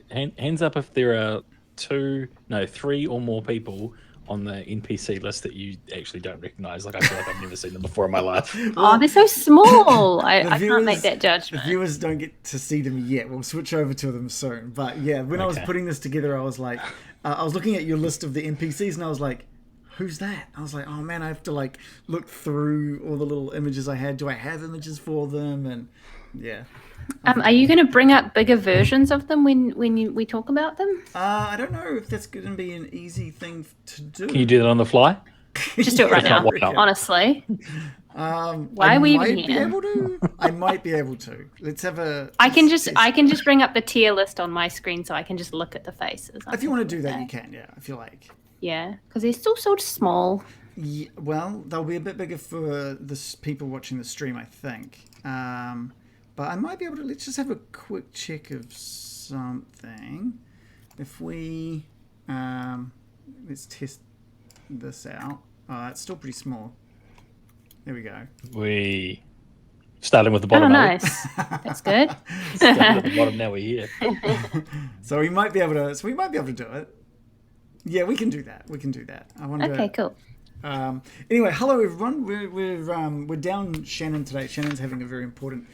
Hands up if there are 3 or more people on the NPC list that you actually don't recognise. Like, I feel like I've never seen them before in my life. Oh, they're so small. I can't make that judgment. The viewers don't get to see them yet. We'll switch over to them soon. But yeah, when I was putting this together, I was like, I was looking at your list of the NPCs and I was like, who's that? I was like, oh man, I have to like look through all the little images I had. Do I have images for them? And yeah. Are you going to bring up bigger versions of them when we talk about them? I don't know if that's going to be an easy thing to do. Can you do that on the fly? Just do it right now, honestly. Why are we even here? I might be able to. Let's have a... I can just bring up the tier list on my screen so I can just look at the faces. If you want to do that, you can, yeah, I feel like. Yeah, because they're still sort of small. Yeah, well, they'll be a bit bigger for the people watching the stream, I think. But I might be able to... Let's just have a quick check of something. If we... let's test this out. Oh, it's still pretty small. There we go. We... Starting with the bottom. Oh, nice. That's good. Starting at the bottom, now we're here. So we might be able to do it. Yeah, we can do that. I wonder... Okay, cool. Anyway, hello everyone. We're down Shannon today. Shannon's having a very important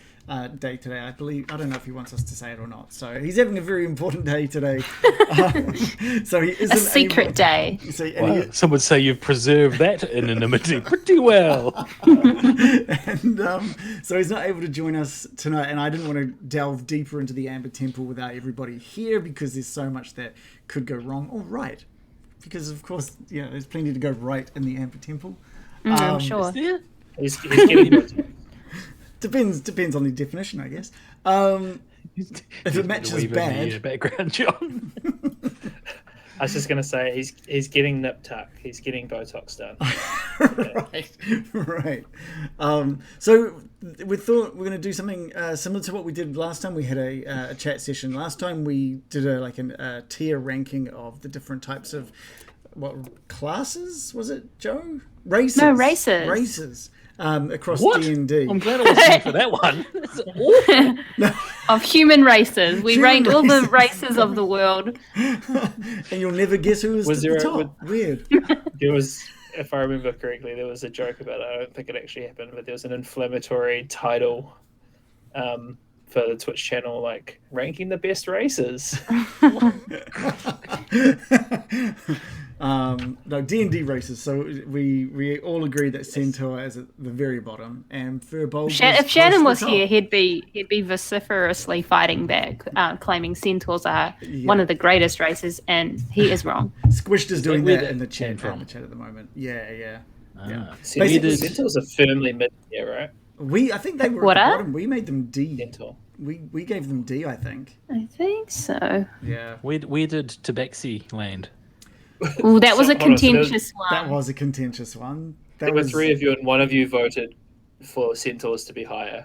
day today. I don't know if he wants us to say it or not. So he's having a very important day today. So he isn't a secret day. Some would say you've preserved that anonymity pretty well. And so he's not able to join us tonight. And I didn't want to delve deeper into the Amber Temple without everybody here because there's so much that could go wrong or right. Because of course, there's plenty to go right in the Amber Temple. I'm sure. He's getting Depends on the definition, I guess. If it matches bad. Background, John. I was just going to say he's getting nip tuck. He's getting Botox done. Right. So we thought we're going to do something similar to what we did last time. We had a chat session. Last time we did a tier ranking of the different types of classes. Was it, Joe? Races. No, races. Races. Across D&D. I'm glad I wasn't here for that one. That's awful. Of human races. We ranked all the races of the world. And you'll never guess who was at the top. Weird. There was, if I remember correctly, there was a joke about it. I don't think it actually happened, but there was an inflammatory title for the Twitch channel, like, ranking the best races. No, D&D races. So we all agree that Centaur is at the very bottom, and Furbolg. If Shannon was here, he'd be vociferously fighting back, claiming Centaurs are one of the greatest races, and he is wrong. Squished is doing that in the chat at the moment. Yeah. Centaurs are firmly mid here, right? I think they were at the bottom. We made them D. Centaur. We gave them D, I think. I think so. Yeah. Where did Tabaxi land? Oh, that was a contentious one. That was a contentious one. There were 3 of you, and one of you voted for Centaurs to be higher.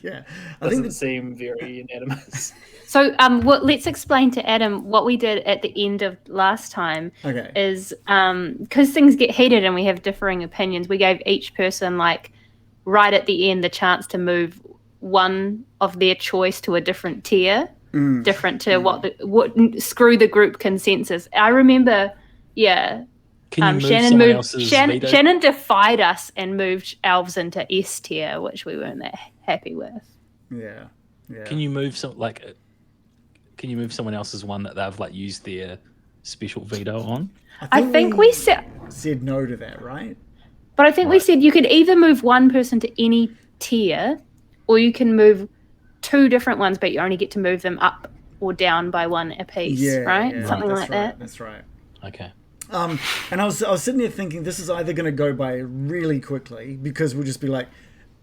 Yeah. Doesn't seem very unanimous. So let's explain to Adam what we did at the end of last time. Okay. Is because things get heated and we have differing opinions, we gave each person, like, right at the end, the chance to move one of their choice to a different tier. Different to what screw the group consensus. I remember, Shannon defied us and moved elves into S tier, which we weren't that happy with. Yeah. Can you move someone else's one that they've like used their special veto on? I think we said no to that, right? But I think we said you could either move one person to any tier, or you can move 2 different ones, but you only get to move them up or down by 1 apiece, right? Yeah, something like that. That's right. Okay. And I was sitting there thinking this is either going to go by really quickly because we'll just be like,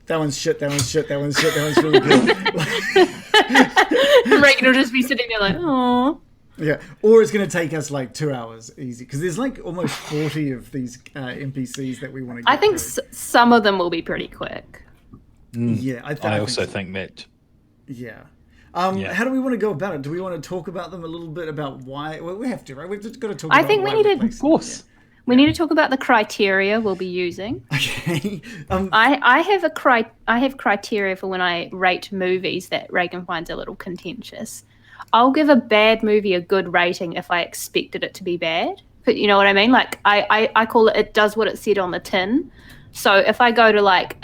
that one's shit, that one's shit, that one's shit, that one's really good. Reagan will just be sitting there like, oh. Yeah, or it's going to take us like 2 hours easy because there's like almost 40 of these NPCs that we want to get I think some of them will be pretty quick. Yeah, I also think that. Yeah. How do we want to go about it? Do we want to talk about them a little bit about why? Well, we have to, right? We've just got to talk. I think we need to. Of course. We need to talk about the criteria we'll be using. Okay. I have criteria for when I rate movies that Reagan finds a little contentious. I'll give a bad movie a good rating if I expected it to be bad. But you know what I mean? Like I call it does what it said on the tin. So if I go to like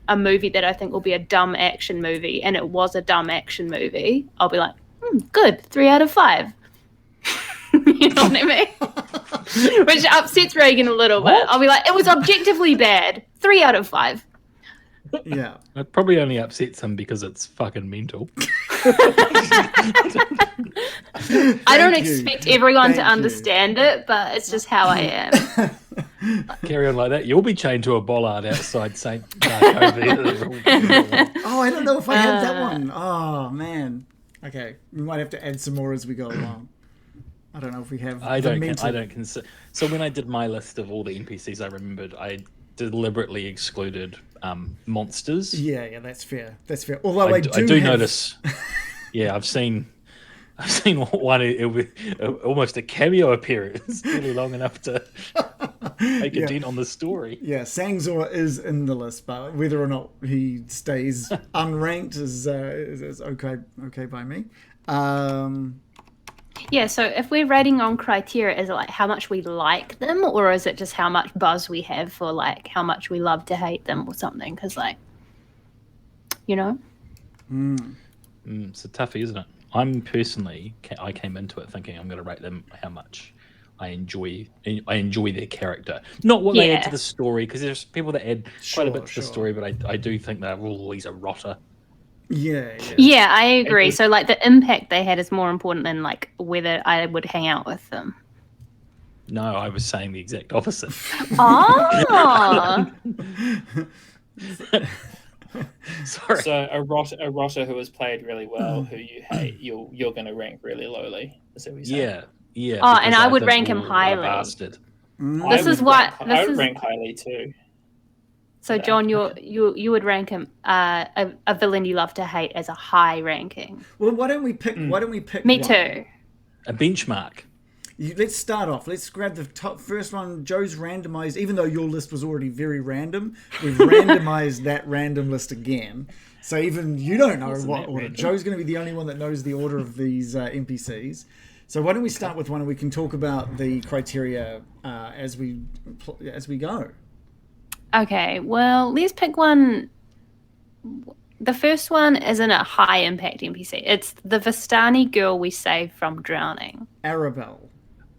a movie that I think will be a dumb action movie and it was a dumb action movie, I'll be like, good, 3 out of 5. You know what I mean? Which upsets Reagan a little bit. I'll be like, it was objectively bad. 3 out of 5. Yeah. It probably only upsets him because it's fucking mental. I don't expect everyone to understand it, but it's just how I am. Carry on like that. You'll be chained to a bollard outside St. Oh, I don't know if I had that one. Oh, man. Okay. We might have to add some more as we go along. I don't know if we have. I don't consider. So when I did my list of all the NPCs I remembered, I deliberately excluded monsters. Yeah, that's fair. That's fair. Although I do have... notice. Yeah, I've seen one. It was almost a cameo appearance, really long enough to make a dent on the story. Yeah, Sangzor is in the list, but whether or not he stays unranked is okay by me. Yeah, so if we're rating on criteria, is it like how much we like them, or is it just how much buzz we have for like how much we love to hate them or something? Because like, you know, it's a toughie, isn't it? I'm personally, I came into it thinking I'm going to rate them how much I enjoy their character, not what they add to the story. Because there's people that add quite a bit to the story, but I do think they're always a rotter. Yeah, I agree. So like the impact they had is more important than like whether I would hang out with them. No, I was saying the exact opposite. Oh. Sorry. So a rotter who has played really well, who you hate, you're going to rank really lowly. Is that what you're saying? Yeah. Oh, and I would rank him highly. I would rank highly too. So, John, you would rank him a villain you love to hate as a high ranking. Well, why don't we pick? Me one? too. A benchmark. Let's start off. Let's grab the top first one. Joe's randomized, even though your list was already very random. We've randomized that random list again. So even you don't know what order. Joe's going to be the only one that knows the order of these NPCs. So why don't we start with one and we can talk about the criteria as we go. Okay, well, let's pick one. The first one isn't a high impact NPC. It's the Vistani girl we saved from drowning. Arabelle,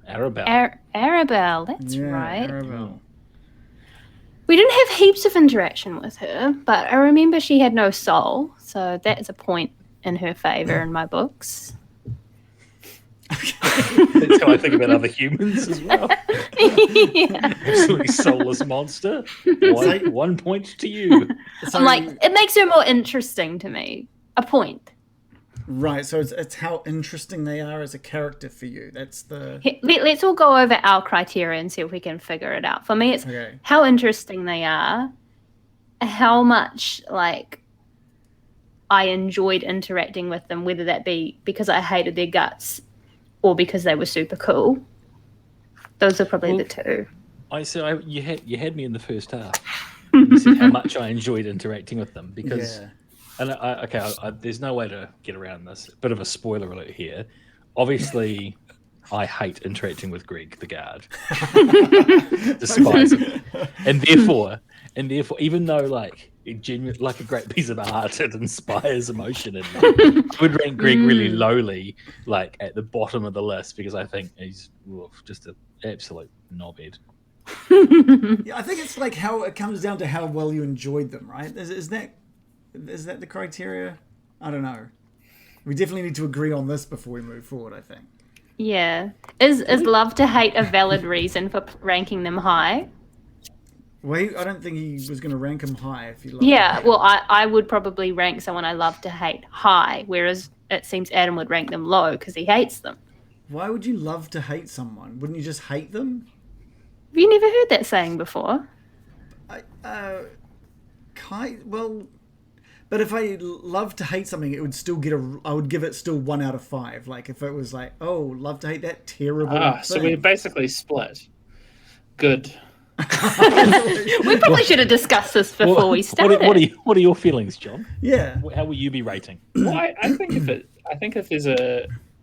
that's right. Arabelle. We didn't have heaps of interaction with her, but I remember she had no soul, so that's a point in her favour in my books. That's how I think about other humans as well. Absolutely soulless monster. 1 point to you. I'm like, it makes her more interesting to me. A point. Right, so it's how interesting they are as a character for you. That's the... Let's all go over our criteria and see if we can figure it out. For me, it's how interesting they are, how much, like, I enjoyed interacting with them, whether that be because I hated their guts or because they were super cool. Those are probably the two. I said you had me in the first half. You said how much I enjoyed interacting with them because, and there's no way to get around this. Bit of a spoiler alert here. Obviously, I hate interacting with Greg the guard. Despise him, and therefore, even though like a great piece of art, it inspires emotion in me. I would rank Greg really lowly, like at the bottom of the list, because I think he's just an absolute knobhead. I think it's like how it comes down to how well you enjoyed them, right? Is that the criteria? I don't know. We definitely need to agree on this before we move forward, I think. Yeah. Is love to hate a valid reason for ranking them high? Well, I don't think he was going to rank him high if he loved well, I would probably rank someone I love to hate high, whereas it seems Adam would rank them low because he hates them. Why would you love to hate someone? Wouldn't you just hate them? Have you never heard that saying before? But if I love to hate something, it would still I would give it still 1 out of 5. Like if it was like, oh, love to hate that terrible thing. So we're basically split. Good. We probably should have discussed this before we started. What are your feelings, John? Yeah. How will you be rating? Well, I think if there's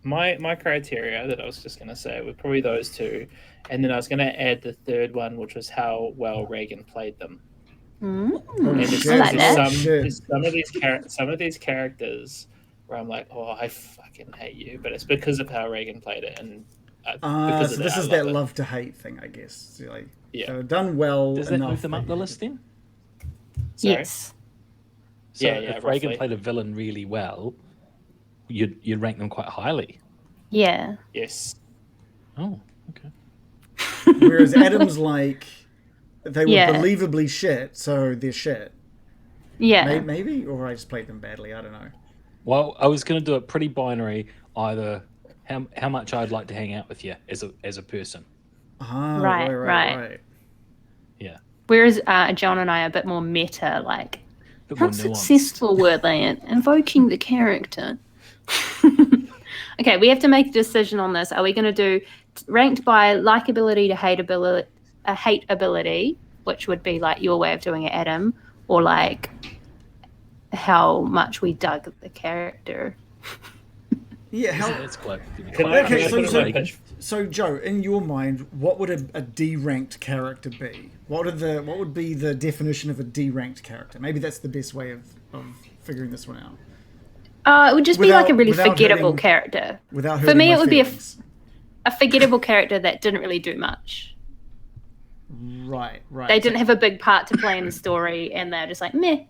my criteria that I was just going to say were probably those two, and then I was going to add the third one, which was how well Reagan played them. And shit. I like that. there's some of these characters where I'm like, oh, I fucking hate you, but it's because of how Reagan played it, and because so of this I is that it. love to hate thing, I guess. So, like, Yeah. so done well. Does that enough move them up that the you- list then? Sorry? Yes. So Yeah, if roughly. Reagan played a villain really well, you'd rank them quite highly. Yeah. Yes. Oh, okay. Whereas Adam's like, they were Yeah. believably shit, so they're shit. Yeah. Maybe? Or I just played them badly, I don't know. Well, I was going to do it pretty binary. Either how much I'd like to hang out with you as a person. Ah, Right. Yeah. Whereas John and I are a bit more meta, like, Bit how more nuanced. successful were they at invoking the character? Okay, we have to make a decision on this. Are we going to do ranked by likability to hate ability, which would be like your way of doing it, Adam, or like how much we dug the character? Yeah, how... It's quite. Can I- Okay, can I so, put a pitch? so Joe, in your mind, what would a D-ranked character be? What would be the definition of a D-ranked character? Maybe that's the best way of figuring this one out. It would just be like a really without forgettable hurting- character. Without For hurting me, my it would be feelings. a forgettable character that didn't really do much. Right. They didn't have a big part to play in the story, and they're just like meh.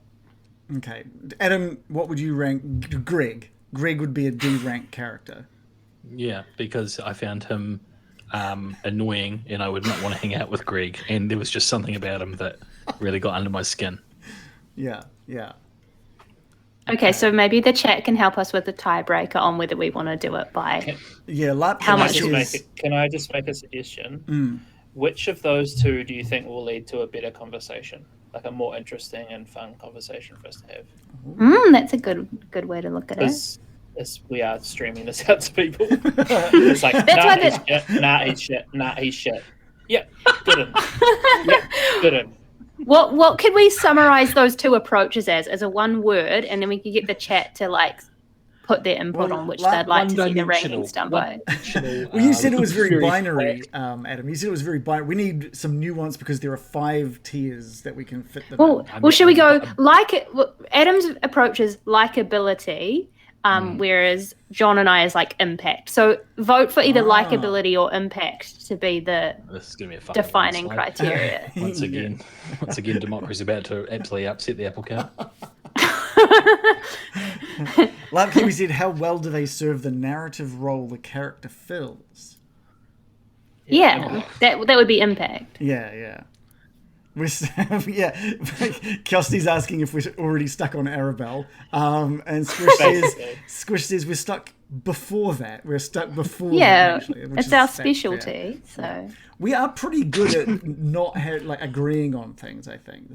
Okay, Adam, what would you rank Greg? Greg would be a D-ranked character. Yeah, because I found him annoying, and I would not want to hang out with Greg. And there was just something about him that really got under my skin. Yeah. Okay, so maybe the chat can help us with the tiebreaker on whether we want to do it by. Yeah, How much Can I just make a suggestion? Which of those two do you think will lead to a better conversation? Like a more interesting and fun conversation for us to have? That's a good way to look at it. As we are streaming this out to people. It's like, he's shit. He's shit. Yeah, good one. Yeah, good one. What could we summarize those two approaches as a one word, and then we could get the chat to like put their input on which they'd like to see the rankings done by. Well, you said it was very binary, Adam. You said it was very binary. We need some nuance because there are 5 tiers that we can fit them in. Well, should we go Adam's approach is likability, whereas John and I is like impact. So vote for either likability or impact to be the This is gonna be a fucking defining landslide. criteria. Once again, democracy's about to absolutely upset the apple cart. Like Kiwi said, how well do they serve the narrative role the character fills? Yeah, that would be impact. Yeah. Kiosti's asking if we're already stuck on Arabelle. And Squish says we're stuck before that. We're stuck before that, actually, which it's is our fair. specialty. So We are pretty good at not agreeing on things, I think.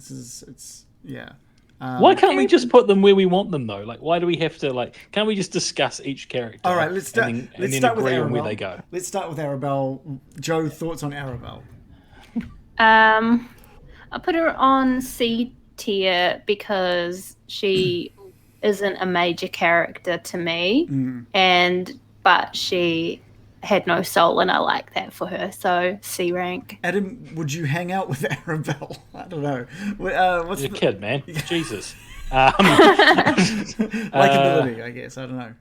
Why can't we just put them where we want them though? Like, why do we have to can't we just discuss each character? All right, let's start. and Let's then start with agree Arabelle. on where they go. Let's start with Arabelle. Joe, thoughts on Arabelle? I'll put her on C tier because she isn't a major character to me, but she had no soul, and I like that for her. So C rank. Adam, would you hang out with Arabelle? I don't know. What's You're the a kid, man. Jesus. likability? I guess I don't know.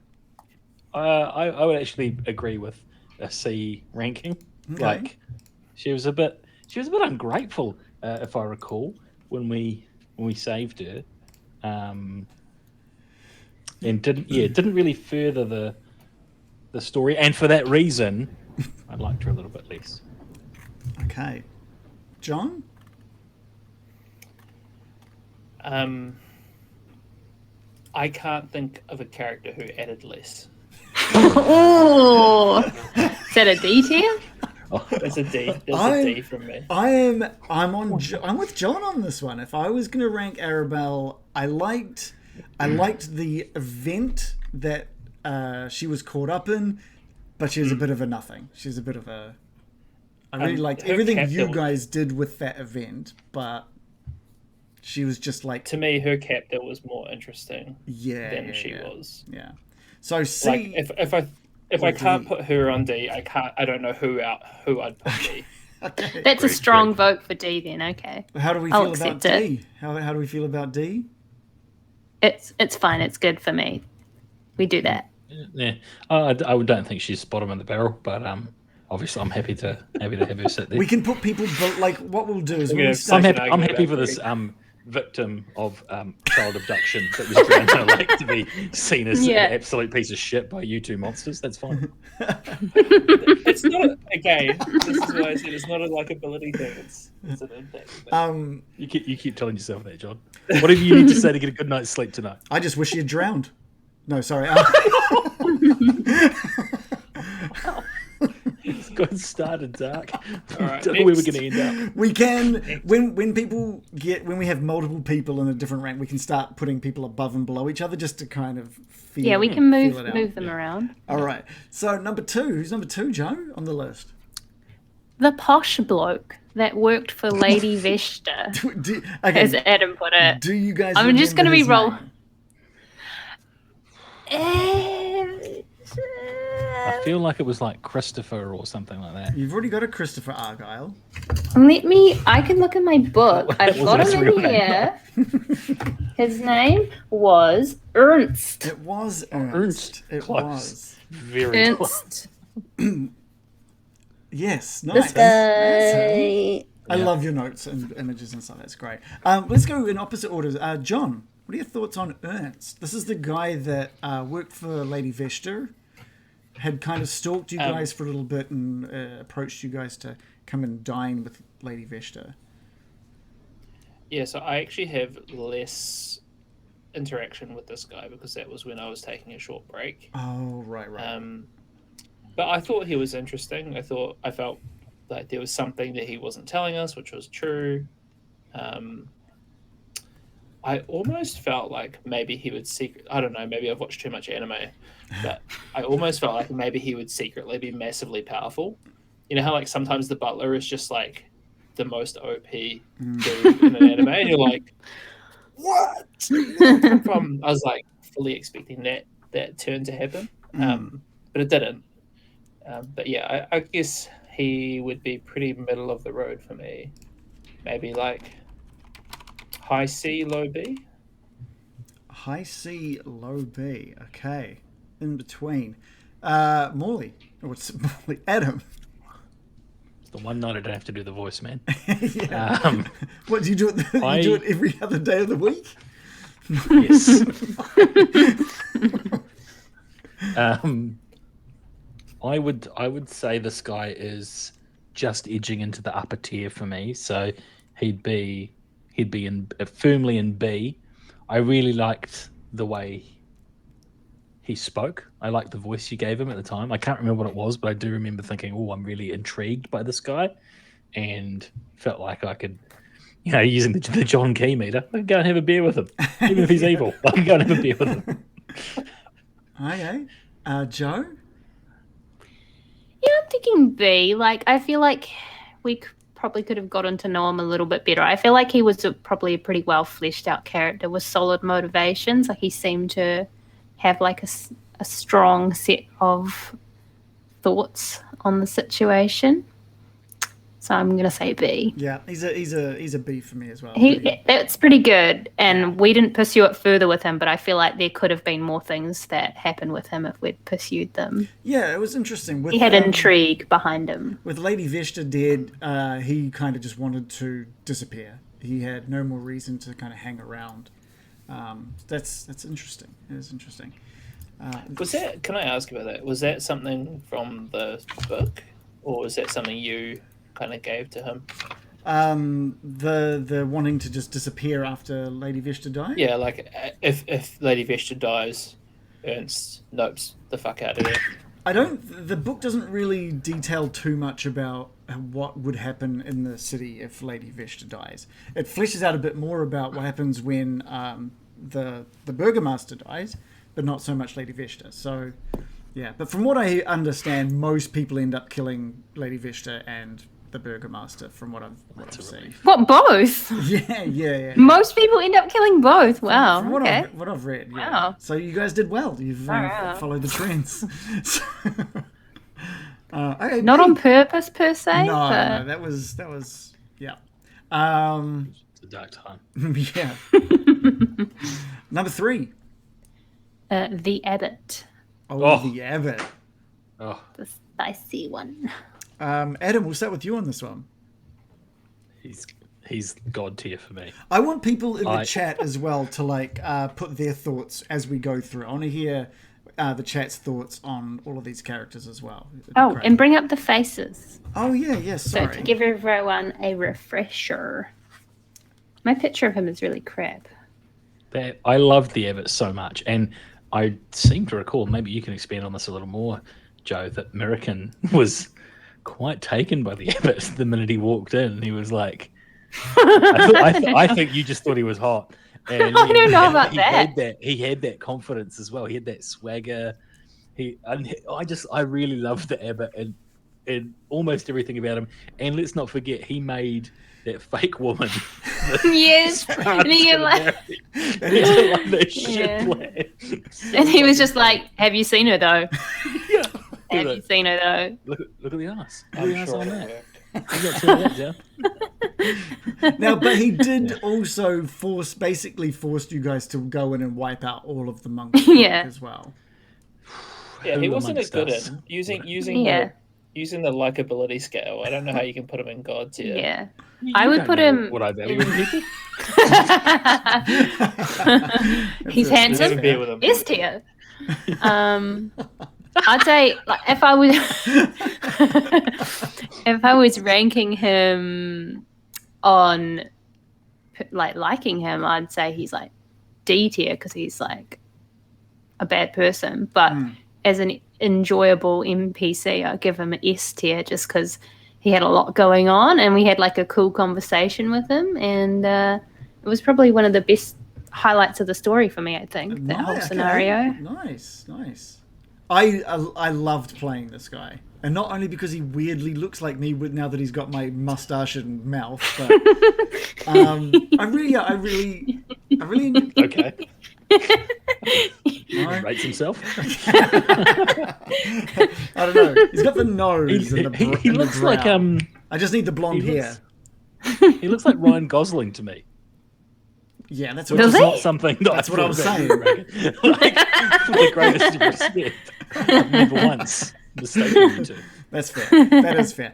I would actually agree with a C ranking. Okay. Like, she was a bit ungrateful, if I recall, when we saved her, and didn't really further the story, and for that reason, I liked her a little bit less. Okay, John. I can't think of a character who added less. Oh, is that a D tier? That's a D. That's a D from me. I'm with John on this one. If I was going to rank Arabelle, I liked the event that she was caught up in, but she was a bit of a nothing. She's a bit of a. I really liked everything you guys did with that event, but she was just like. To me, her captor was more interesting than she was. was. Yeah. So C. Like if I If I can't put her on D, I don't know who I'd put D. Okay. That's a strong vote for D then. Okay. How do we feel about D? How do we feel about D? It's fine. It's good for me. We do that. Yeah, I don't think she's bottom of the barrel, but obviously I'm happy to have her sit there. We can put people, but like what we'll do is I'm happy for this victim of child abduction that was drowned in a lake to be seen as an absolute piece of shit by you two monsters. That's fine. It's not again. This is why I said it's not a likability thing. It's an impact. You keep telling yourself that, John. Whatever you need to say to get a good night's sleep tonight. I just wish you had drowned. No, sorry. It's got started dark. Right, Don't know where we're going to end up. We can when we have multiple people in a different rank, we can start putting people above and below each other just to kind of feel. Yeah, we can move them around. All right. So number 2, who's number 2, Joe, on the list? The posh bloke that worked for Lady Vesta, as Adam put it. Do you guys? I'm just going to be roll. I feel like it was like Christopher or something like that. You've already got a Christopher Argyle. I can look in my book. I've got him in here. His name was Ernst. It was Ernst. It Close. was. Very Ernst. Yes, nice. This guy. I love your notes and images and stuff. That's great. Let's go in opposite orders. John, what are your thoughts on Ernst? This is the guy that worked for Lady Vesta, had kind of stalked you guys for a little bit and approached you guys to come and dine with Lady Vesta. Yeah, so I actually have less interaction with this guy because that was when I was taking a short break. Oh, right. But I thought he was interesting. I felt like there was something that he wasn't telling us, which was true. I almost felt like maybe he would I don't know, maybe I've watched too much anime, but I almost felt like maybe he would secretly be massively powerful. You know how like sometimes the butler is just like the most OP dude in an anime, and you're like, what? I was like fully expecting that turn to happen, but it didn't. But yeah, I guess he would be pretty middle of the road for me. Maybe like high C, low B. High C, low B. Okay, in between. Morley. What's Morley? Adam. It's the one night I don't have to do the voice, man. Yeah. What do you do? You do it every other day of the week? Yes. I would say this guy is just edging into the upper tier for me. So he'd be firmly in B. I really liked the way he spoke. I liked the voice you gave him at the time. I can't remember what it was, but I do remember thinking, "Oh, I'm really intrigued by this guy," and felt like I could, using the John Key meter, I could go and have a beer with him, even if he's evil. I could go and have a beer with him. Okay, Joe. Yeah, I'm thinking B. Like, I feel like we probably could have gotten to know him a little bit better. I feel like he was probably a pretty well fleshed out character with solid motivations. Like, he seemed to have like a strong set of thoughts on the situation. So I'm gonna say B. Yeah, he's a B for me as well. That's pretty good, and we didn't pursue it further with him. But I feel like there could have been more things that happened with him if we'd pursued them. Yeah, it was interesting. He had intrigue behind him. With Lady Vesta dead, he kind of just wanted to disappear. He had no more reason to kind of hang around. That's interesting. It is interesting. Was that? Can I ask about that? Was that something from the book, or was that something you kind of gave to him? The wanting to just disappear after Lady Vesta died? Yeah, like if Lady Vesta dies, Ernst nopes the fuck out of it. The book doesn't really detail too much about what would happen in the city if Lady Vesta dies. It fleshes out a bit more about what happens when the Burgomaster dies, but not so much Lady Vesta. So, yeah. But from what I understand, most people end up killing Lady Vesta and the Burgomaster from what I've seen. What, both? Yeah. Most people end up killing both. Wow. From Okay. what I've read. Yeah. Wow. So you guys did well. You've followed the trends. Okay, Not on purpose per se. No, but... no, that was yeah. It's a dark time. Yeah. Number 3. The Abbot. Oh, the Abbot. Oh, The spicy one. Adam, we'll start with you on this one. he's god tier for me. I want people in the chat as well to like put their thoughts as we go through. I want to hear the chat's thoughts on all of these characters as well. Oh, and bring up the faces. Oh yeah, sorry. So to give everyone a refresher. My picture of him is really crap. I loved the Abbot so much, and I seem to recall, maybe you can expand on this a little more, Joe, that American was quite taken by the Abbot the minute he walked in. He was like, I think you just thought he was hot. And I don't know about that. He had that confidence as well. He had that swagger. I really loved the Abbot and almost everything about him. And let's not forget, he made that fake woman. Yes. And he like, and he was just like, "Have you seen her though? Have you seen her though? Look at the ass. I'm sure it worked. Now, but he did also basically forced you guys to go in and wipe out all of the monks as well. Yeah, he wasn't as good at using the likability scale. I don't know how you can put him in God tier. Yeah. I would put him. What I value in people. He's handsome. S tier. I'd say like if I was ranking him on like liking him, I'd say he's like D tier because he's like a bad person. But as an enjoyable NPC, I'd give him an S tier just because he had a lot going on and we had like a cool conversation with him, and it was probably one of the best highlights of the story for me, I think, that whole scenario. Nice. I loved playing this guy, and not only because he weirdly looks like me now that he's got my mustache and mouth, but I really Okay. Rates himself. I don't know. He's got the nose. He looks like I just need the blonde hair. He looks like Ryan Gosling to me. Yeah, that's what. Not something. That's what I was saying. Like, for the greatest of respect, I've never once mistaken you two. That's fair. That is fair.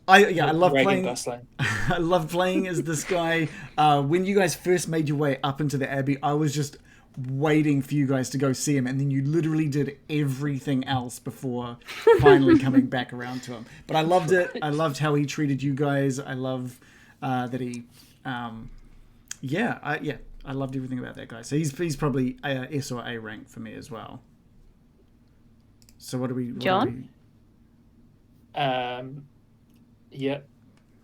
I love playing. Gosling. I love playing as this guy. When you guys first made your way up into the Abbey, I was just waiting for you guys to go see him, and then you literally did everything else before finally coming back around to him. But I loved it. I loved how he treated you guys. I love that he. I loved everything about that guy. So he's probably S or A rank for me as well. So what do we? John? Yep.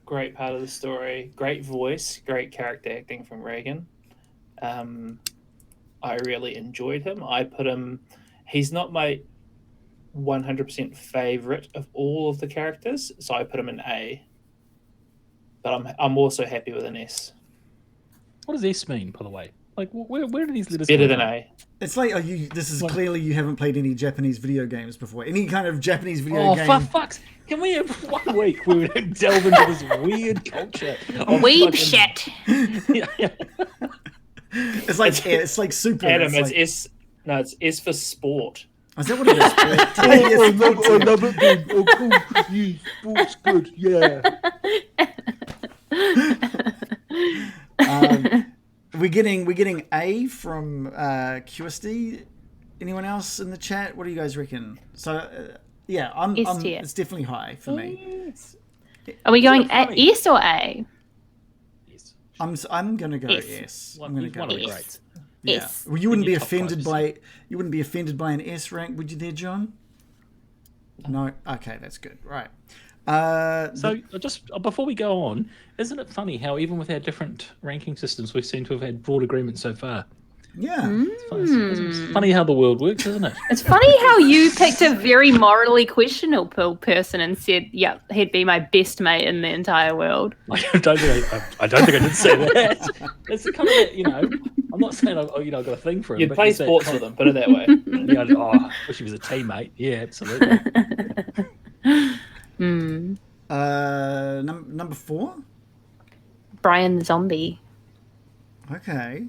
Great part of the story. Great voice. Great character acting from Reagan. I really enjoyed him. I put him. He's not my 100% favorite of all of the characters, so I put him in A. But I'm also happy with an S. What does S mean, by the way? Like, where do these letters better come than from? A. It's like, this is clearly you haven't played any Japanese video games before. Any kind of Japanese video game. Oh, for fuck's... Can we have 1 week where we delve into this weird culture? Weeb shit. Yeah. It's like super. Adam, it's S. No, it's S for sport. Is that what it is? Another thing. Oh, cool. Yeah, sport's good. Yeah. We're getting A from QSD. Anyone else in the chat? What do you guys reckon? So I'm it's definitely high for me. Are we going S or A? I'm gonna go S. I'm gonna go one of the greats. Yeah. S. Well, you wouldn't be offended by an S rank, would you, there, John? No. Okay, that's good. Right. So just before we go on, isn't it funny how even with our different ranking systems, we seem to have had broad agreement so far? Yeah. It's funny how the world works, isn't it? It's funny how you picked a very morally questionable person and said, "Yep, he'd be my best mate in the entire world." I don't think I did say that. It's kind of I'm not saying I've got a thing for him. You'd play sports with him, put it that way. Yeah, I wish he was a teammate. Yeah, absolutely. Number 4. Brian the zombie. Okay.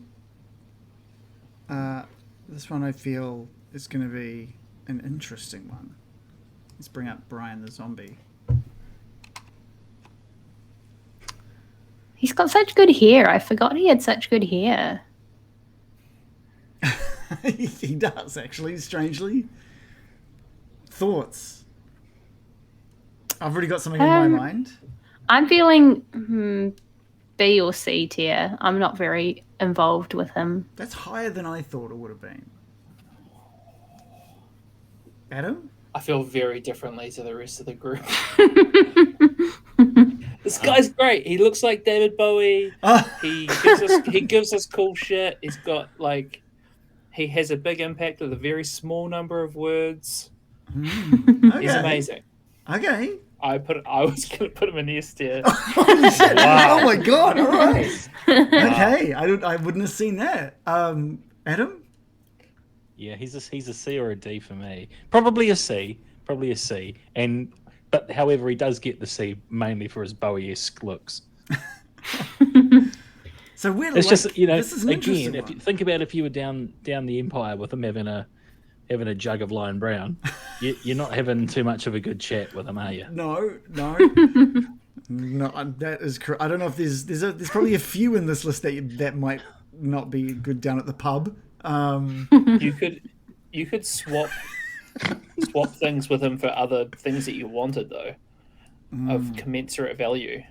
This one I feel is going to be an interesting one. Let's bring up Brian the zombie. He's got such good hair. I forgot he had such good hair. He does, actually, strangely. Thoughts? I've already got something in my mind. I'm feeling B or C tier. I'm not very involved with him. That's higher than I thought it would have been. Adam? I feel very differently to the rest of the group. This guy's great. He looks like David Bowie. He gives us cool shit. He's got he has a big impact with a very small number of words. Okay. He's amazing. Okay. I was going to put him in S tier. Wow. Oh my god! All right. Okay, I wouldn't have seen that. Adam? Yeah, he's a C or a D for me. Probably a C. But however, he does get the C mainly for his Bowie-esque looks. So we're it's just this is an again, if one. you think about if you were down the Empire with him having a jug of Lion Brown, you're not having too much of a good chat with him, are you? No. No, that is correct. I don't know if there's probably a few in this list that might not be good down at the pub. You could swap things with him for other things that you wanted though, of commensurate value.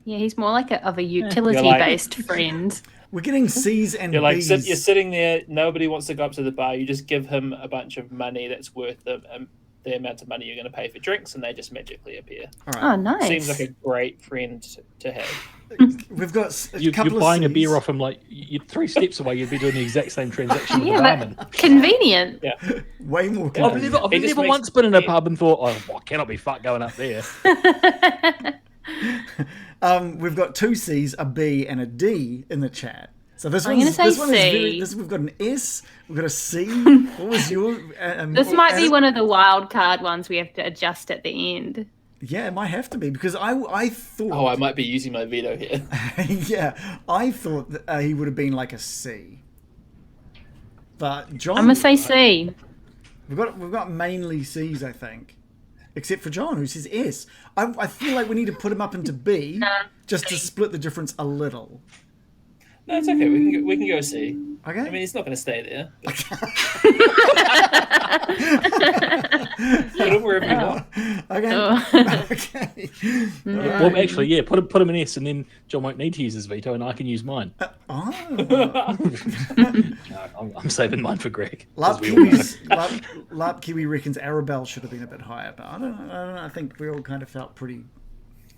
Yeah, he's more like a utility-based friend. We're getting C's and You're B's. You're sitting there. Nobody wants to go up to the bar. You just give him a bunch of money that's worth the amount of money you're going to pay for drinks, and they just magically appear. All right. Oh, nice. Seems like a great friend to have. We've got You're couple buying of a beer C's. off him you're 3 steps away. You'd be doing the exact same transaction with the Yeah, barman. but convenient. Yeah. Way more. I've convenient. never once been in a pub and thought, I cannot be fucked going up there. We've got 2 C's, a B, and a D in the chat. So this I'm one gonna is say very. C. We've got an S. We've got a C. What was your? This might be one of the wild card ones we have to adjust at the end. Yeah, it might have to be because I thought. Oh, I might be using my veto here. Yeah, I thought that, he would have been like a C. But John, I'm gonna say C. we've got mainly C's, I think, except for John, who says S. I feel like we need to put him up into B just to split the difference a little. No, it's okay. We can go C. Okay. I mean, he's not going to stay there. Put him wherever you want. Okay. Okay. Well, actually, yeah, put him in S, and then John won't need to use his veto, and I can use mine. Oh. No, I'm saving mine for Greg. Lap Kiwi reckons Arabelle should have been a bit higher, but I don't know. I think we all kind of felt pretty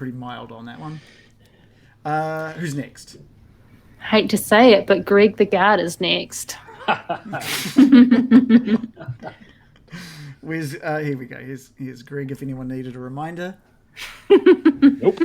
mild on that one. Who's next? Hate to say it, but Greg the Guard is next. Where's here we go. Here's Greg. If anyone needed a reminder. Nope.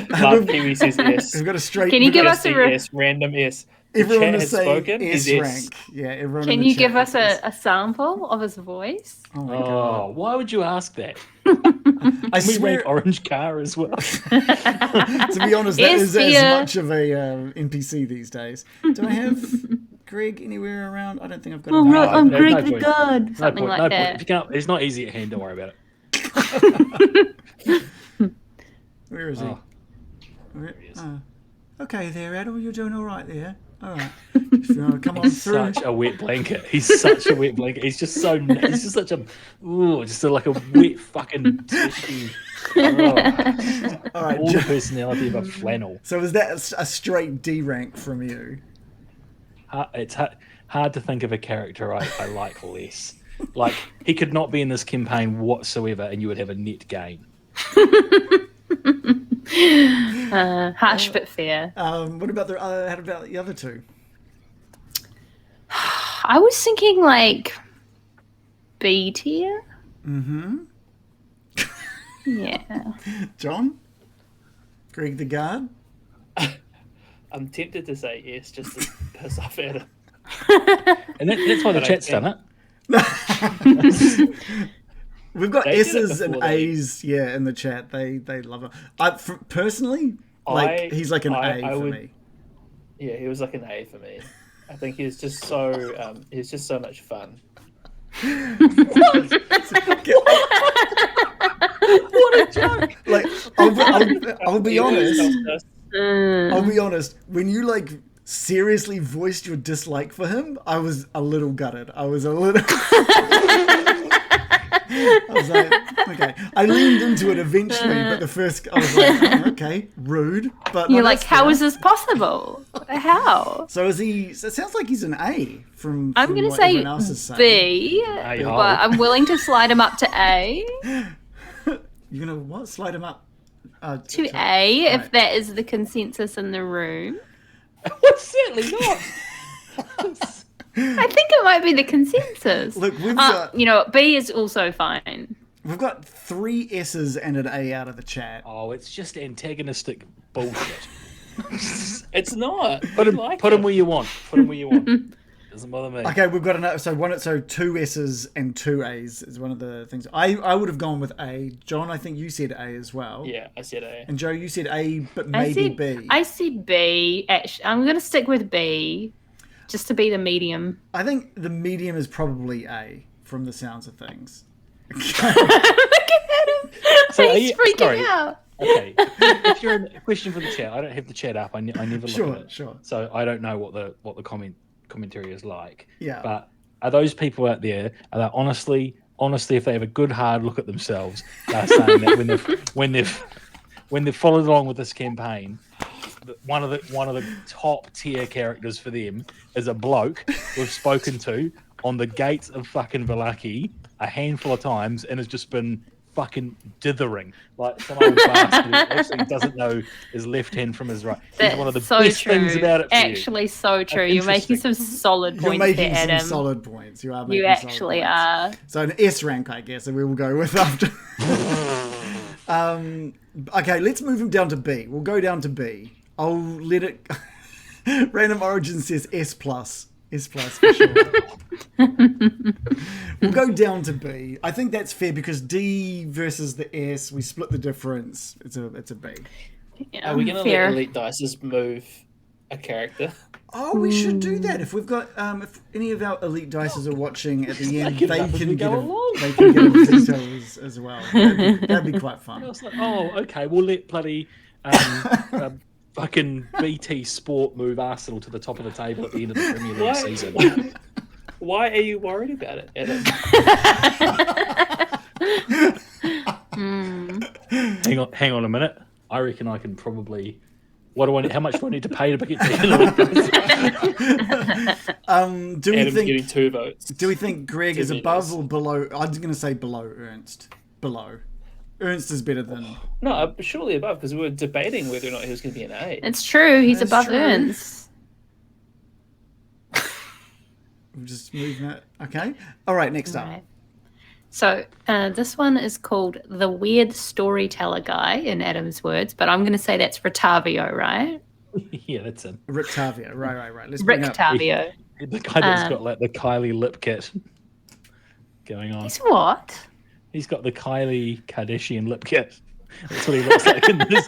Love Kiwi says yes. We've got a straight. Can you give us a yes, random yes. Everyone Chat to has say spoken S is rank. Yeah, everyone. Can in the you chat give us is- a sample of his voice? Oh my god! Oh, why would you ask that? I Can we swear. rank Orange Car as well? To be honest, that S is as tier. much of a NPC these days. Do I have Greg anywhere around? I don't think I've got. Oh, him. right, I'm no Greg the point. Guard. Something like Point. that. If you can't, it's not easy at hand. Don't worry about it. Where is he? Oh. Where, he is. Okay, there, Adam. You're doing all right there. All right. If you want to come on He's through. such a wet blanket. He's such a wet blanket. He's just so. He's just such a. Ooh, just like a wet fucking tissue. Oh, All right. all the personality of a flannel. So is that a straight D rank from you? It's hard to think of a character I like less. Like, he could not be in this campaign whatsoever, and you would have a net gain. Harsh but fair. What about how about the other two? I was thinking like B tier. Mm-hmm. Yeah. John? Greg the Guard? I'm tempted to say yes, just to piss off Adam. And that's why the chat's done it. We've got They did it S's and before they- A's, in the chat. They love it. Personally, he's like an A for me. Yeah, he was like an A for me. I think he was just so much fun. What a joke! Like, I'll be honest. I'll be honest. When you like seriously voiced your dislike for him, I was a little gutted. I was like, okay. I leaned into it eventually, but the first I was like, okay, rude. But You're like, how is this possible? How? So is he? It sounds like he's an A from. I'm going to what say everyone else is saying. B, but I'm willing to slide him up to A. You're gonna what? Slide him up To A, if that is the consensus in the room. Well, certainly not. I think it might be the consensus. Look, we've got B is also fine. we've got 3 S's and an A out of the chat. Oh, it's just antagonistic bullshit. It's not. Put him where you want. Put him where you want. Doesn't bother me. Okay, we've got another. So 2 S's and 2 A's is one of the things. I would have gone with A. John, I think you said A as well. Yeah, I said A. And Joe, you said A, but maybe B. I said B. Actually, I'm going to stick with B, just to be the medium. I think the medium is probably A from the sounds of things. Look at him. So He's freaking out. Okay, if you're a question for the chat, I don't have the chat up. I never look at it. Sure. So I don't know what the commentary is like. Yeah. But are those people out there? Are they honestly, if they have a good hard look at themselves, they're saying that when they've followed along with this campaign, one of the top tier characters for them is a bloke we've spoken to on the gates of fucking Vallaki a handful of times and has just been fucking dithering like some old bastard who actually doesn't know his left hand from his right. That's one of the best things about it for actually, you. so true. You're making some solid points. You're making there, some Adam. solid points. You are making You actually are. So an S rank, I guess, and we will go with after. Okay, let's move him down to B. We'll go down to B. I'll let it. Random Origin says S plus. S plus for sure. We'll go down to B. I think that's fair because D versus the S, we split the difference. It's a B. Yeah, Are we going to fair. let Elite Dices move a character? Oh, we should do that. If we've got, if any of our Elite Dices are watching at the end, they can get a veto as well. That'd be quite fun. I was like, oh, okay, we'll let bloody fucking BT Sport move Arsenal to the top of the table at the end of the Premier League season. Why are you worried about it, Adam? Hang on a minute. I reckon I can probably. How much do I need to pay to get to Do we Adam's think getting 2 votes. Do we think Greg is above or below? I'm going to say below Ernst. Below. Ernst is better than. No, surely above because we were debating whether or not he was going to be an A. It's true. He's That's above true. Ernst. We're just moving that. Okay. All right. Next up. Right. So this one is called The Weird Storyteller Guy, in Adam's words, but I'm going to say that's Rictavio, right? Yeah, that's him. Rictavio. Right. Let's bring up. Rictavio. The guy that's got like the Kylie lip kit going on. He's what? He's got the Kylie Kardashian lip kit. That's what he looks like in this.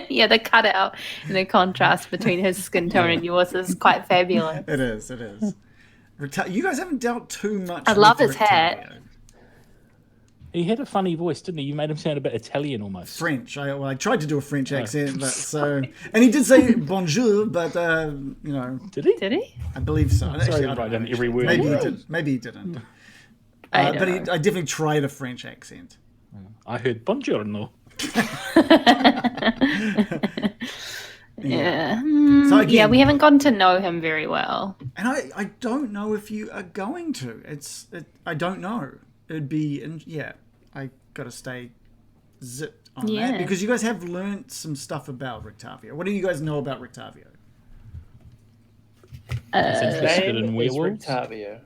Yeah, the cutout and the contrast between his skin tone and yours is quite fabulous. It is. You guys haven't dealt too much. I love with his hat. Rictavio. He had a funny voice, didn't he? You made him sound a bit Italian almost. French. I tried to do a French accent, but and he did say bonjour, but Did he? Did he? I believe so. Sorry to write down every word. Maybe he didn't. Maybe he didn't. I But know. I definitely tried a French accent. I heard buongiorno. Yeah. So again- Yeah, we haven't gotten to know him very well. And I don't know if you are going to. I don't know. It'd be, I got to stay zipped on Yeah. that because you guys have learnt some stuff about Rictavio. What do you guys know about Rictavio? He's interested in Name is werewolves. Rictavio.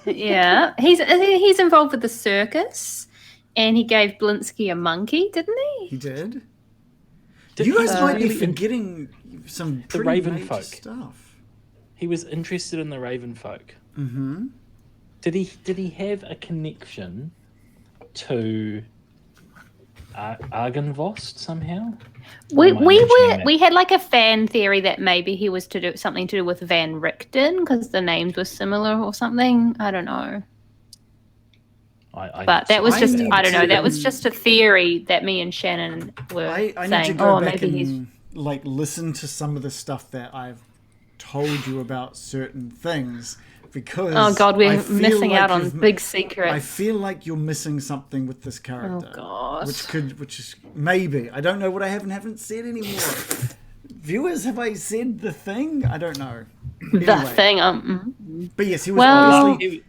Yeah, he's involved with the circus, and he gave Blinsky a monkey, didn't he? He did. Did You guys he might be really forgetting some The pretty Raven major folk. stuff. He was interested in the Raven folk. Mm-hmm. Did he have a connection to Argynvost somehow? We had like a fan theory that maybe he was to do something to do with Van Richten because the names were similar or something. I don't know. But that was just I don't know. That to- was just a theory that me and Shannon were I need to saying. go Oh, back maybe he's and like listen to some of the stuff that I've told you about certain things because oh god, we're I feel missing like out on you've- big secrets. I feel like you're missing something with this character. Oh gosh. Which is maybe I don't know what I haven't said anymore. Viewers, have I said the thing? I don't know. The Anyway, thing. But yes, he was Well- obviously.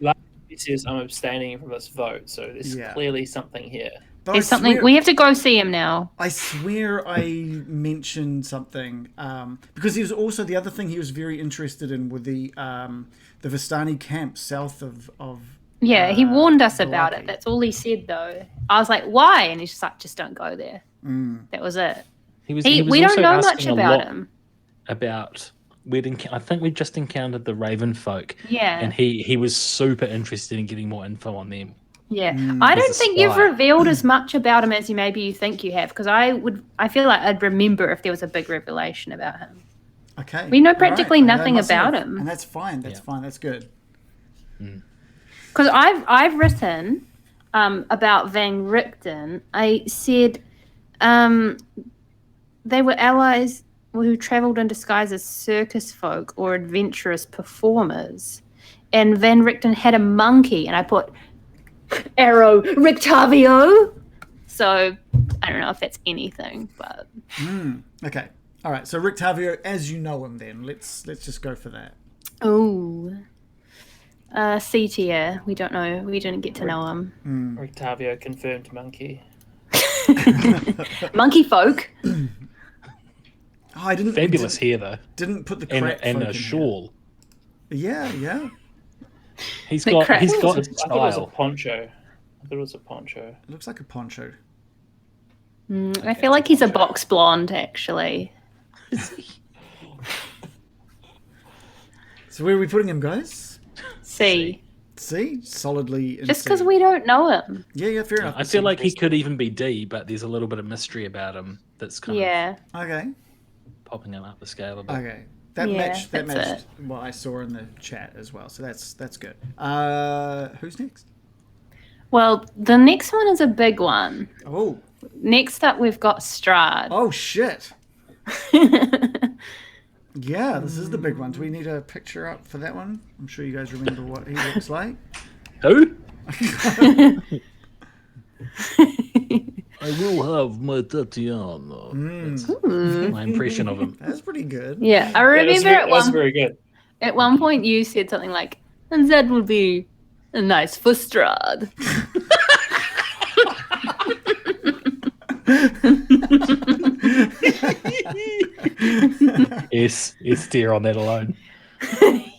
He says, I'm abstaining from this vote, so there's clearly something here. But There's I something swear- we have to go see him now. I swear I mentioned something because he was also the other thing he was very interested in with the Vistani camp south of Yeah, he warned us about Balaki. it. That's all he said though. I was like, why? And he's just like, just don't go there. That was it. he was We don't also know much asking a about lot him. About I think we just encountered the Raven folk. Yeah. And he was super interested in getting more info on them. Yeah, I He's don't a think you've spy. revealed as much about him as you think you have. Because I feel like I'd remember if there was a big revelation about him. Okay. We know all practically right. nothing I must about have. him. And that's fine. That's fine. That's good. Because I've written about Van Richten. I said they were allies who travelled in disguise as circus folk or adventurous performers, and Van Richten had a monkey, and I put arrow Rictavio. So I don't know if that's anything, but Okay. All right. So Rictavio, as you know him, then let's just go for that. C tier. We don't know. We didn't get to know him. Rictavio confirmed monkey. Monkey folk. Oh, I didn't. Fabulous hair though. Didn't put the And, crack and folk a in here. shawl. Yeah. He's The got crack. I thought it was a style. poncho. I thought it was a poncho. It looks like a poncho. I feel like he's a box blonde, actually. So where are we putting him, guys? C. C, solidly. In Just C. because we don't know him. Yeah, fair enough. I feel like he could even be D, but there's a little bit of mystery about him that's kind Yeah. Okay. of popping him up the scale a bit. Okay. That Yeah, matched that's what I saw in the chat as well. So that's good. Who's next? Well, the next one is a big one. Oh. Next up, we've got Strahd. Oh shit. Yeah, this is the big one. Do we need a picture up for that one? I'm sure you guys remember what he looks like. Who? I will have my Tatiana. That's my impression of him. That's pretty good. Yeah, I Yeah, remember that's very good. at one point you said something like, and that will be nice for Strahd. S tier on that alone.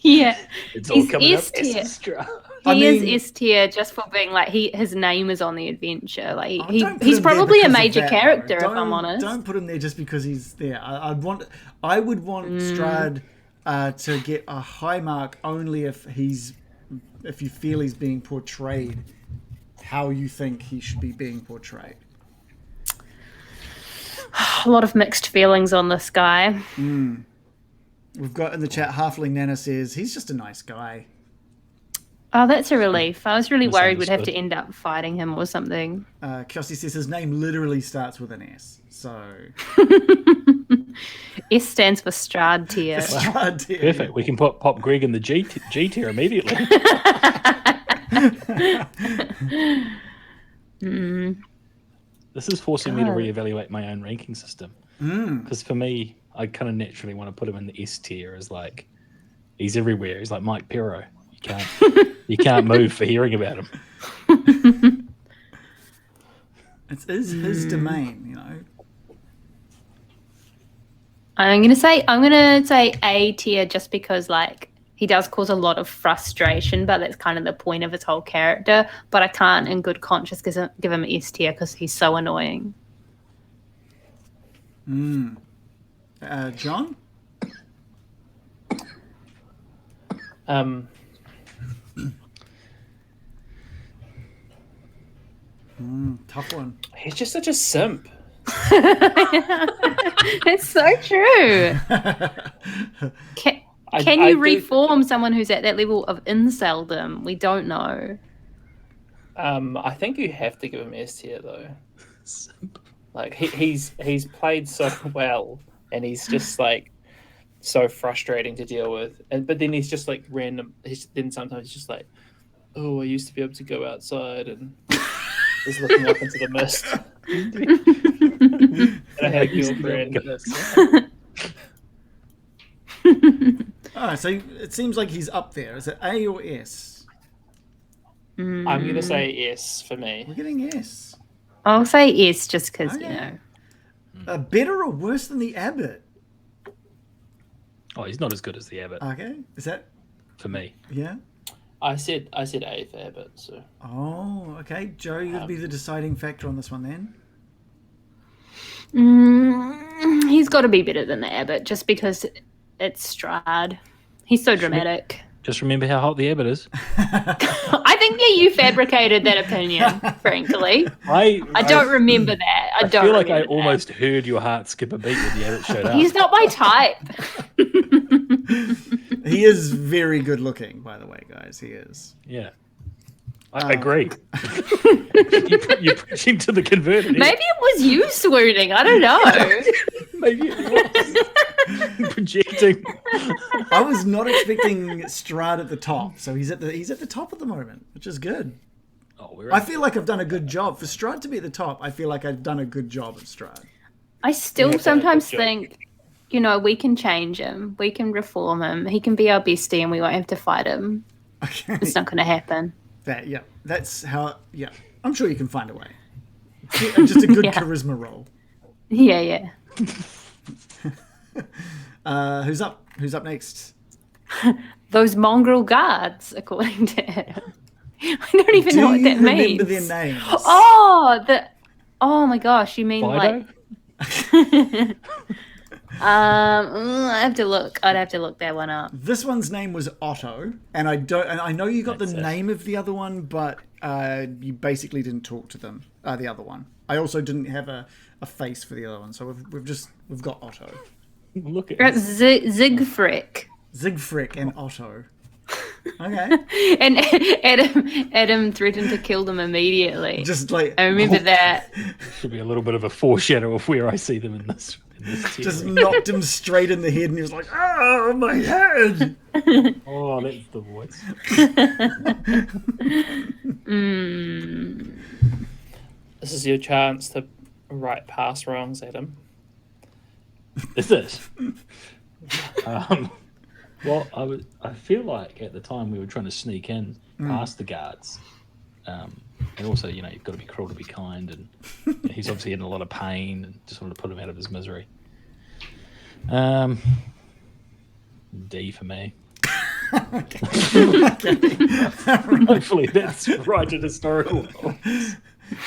Yeah. It's all He's coming up. S tier. Extra. I He mean- is S tier just for being like his name is on the adventure. Like Oh, don't put he's him there probably a because of major that, character though. if I'm honest. Don't put him there just because he's there. I would want Strahd to get a high mark only if you feel he's being portrayed how you think he should be being portrayed. A lot of mixed feelings on this guy. We've got in the chat, Halfling Nana says he's just a nice guy. Oh, that's a relief. I was really worried we'd have to Misunderstood. end up fighting him or something. Kelsey says his name literally starts with an S. So S stands for Strahd tier. Strahd tier. Perfect. We can pop Greg in the G tier immediately. This is forcing me to God. reevaluate my own ranking system. Because for me, I kind of naturally want to put him in the S tier as like he's everywhere. He's like Mike Perro. You can't move for hearing about him. It's his domain, you know. I'm gonna say A tier just because like he does cause a lot of frustration, but that's kind of the point of his whole character. But I can't, in good conscience, give him S tier because he's so annoying. John? Tough one. He's just such a simp. It's so true. Can you reform someone who's at that level of inceldom? We don't know. I think you have to give him S tier though. Like he's played so well, and he's just like so frustrating to deal with. But then he's just like random. Then sometimes he's just like, oh, I used to be able to go outside and just looking up into the mist. And I had a girlfriend. So it seems like he's up there. Is it A or S? I'm going to say S for me. We're getting S. I'll say S just because, you know. Better or worse than the Abbot? Oh, he's not as good as the Abbot. Okay. Is that... For me. Yeah? I said A for Abbot, so... Oh, okay. Joe, you'll be the deciding factor on this one then? He's got to be better than the Abbot just because it's Strahd. He's so dramatic. Just remember how hot the Abbot is. I think you fabricated that opinion, frankly. I don't remember that. I feel like I almost heard your heart skip a beat when the Abbot showed up. He's not my type. He is very good looking, by the way, guys. He is. Yeah. I agree. You're preaching to the converted. Maybe it was you swooning. I don't know. Maybe it was. Projecting. I was not expecting Strahd at the top, so he's at the top at the moment, which is good. I feel like I've done a good job for Strahd to be at the top. I feel like I've done a good job of Strahd. I still sometimes think, you know, we can change him, we can reform him. He can be our bestie, and we won't have to fight him. Okay. It's not going to happen. That's how. Yeah, I'm sure you can find a way. Just a good charisma roll. Yeah. Who's up? Who's up next? Those mongrel guards, according to Adam. I don't even know what that means. Remember their names? Oh my gosh! You mean Fido? Like? I have to look. I'd have to look that one up. This one's name was Otto, and I know you got the name of the other one, but you basically didn't talk to them. The other one. I also didn't have a face for the other one, so we've got Otto. Look at Zigfrick. Zigfrick and Otto. Okay. And Adam threatened to kill them immediately. Just like I remember that. Should be a little bit of a foreshadow of where I see them in this. Just knocked him straight in the head, and he was like, "Oh, my head!" Oh, that's the voice. This is your chance to right past wrongs, Adam. Is it? Well, I feel like at the time we were trying to sneak in past the guards, and also, you know, you've got to be cruel to be kind, and he's obviously in a lot of pain, and just wanted to put him out of his misery. D for me. Okay. Hopefully that's right in historical.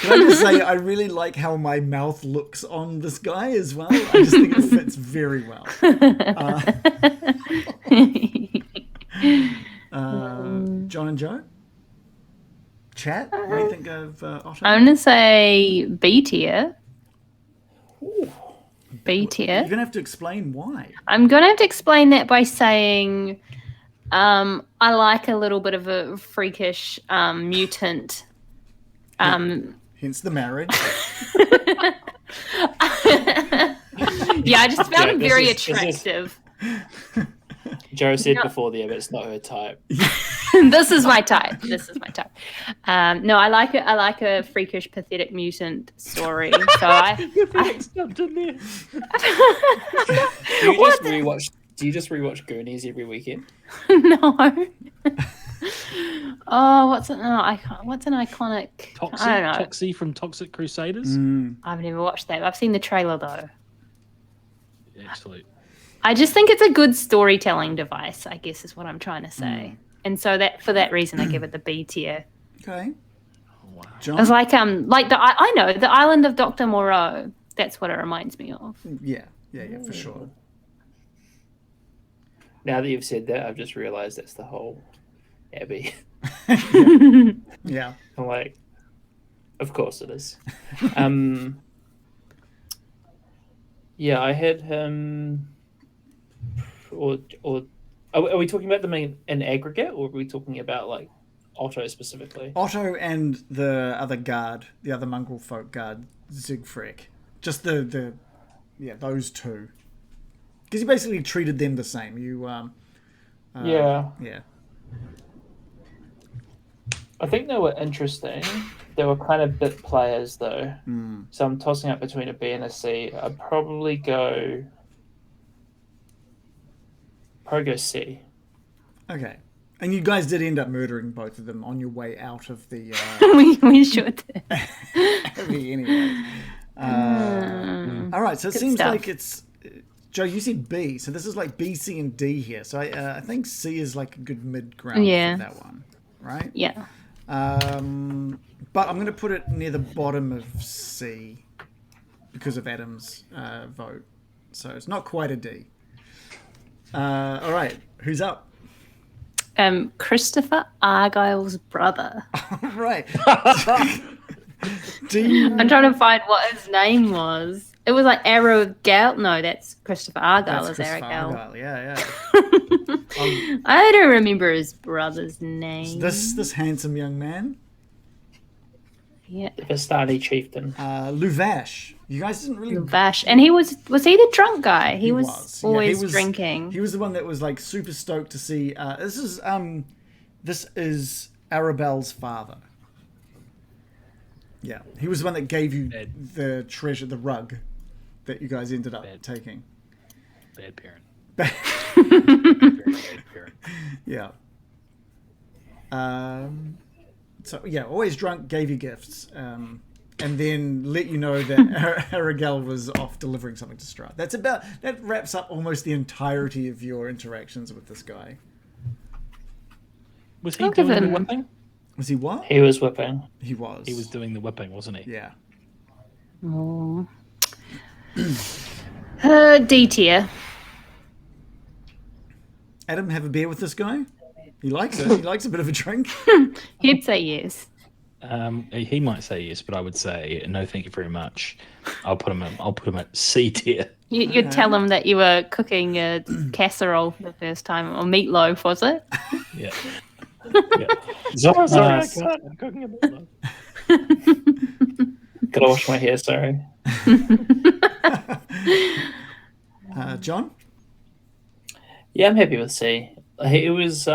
Can I just say, I really like how my mouth looks on this guy as well. I just think it fits very well. John and Joe? Chat? What do you think of Otto? I'm going to say B tier. B tier. You're going to have to explain why. I'm going to have to explain that by saying I like a little bit of a freakish mutant. Hence the marriage. Yeah, I just found him very attractive. Joe said before the Abbot, it's not her type. This is my type. No, I like it. I like a freakish, pathetic mutant story. So Do you just rewatch Goonies every weekend? No. Oh, what's an iconic? I don't know. Toxie from Toxic Crusaders. I've never watched that. I've seen the trailer though. Absolute. I just think it's a good storytelling device, I guess is what I'm trying to say. And so that for that reason I give it the B tier. Okay. Wow. John? It's like I know the island of Dr. Moreau. That's what it reminds me of. Yeah, for sure. Now that you've said that, I've just realised that's the whole Abbey. Yeah. I'm like, of course it is. Yeah, I had him. Or are we talking about them in aggregate, or are we talking about like Otto specifically? Otto and the other guard, the other mongrel folk guard, Siegfried. Just the those two. Because you basically treated them the same. You Yeah. I think they were interesting. They were kind of bit players though. So I'm tossing up between a B and a C. I'd probably go C. Okay. And you guys did end up murdering both of them on your way out of the we should. anyway. All right, so it seems stuff. like it's Joe, you said B, so this is like B, C, and D here. So I think C is like a good mid ground for that one, right? Yeah. But I'm going to put it near the bottom of C because of Adam's vote. So it's not quite a D. All right, who's up? Christopher Argyle's brother. Right. D. I'm trying to find what his name was. It was like Aragyle. No, that's Christopher Argyle. That's Is Christopher Aragyle. Argyle. Yeah. I don't remember his brother's name. This handsome young man, Yeah. Vistani chieftain. Luvash. You guys didn't really. Vash. And he was he the drunk guy? He was Yeah, always he was drinking. He was the one that was like super stoked to see. This is Arabelle's father. Yeah, he was the one that gave you the treasure, the rug, that you guys ended up taking. Bad parent. Bad parent. Yeah. So yeah, always drunk, gave you gifts, and then let you know that Aragyle was off delivering something to Strahd. That wraps up almost the entirety of your interactions with this guy. Was he doing the whipping? Was he what? He was whipping. He was. He was doing the whipping, wasn't he? Yeah. Oh. D tier. Adam, have a beer with this guy? He likes it. He likes a bit of a drink. He'd say yes. He might say yes, but I would say no, thank you very much. I'll put him at C tier. You'd tell him that you were cooking a casserole for the first time, or meatloaf, was it? Yeah. Sorry, I'm cooking a meatloaf. Gotta wash my hair, sorry. John? Yeah, I'm happy with C. It was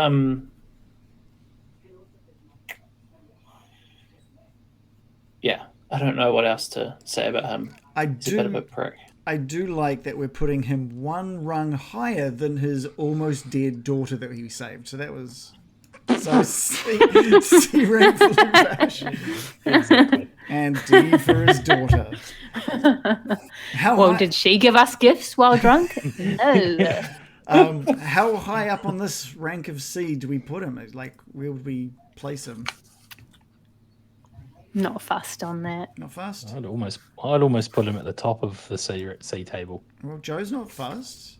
yeah, I don't know what else to say about him. He's a bit of a prick. I do like that we're putting him one rung higher than his almost dead daughter that he saved. So that was C rank for Luvash. Exactly. And D for his daughter. Did she give us gifts while drunk? No. How high up on this rank of C do we put him? Like, where would we place him? Not fussed on that. Not fussed? I'd almost put him at the top of the C table. Well, Joe's not fussed.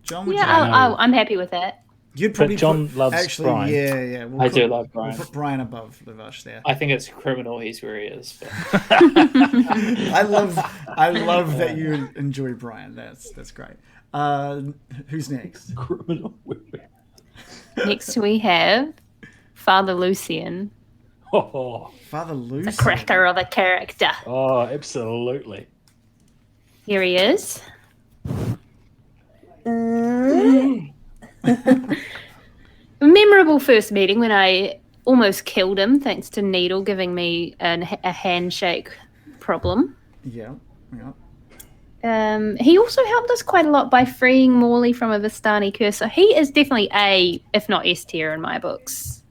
John, would I'm happy with that. You'd probably but John loves Brian. Yeah. I do love Brian. We'll put Brian above Luvash there. I think it's criminal he's where he is. But... I love that you enjoy Brian. That's great. Who's next? Criminal. Next we have Father Lucian. Oh, Father Lucian. The cracker of a character. Oh, absolutely. Here he is. Memorable first meeting when I almost killed him thanks to Needle giving me a handshake problem. Yeah. He also helped us quite a lot by freeing Morley from a Vistani curse. So he is definitely A, if not S tier in my books.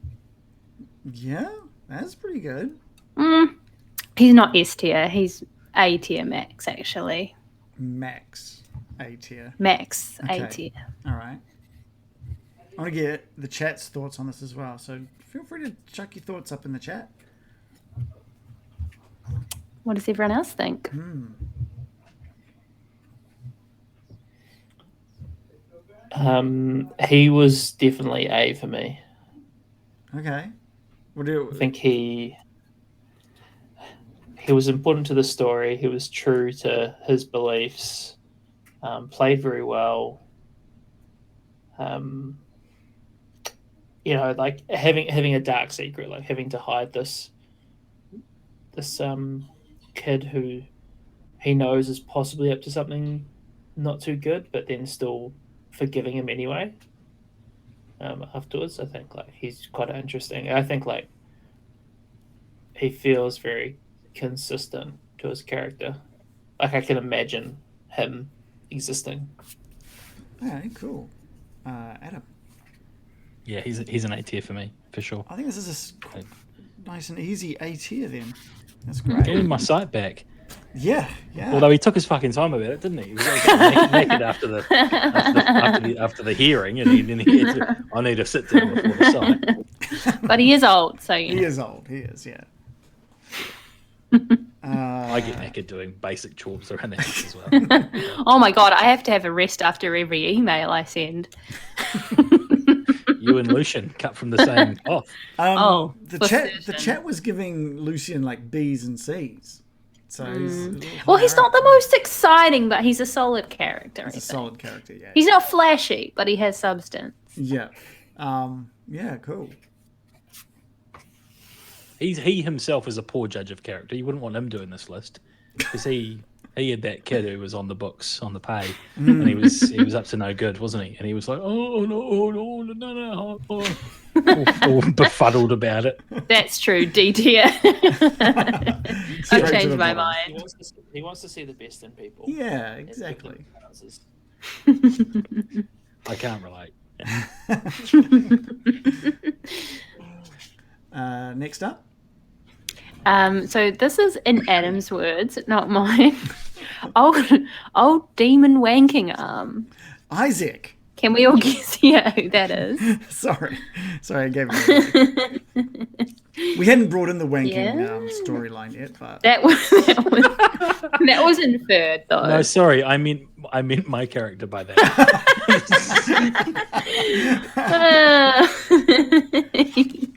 Yeah, that's pretty good. He's not S tier. He's A tier max, actually. Max. A tier. Max A Okay. tier. All right. I want to get the chat's thoughts on this as well. So feel free to chuck your thoughts up in the chat. What does everyone else think? He was definitely A for me. Okay. What do you I think he was important to the story. He was true to his beliefs. Played very well. Like having a dark secret, like having to hide this kid who he knows is possibly up to something not too good, but then still forgiving him anyway. Afterwards, I think like he's quite interesting. I think like he feels very consistent to his character. Like I can imagine him existing. Okay, cool. Adam. Yeah, he's an A tier for me, for sure. I think this is a nice and easy A tier then. That's great. Getting my sight back. Yeah. Although he took his fucking time about it, didn't he? He was like naked after the hearing, and then he had to, I need to sit down before the sight. But he is old, so He is old. He is, yeah. I get naked doing basic chores around the house as well. Oh my god, I have to have a rest after every email I send. You and Lucian cut from the same cloth. The chat was giving Lucian like B's and C's. So he's not the most exciting, but he's a solid character. He's a solid character, yeah. He's not flashy, but he has substance. Yeah. Yeah, cool. He himself is a poor judge of character. You wouldn't want him doing this list because he had that kid who was on the books on the pay, and he was up to no good, wasn't he? And he was like, no, all befuddled about it. That's true, D tier. I've changed my mind. He wants to see the best in people. Yeah, exactly. I can't relate. Next up. So this is in Adam's words, not mine. Old demon wanking arm. Isaac. Can we all guess who that is? Sorry, I gave it away. We hadn't brought in the wanking storyline yet, but that was inferred though. No, sorry, I meant my character by that.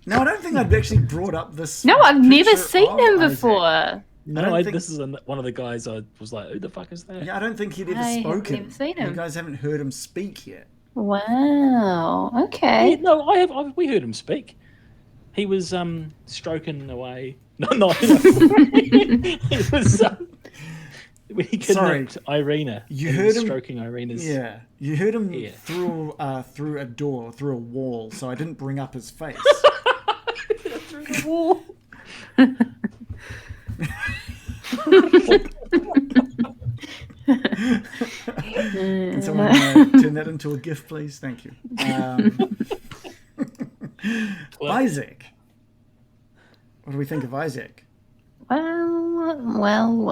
No, I don't think I've actually brought up this. No, I've never seen him Isaac. before. No, this is one of the guys I was like, who the fuck is that? Yeah, I don't think he'd ever I have spoken. never seen him. You guys haven't heard him speak yet. Wow. Okay. Yeah, no, we heard him speak. He was stroking away. No. He was he kidnapped Irina. You heard him stroking Irina's. Yeah, you heard him through a door, through a wall. So I didn't bring up his face. Through the wall. Can someone turn that into a GIF, please? Thank you. Isaac. What do we think of Isaac? Well.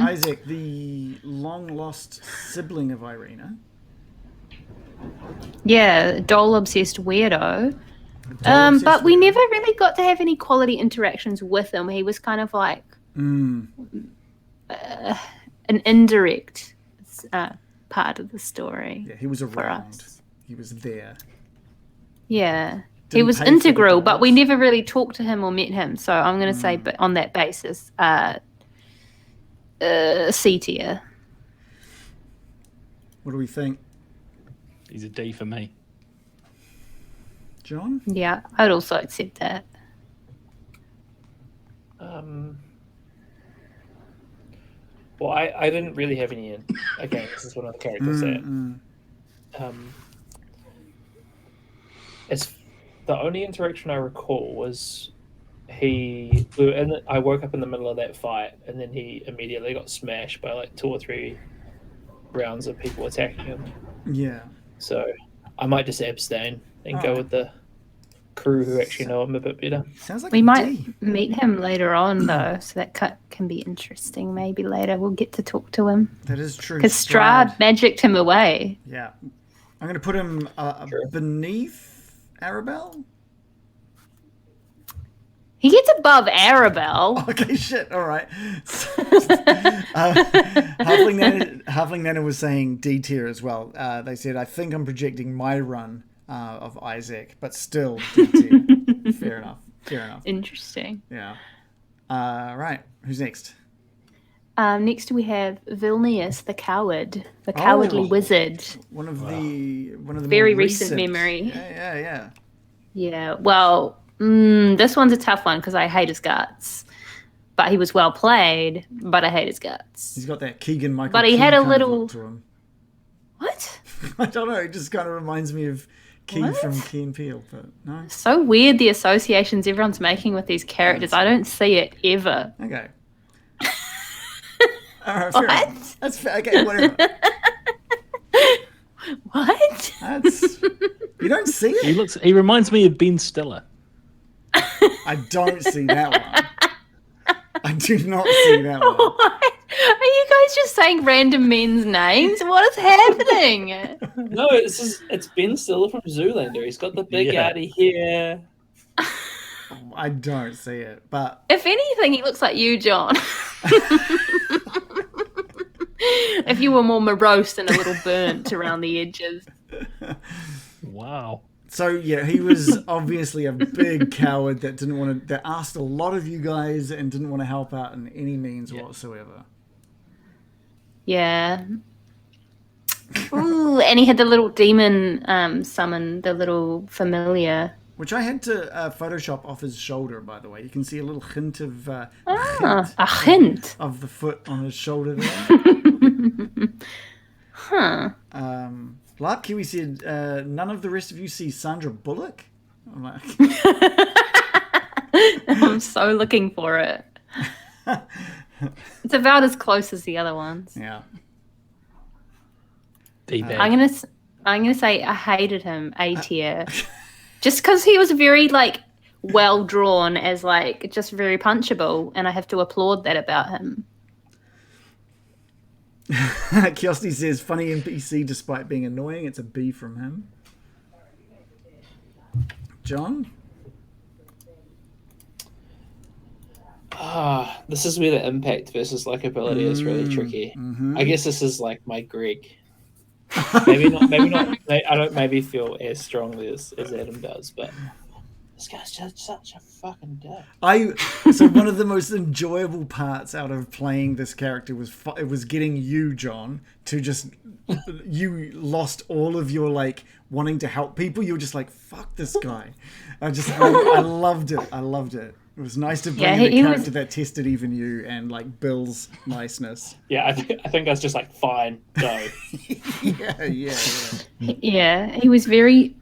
Isaac, the long-lost sibling of Irina. Yeah, doll-obsessed weirdo. But we never really got to have any quality interactions with him. He was kind of like an indirect part of the story. Yeah, he was around. Us. He was there. Yeah. He was integral, but we never really talked to him or met him. So I'm going to say, but on that basis, C tier. What do we think? He's a D for me. John? Yeah, I'd also accept that. Well, I didn't really have any. Again, this is one of the characters that. It's the only interaction I recall was I woke up in the middle of that fight, and then he immediately got smashed by like 2 or 3 rounds of people attacking him. Yeah. So I might just abstain and go with the crew who actually know him a bit better. Sounds like We a might D. meet him later on, though, so that can be interesting. Maybe later we'll get to talk to him. That is true. Because Strahd magicked him away. Yeah. I'm going to put him beneath Arabelle. He gets above Arabelle. Okay, shit. All right. Halfling Nana was saying D tier as well. They said, I think I'm projecting my run of Isaac, but still D tier. Fair enough. Interesting. Yeah. Right. Who's next? Next we have Vilnius, the coward, the cowardly wizard. One of the Very more recent memory. Yeah. Yeah. Well, this one's a tough one because I hate his guts. But he was well played, but I hate his guts. He's got that Keegan Michael. But he Key had a kind of little. look to him. What? I don't know. It just kind of reminds me of Key What? from Key and Peele, but no. So weird the associations everyone's making with these characters. I don't see it ever. Okay. All right, fair What? enough. That's fair. Okay, whatever. What? You don't see it. He reminds me of Ben Stiller. I don't see that one. I do not see that one. What? Are you guys just saying random men's names? What is happening? No, it's Ben Stiller from Zoolander. He's got the big outy hair. I don't see it, but If anything, he looks like you, John. If you were more morose and a little burnt around the edges. Wow. so yeah, he was obviously a big coward that didn't want to. That asked a lot of you guys and didn't want to help out in any means whatsoever. Yeah. Ooh, and he had the little demon summon, the little familiar. Which I had to Photoshop off his shoulder, by the way. You can see a little hint of A hint. of the foot on his shoulder there. Huh. Larp Kiwi said, none of the rest of you see Sandra Bullock? I'm like, I'm so looking for it. It's about as close as the other ones. yeah. D-bag. I'm gonna say I hated him A tier, just because he was very well drawn as just very punchable, and I have to applaud that about him. Kiosty says, funny NPC despite being annoying. It's a B from him. John? This is where the impact versus likability is really tricky. Mm-hmm. I guess this is like my Greg. Maybe not. I don't maybe feel as strongly as Adam does, but this guy's just such a fucking dick. So one of the most enjoyable parts out of playing this character was getting you, John, to just you lost all of your wanting to help people. You were just like, fuck this guy. I loved it. I loved it. It was nice to bring in a character that tested even you and Bill's niceness. Yeah, I think I was just like, fine, go. Yeah. Yeah, he was very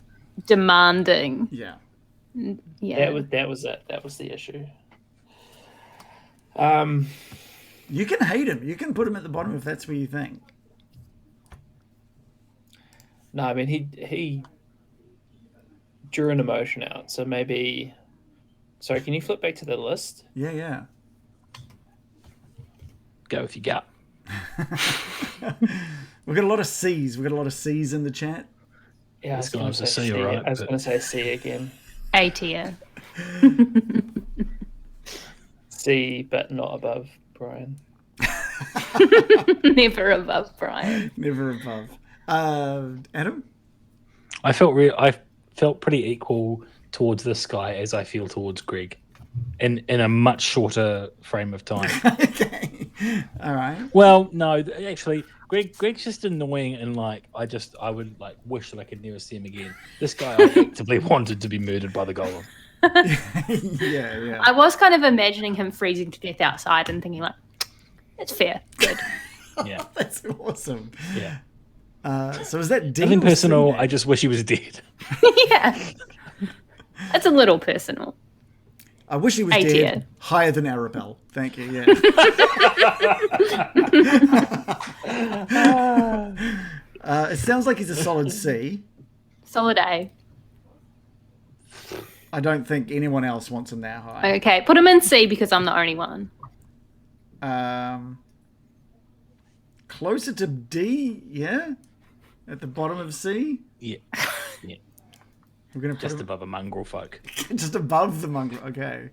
demanding. Yeah. Yeah, That was it. That was the issue. You can hate him. You can put him at the bottom if that's what you think. No, I mean he drew an emotion out, so maybe. Sorry, can you flip back to the list? Yeah. Go with your gut. We've got a lot of C's. We've got a lot of C's in the chat. Yeah, It's going to C, all right. I was going to say C again. A tier. C, but not above Brian. Never above Brian. Never above. Adam? I felt pretty equal towards this guy as I feel towards Greg, in a much shorter frame of time. Okay. All right. Well, no, actually, Greg's just annoying, and I would wish that I could never see him again. This guy I actively wanted to be murdered by the golem. Yeah. I was kind of imagining him freezing to death outside and thinking it's fair, good. Yeah, That's awesome. yeah. So is that D? Nothing or personal. C? I just wish he was dead. Yeah. That's a little personal. I wish he was A dead. tier. Higher than Arabelle. Thank you. Yeah. It sounds like he's a solid C. Solid A. I don't think anyone else wants him that high. Okay, put him in C because I'm the only one. Closer to D, yeah? At the bottom of C? Yeah. Yeah. We're gonna put Just him above a mongrel folk. just above the mongrel. Okay.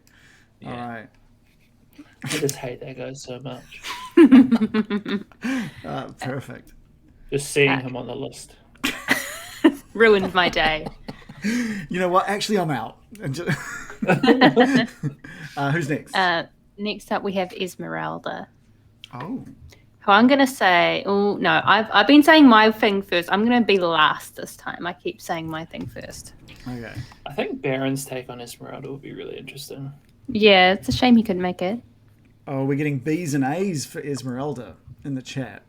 Yeah. All right. I just hate that guy so much. Perfect. Just seeing him on the list. Ruined my day. You know what? Actually, I'm out. Who's next? Next up, we have Esmeralda. Oh. Who I'm going to say... Oh, no. I've been saying my thing first. I'm going to be last this time. I keep saying my thing first. Okay. I think Baron's take on Esmeralda would be really interesting. Yeah, it's a shame he couldn't make it. Oh, we're getting B's and A's for Esmeralda in the chat.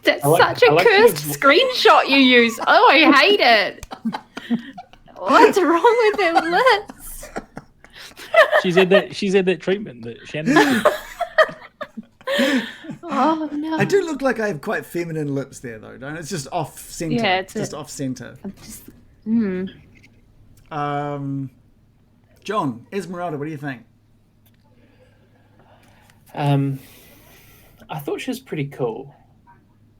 That's such a cursed screenshot you use. Oh, I hate it. What's wrong with their lips? She's had that treatment that Shannon did. Oh no! I do look like I have quite feminine lips there, though. Don't? It's just off center. Yeah, it's just off center. John, Esmeralda, what do you think? I thought she was pretty cool.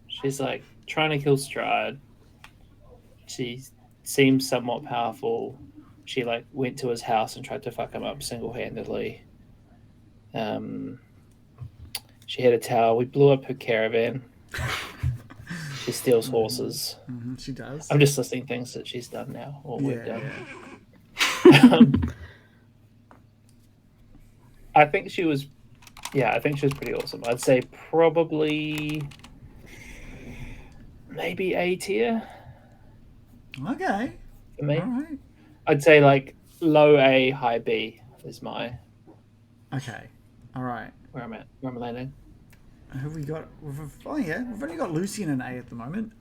She's like trying to kill Strahd. She seems somewhat powerful. She like went to his house and tried to fuck him up single-handedly. She had a tower. We blew up her caravan. She steals horses. Mm-hmm, she does. I'm just listing things that she's done now or we've done. Yeah. I think she was pretty awesome. I'd say probably maybe A tier Okay. for me. All right. I'd say like low A, high B is my Okay. All right. where I'm landing. Who have we got? We've only got Lucian and A at the moment.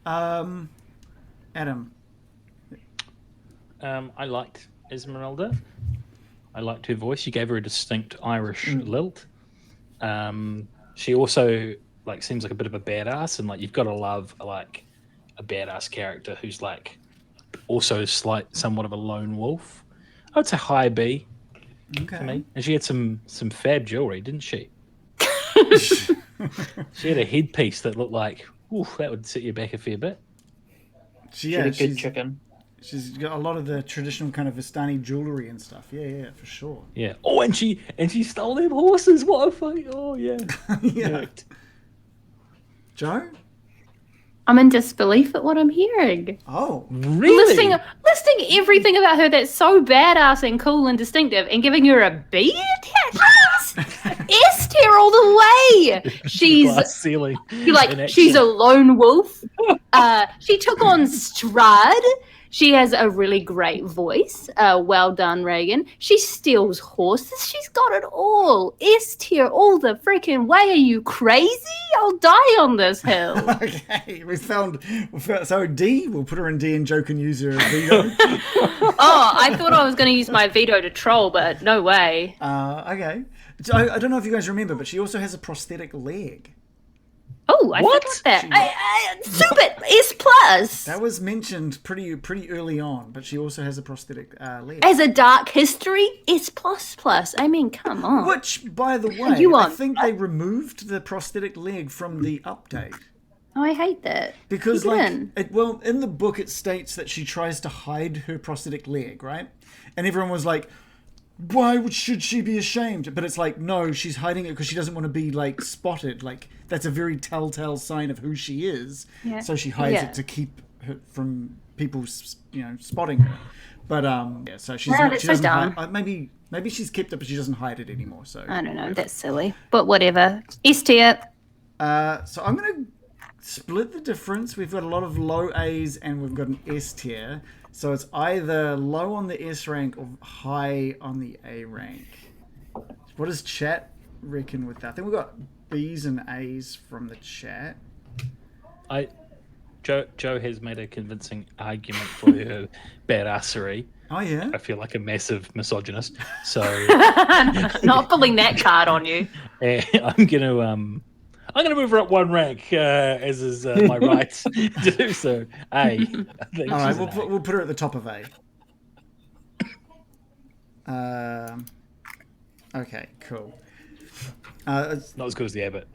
Adam. I liked Esmeralda. I liked her voice. She gave her a distinct Irish lilt. She also like seems like a bit of a badass, and like you've got to love like a badass character who's like also somewhat of a lone wolf. I would say high B for me. And she had some fab jewelry, didn't she? She had a headpiece that looked like, oof, that would set you back a fair bit. She had a good chicken. She's got a lot of the traditional kind of Vistani jewelry and stuff. Yeah, for sure. Yeah. Oh, and she stole them horses. What a fuck! Oh yeah. Yeah. Joe? I'm in disbelief at what I'm hearing. Oh, Really? Listing everything about her that's so badass and cool and distinctive, and giving her a B attachment. S tier all the way. She's Glass ceiling. she's a lone wolf. She took on Strahd. She has a really great voice. Well done, Reagan. She steals horses. She's got it all. S tier all the freaking way. Are you crazy? I'll die on this hill. Okay, we found so D. We'll put her in D, and Joe can use her veto. Oh, I thought I was going to use my veto to troll, but no way. Okay. So, I don't know if you guys remember, but she also has a prosthetic leg. Oh, I forgot that. Stupid. S plus. That was mentioned pretty early on, but she also has a prosthetic leg. As a dark history, S plus plus. I mean, come on. Which, by the way, I think they removed the prosthetic leg from the update. Oh, I hate that. Because, in the book it states that she tries to hide her prosthetic leg, right? And everyone was like, why should she be ashamed? But it's like, no, she's hiding it because she doesn't want to be, like, spotted. Like, that's a very telltale sign of who she is. Yeah. So she hides it to keep her from people, spotting her. But, so she doesn't hide. Maybe she's kept it, but she doesn't hide it anymore. So I don't know. That's silly. But whatever. S tier. So I'm going to split the difference. We've got a lot of low A's and we've got an S tier. So it's either low on the S rank or high on the A rank. What does chat reckon with that? I think we've got B's and A's from the chat. Joe has made a convincing argument for her badassery. Oh yeah. I feel like a massive misogynist. So not pulling that card on you. I'm gonna move her up one rank, as is my right to do so. A. All right, we'll put her at the top of A. Okay, cool. Not as good as the Abbot.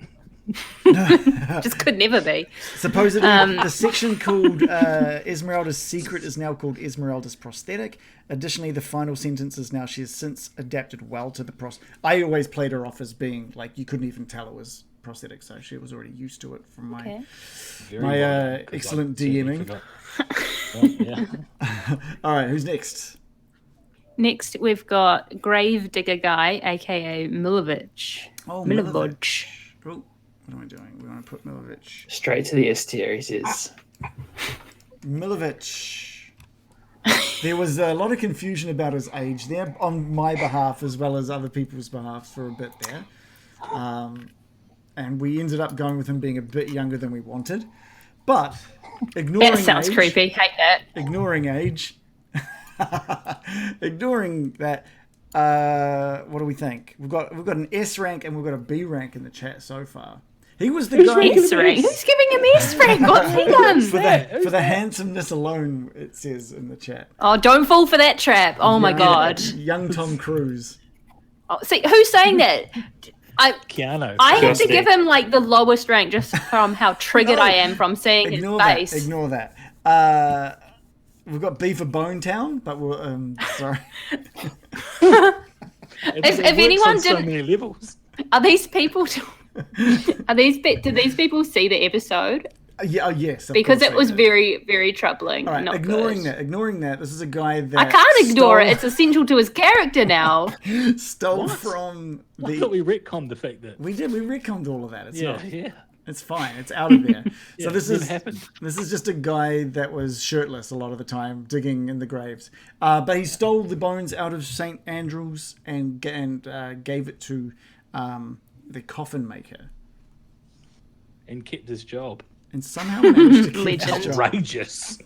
Just could never be. Supposedly, the section called Esmeralda's Secret is now called Esmeralda's Prosthetic. Additionally, the final sentence is now she has since adapted well to the I always played her off as being like you couldn't even tell it was prosthetic, so she was already used to it from my excellent DMing. All right, who's next? Next, we've got Gravedigger Guy, aka Milovich. Oh, Milovich. Oh, what am I doing? We want to put Milovich. Straight to the S tier, he says. Milovich. There was a lot of confusion about his age there on my behalf as well as other people's behalf for a bit there. And we ended up going with him being a bit younger than we wanted. But ignoring That sounds age, creepy. Hate that. Ignoring age. Ignoring that, what do we think? We've got an S rank and we've got a B rank in the chat so far. He was the guy. S rank? Who's giving him S rank? What's he done? For the handsomeness alone, it says in the chat. Oh, don't fall for that trap. Oh my god. Young Tom Cruise. Oh, see, who's saying that? Keanu. I have to give him like the lowest rank just from how triggered I am from seeing his face. Ignore that. We've got B for Bone Town, but we're sorry. if anyone so many levels. Are these people? Did these people see the episode? Yeah. Yes. Because it was very, very troubling. All right, not ignoring good. that. This is a guy that I can't ignore it. It's essential to his character now. Stole from I thought we retconned the fact that we did. We retconned all of that. It's not. Yeah. It's fine. It's out of there. So this happened. This is just a guy that was shirtless a lot of the time, digging in the graves. But he stole the bones out of St. Andrew's and gave it to the coffin maker. And kept his job. And somehow managed to keep his job. Outrageous.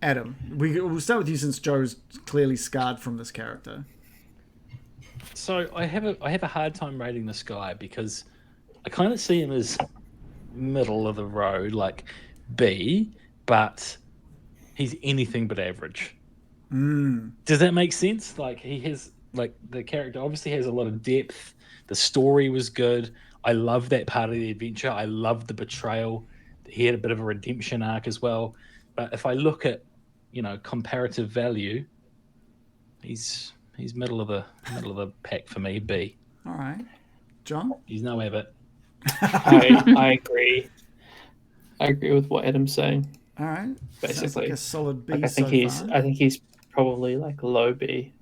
Adam, we'll start with you since Joe's clearly scarred from this character. So I have a hard time rating this guy because I kind of see him as middle of the road, like B, but he's anything but average. Does that make sense? Like he has, like the character obviously has a lot of depth. The story was good. I love that part of the adventure. I love the betrayal. He had a bit of a redemption arc as well. But if I look at, comparative value, he's middle of the pack for me. B. All right, John. He's no Abbott. I agree. I agree with what Adam's saying. All right, basically sounds like a solid B. I think he's probably like low B.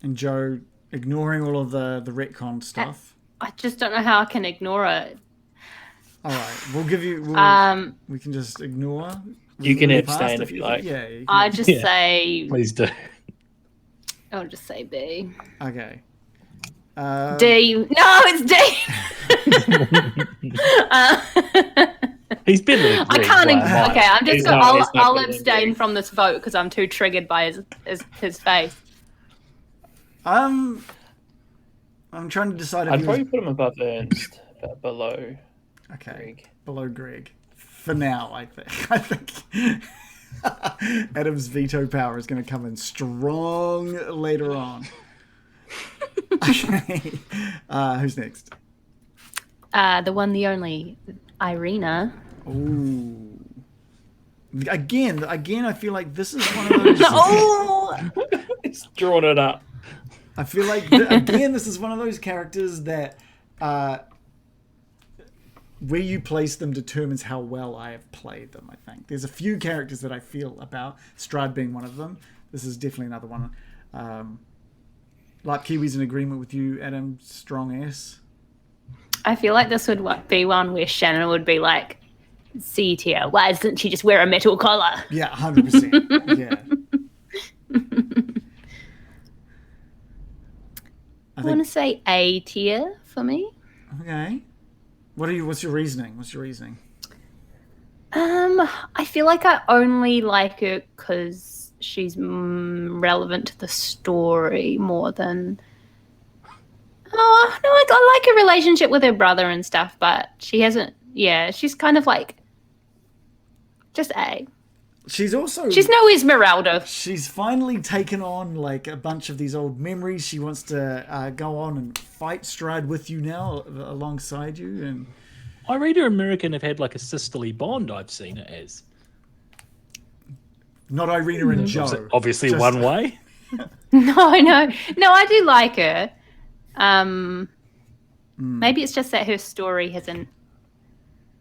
And Joe, ignoring all of the retcon stuff. I just don't know how I can ignore it. All right, we'll give you. We can just ignore. You can abstain if you like. Yeah. I just say. Please do. I'll just say B. Okay. D. No, it's D. He's been. I can't. Okay, I'm just. I'll abstain D. from this vote because I'm too triggered by his face. I'm trying to decide. I'd probably put him above Ernst, but below. Okay. Greg. Below Greg. For now, I think Adam's veto power is going to come in strong later on. Okay. Who's next? The one, the only, Irina. Ooh. Again, I feel like this is one of those. It's drawn it up. I feel like again, this is one of those characters that where you place them determines how well I have played them, I think. There's a few characters that I feel about, Strahd being one of them. This is definitely another one. Like Kiwi's in agreement with you, Adam, strong S. I feel like this would be one where Shannon would be like, C tier, why doesn't she just wear a metal collar? Yeah, 100%. Yeah. I want to say A tier for me. Okay. What's your reasoning? I feel like I only like her because she's relevant to the story more than. Oh no, I like her relationship with her brother and stuff, but she hasn't. Yeah, she's kind of like just A. She's no Esmeralda. She's finally taken on like a bunch of these old memories. She wants to go on and fight Strahd with you now, alongside you. And Irina and American have had like a sisterly bond. I've seen it as. Not Irina and Joe. Obviously, one way. No, I do like her. Maybe it's just that her story hasn't.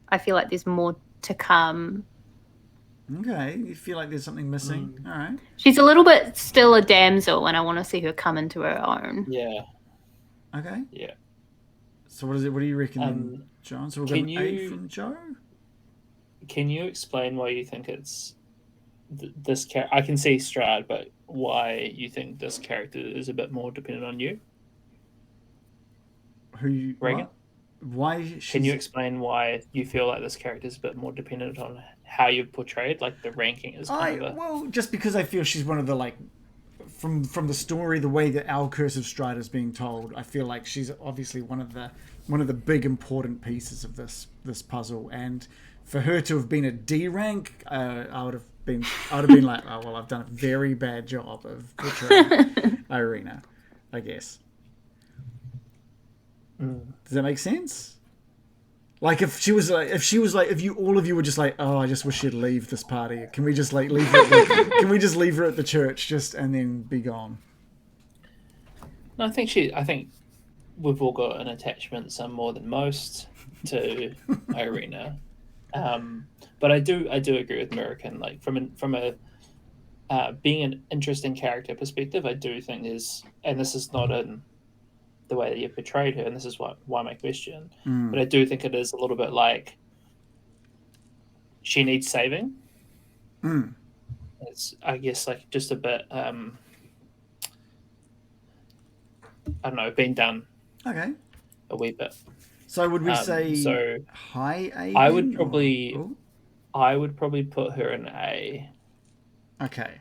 I feel like there's more to come. Okay, you feel like there's something missing. All right. She's a little bit still a damsel, and I want to see her come into her own. Yeah. Okay. Yeah. So what is it? What do you reckon, John? So we'll get an 8 from Joe. Can you explain why you think it's this character? I can see Strahd, but why you think this character is a bit more dependent on you? Reagan? Why? Can you explain why you feel like this character is a bit more dependent on how you've portrayed, like the ranking is? Well, just because I feel she's one of the from the story, the way that our Curse of Strahd is being told, I feel like she's obviously one of the big important pieces of this puzzle. And for her to have been a D rank, I would have been like, oh well, I've done a very bad job of portraying Irina, I guess. Does that make sense? Like if all of you were just like, oh, I just wish she'd leave this party. Can we just like leave her? Can we just leave her at the church and then be gone? No, I think we've all got an attachment, some more than most, to Irina. But I do agree with American. Like from a being an interesting character perspective, I do think and this is not in the way that you portrayed her, and this is why my question. But I do think it is a little bit like she needs saving. It's, I guess, like just a bit. I don't know, being done. Okay. A wee bit. So would we say high A? I would probably put her in A. Okay.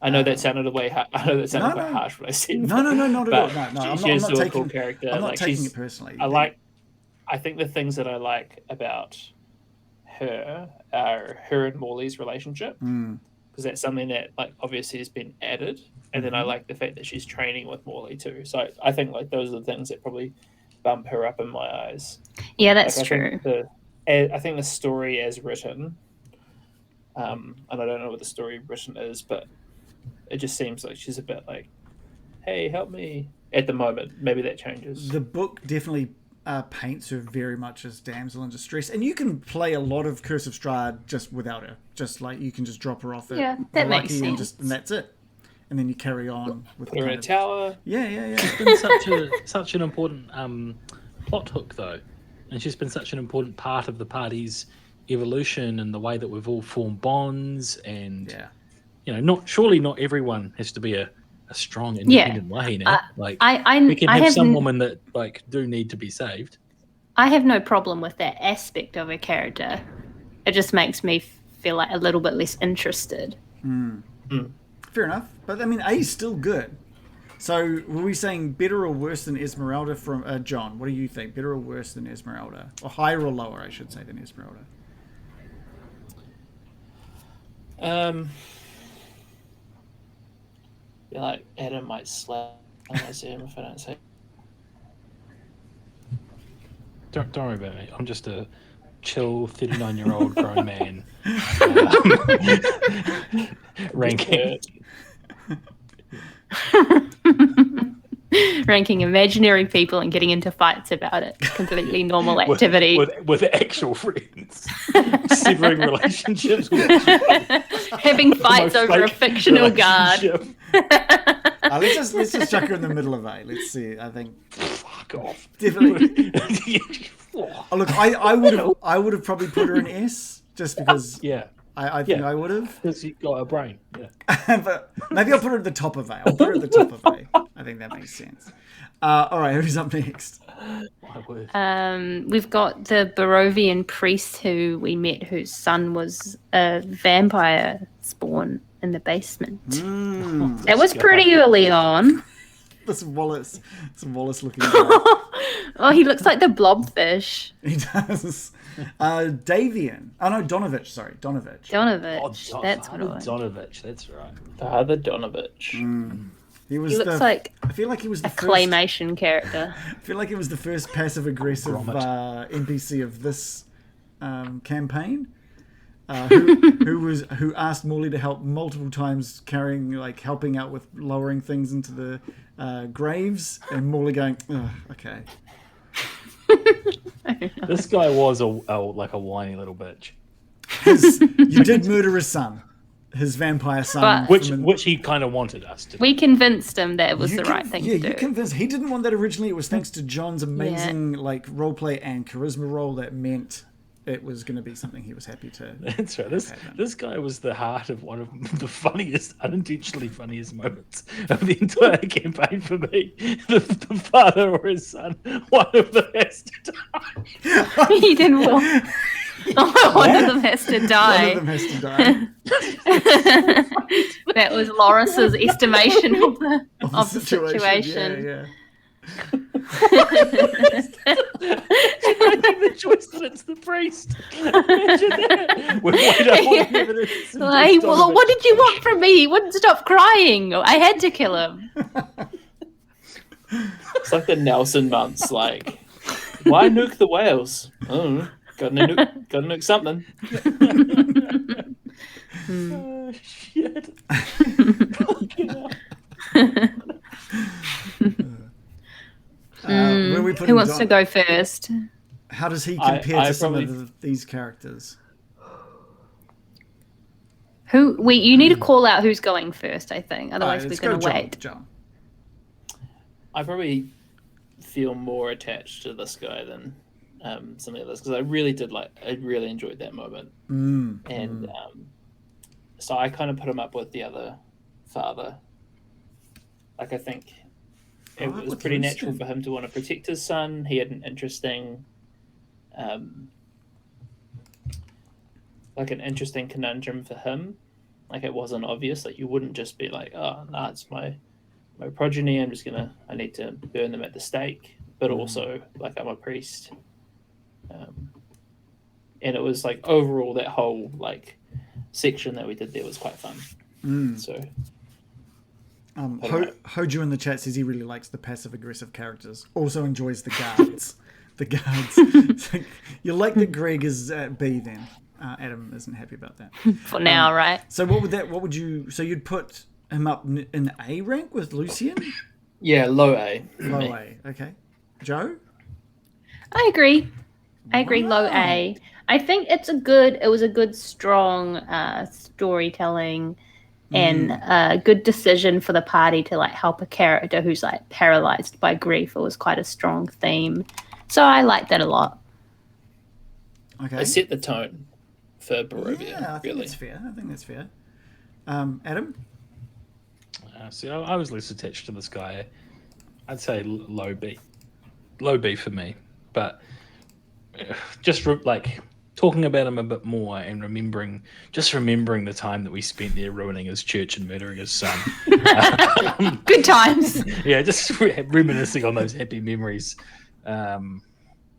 I know that sounded quite harsh when I said. No, not at all. No, she's I'm not a cool character. I'm not taking it personally. I think the things that I like about her are her and Morley's relationship, because that's something that like obviously has been added, and then I like the fact that she's training with Morley too. So I think like those are the things that probably bump her up in my eyes. Yeah, that's true. I think the story as written, and I don't know what the story written is, but it just seems like she's a bit like, hey, help me at the moment. Maybe that changes. The book definitely paints her very much as damsel in distress, and you can play a lot of Curse of Strahd just without her. Just like you can just drop her off. Yeah, that makes sense. And that's it. And then you carry on with her in a tower. Yeah. It's been such an important plot hook, though, and she's been such an important part of the party's evolution and the way that we've all formed bonds. And surely not everyone has to be a strong, independent Wahine. We can have some women that like do need to be saved. I have no problem with that aspect of a character. It just makes me feel like a little bit less interested. Fair enough. But I mean, A's still good. So were we saying better or worse than Esmeralda from John? What do you think? Better or worse than Esmeralda? Or higher or lower, I should say, than Esmeralda? I feel like Adam might slap when I see him if I don't say. Don't worry about me. I'm just a chill 39-year-old grown man. Ranking. Ranking imaginary people and getting into fights about it. Completely normal activity. With actual friends. Severing relationships. Having fights over a fictional guard. Let's just chuck her in the middle of A. Let's see. I think. Fuck off. Definitely. Look, I would have probably put her in S just because. Yeah. I think I would have. Because you've got a brain. Yeah. But maybe I'll put her at the top of A. I'll put her at the top of A. I think that makes sense. All right, who's up next? We've got the Barovian Priest who we met, whose son was a vampire spawn in the basement. That was pretty early on. this Wallace looking guy. Oh, he looks like the blobfish. He does. Davian. Oh no, Donovich. Sorry, Donovich. Donovich. That's what it was. Donovich. That's right. Father Donovich. He looks like I feel like he was the first claymation character. I feel like he was the first passive aggressive NPC of this campaign. Who asked Morley to help multiple times, helping out with lowering things into the graves, and Morley going, "Ugh, okay." This guy was a whiny little bitch. You did murder his son, his vampire son, which he kind of wanted us to do. We convinced him that it was the right thing to do. Yeah, you convinced. He didn't want that originally. It was thanks to John's amazing roleplay and charisma roll that meant it was going to be something he was happy to. That's right. This guy was the heart of one of the unintentionally funniest moments of the entire campaign for me. The father or his son, one of them has to die. He didn't want. One of them has to die. One of them has to die. That was Loris's estimation of the situation. Yeah. Making the choice that it's the priest. Imagine that. With what did you want from me? He wouldn't stop crying. I had to kill him. It's like the Nelson months. Like, why nuke the whales? Oh, gotta nuke something. Oh shit. Who wants to go first? How does he compare to some of these characters? You need to call out who's going first, I think. Otherwise, we're going to wait. John. I probably feel more attached to this guy than some of the others because I really enjoyed that moment. So I kind of put him up with the other father. Like, I think it was pretty natural for him to want to protect his son. He had an interesting, an interesting conundrum for him. Like, it wasn't obvious. Like, you wouldn't just be like, oh, no, it's my progeny. I need to burn them at the stake. But also, like, I'm a priest. And it was like, overall, that whole, like, section that we did there was quite fun. So... Hoju in the chat says he really likes the passive-aggressive characters. Also enjoys the guards. So you like that Greg is at B then. Adam isn't happy about that. For now, right? So so you'd put him up in A rank with Lucian? Yeah, low A. Low A, okay. Joe? I agree. Low A. I think it was a good, strong storytelling and a good decision for the party to like help a character who's like paralyzed by grief. It was quite a strong theme. So I liked that a lot. Okay. It set the tone for Barovian. Yeah, I think that's fair. Adam? See, I was less attached to this guy. I'd say low B. Low B for me. But just talking about him a bit more and remembering the time that we spent there ruining his church and murdering his son. Good times. Yeah, just reminiscing on those happy memories. And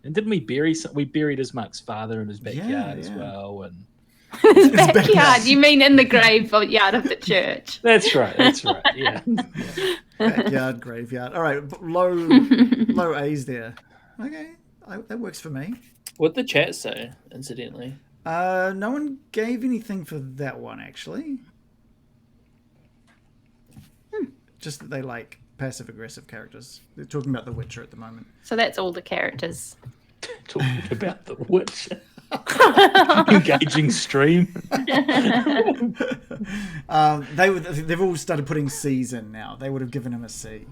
didn't we buried his Mark's father in his backyard as well? And his backyard? You mean in the graveyard of the church? That's right. Yeah. Backyard, graveyard. All right, low A's there. Okay, that works for me. What'd the chat say, incidentally? No one gave anything for that one, actually. Just that they like passive-aggressive characters. They're talking about The Witcher at the moment. So that's all the characters. Talking about The Witcher. Engaging stream. They've all started putting C's in now. They would have given him a C.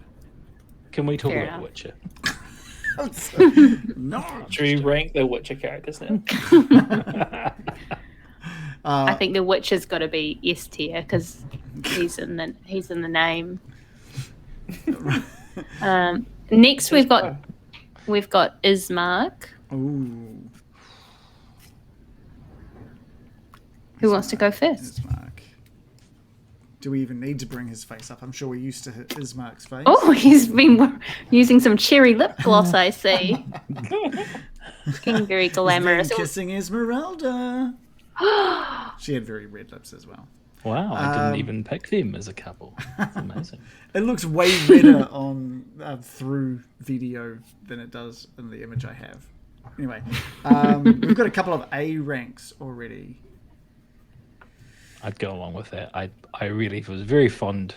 Can we talk about The Witcher? No. Should we rank the Witcher characters now? I think the Witcher's got to be S tier because he's in the name. Next, we've got Ismark. Ooh. Who wants to go first? Ismark. do we even need to bring his face up? I'm sure we're used to Ismark's face. Oh, he's been using some cherry lip gloss, I see. Looking very glamorous. He's been kissing Esmeralda. She had very red lips as well. Wow, I didn't even pick them as a couple. That's amazing. It looks way redder on through video than it does in the image I have. Anyway, we've got a couple of A ranks already. I'd go along with that. I really was very fond.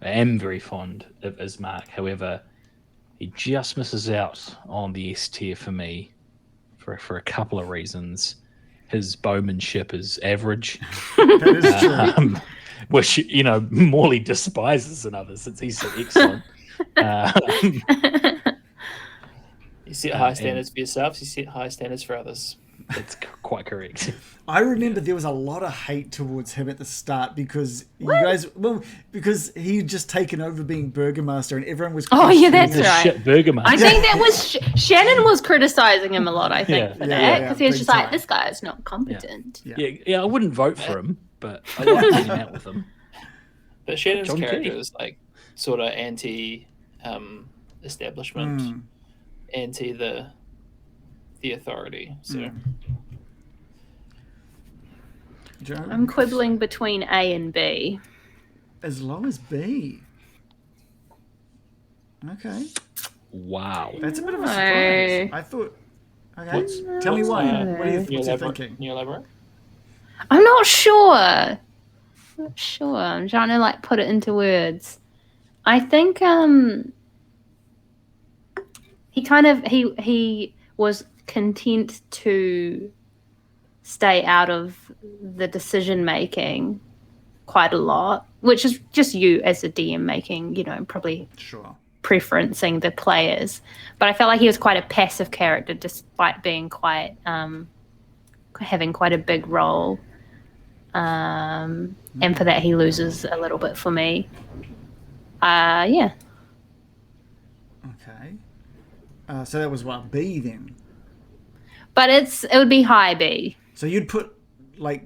I am very fond of Ismark. However, he just misses out on the S tier for me for a couple of reasons. His bowmanship is average, That is true. which Morley despises in others since he's so excellent. You set high standards for yourselves, you set high standards for others. That's quite correct. I remember there was a lot of hate towards him at the start because because he'd just taken over being Burgomaster and everyone was. Oh yeah, that's The right. shit Burgomaster. I think that was Shannon was criticizing him a lot. I think Yeah. for that because he was big just like, time. this guy is not competent. Yeah, I wouldn't vote for him, but I like hanging out with him. But Shannon's John character Key. is like sort of anti establishment, anti the authority. So Joe, I'm quibbling between A and B. as low as B. Okay, Wow. that's a bit of a surprise. I thought. Okay, tell me why. What's you thinking? Can you elaborate? I'm not sure. I'm trying to put it into words. I think he was content to stay out of the decision making quite a lot, which is just you as a DM making, probably Sure. preferencing the players. But I felt like he was quite a passive character despite being quite having quite a big role. And for that he loses a little bit for me. Yeah. Okay. So that was what, B then? But it would be high B. So you'd put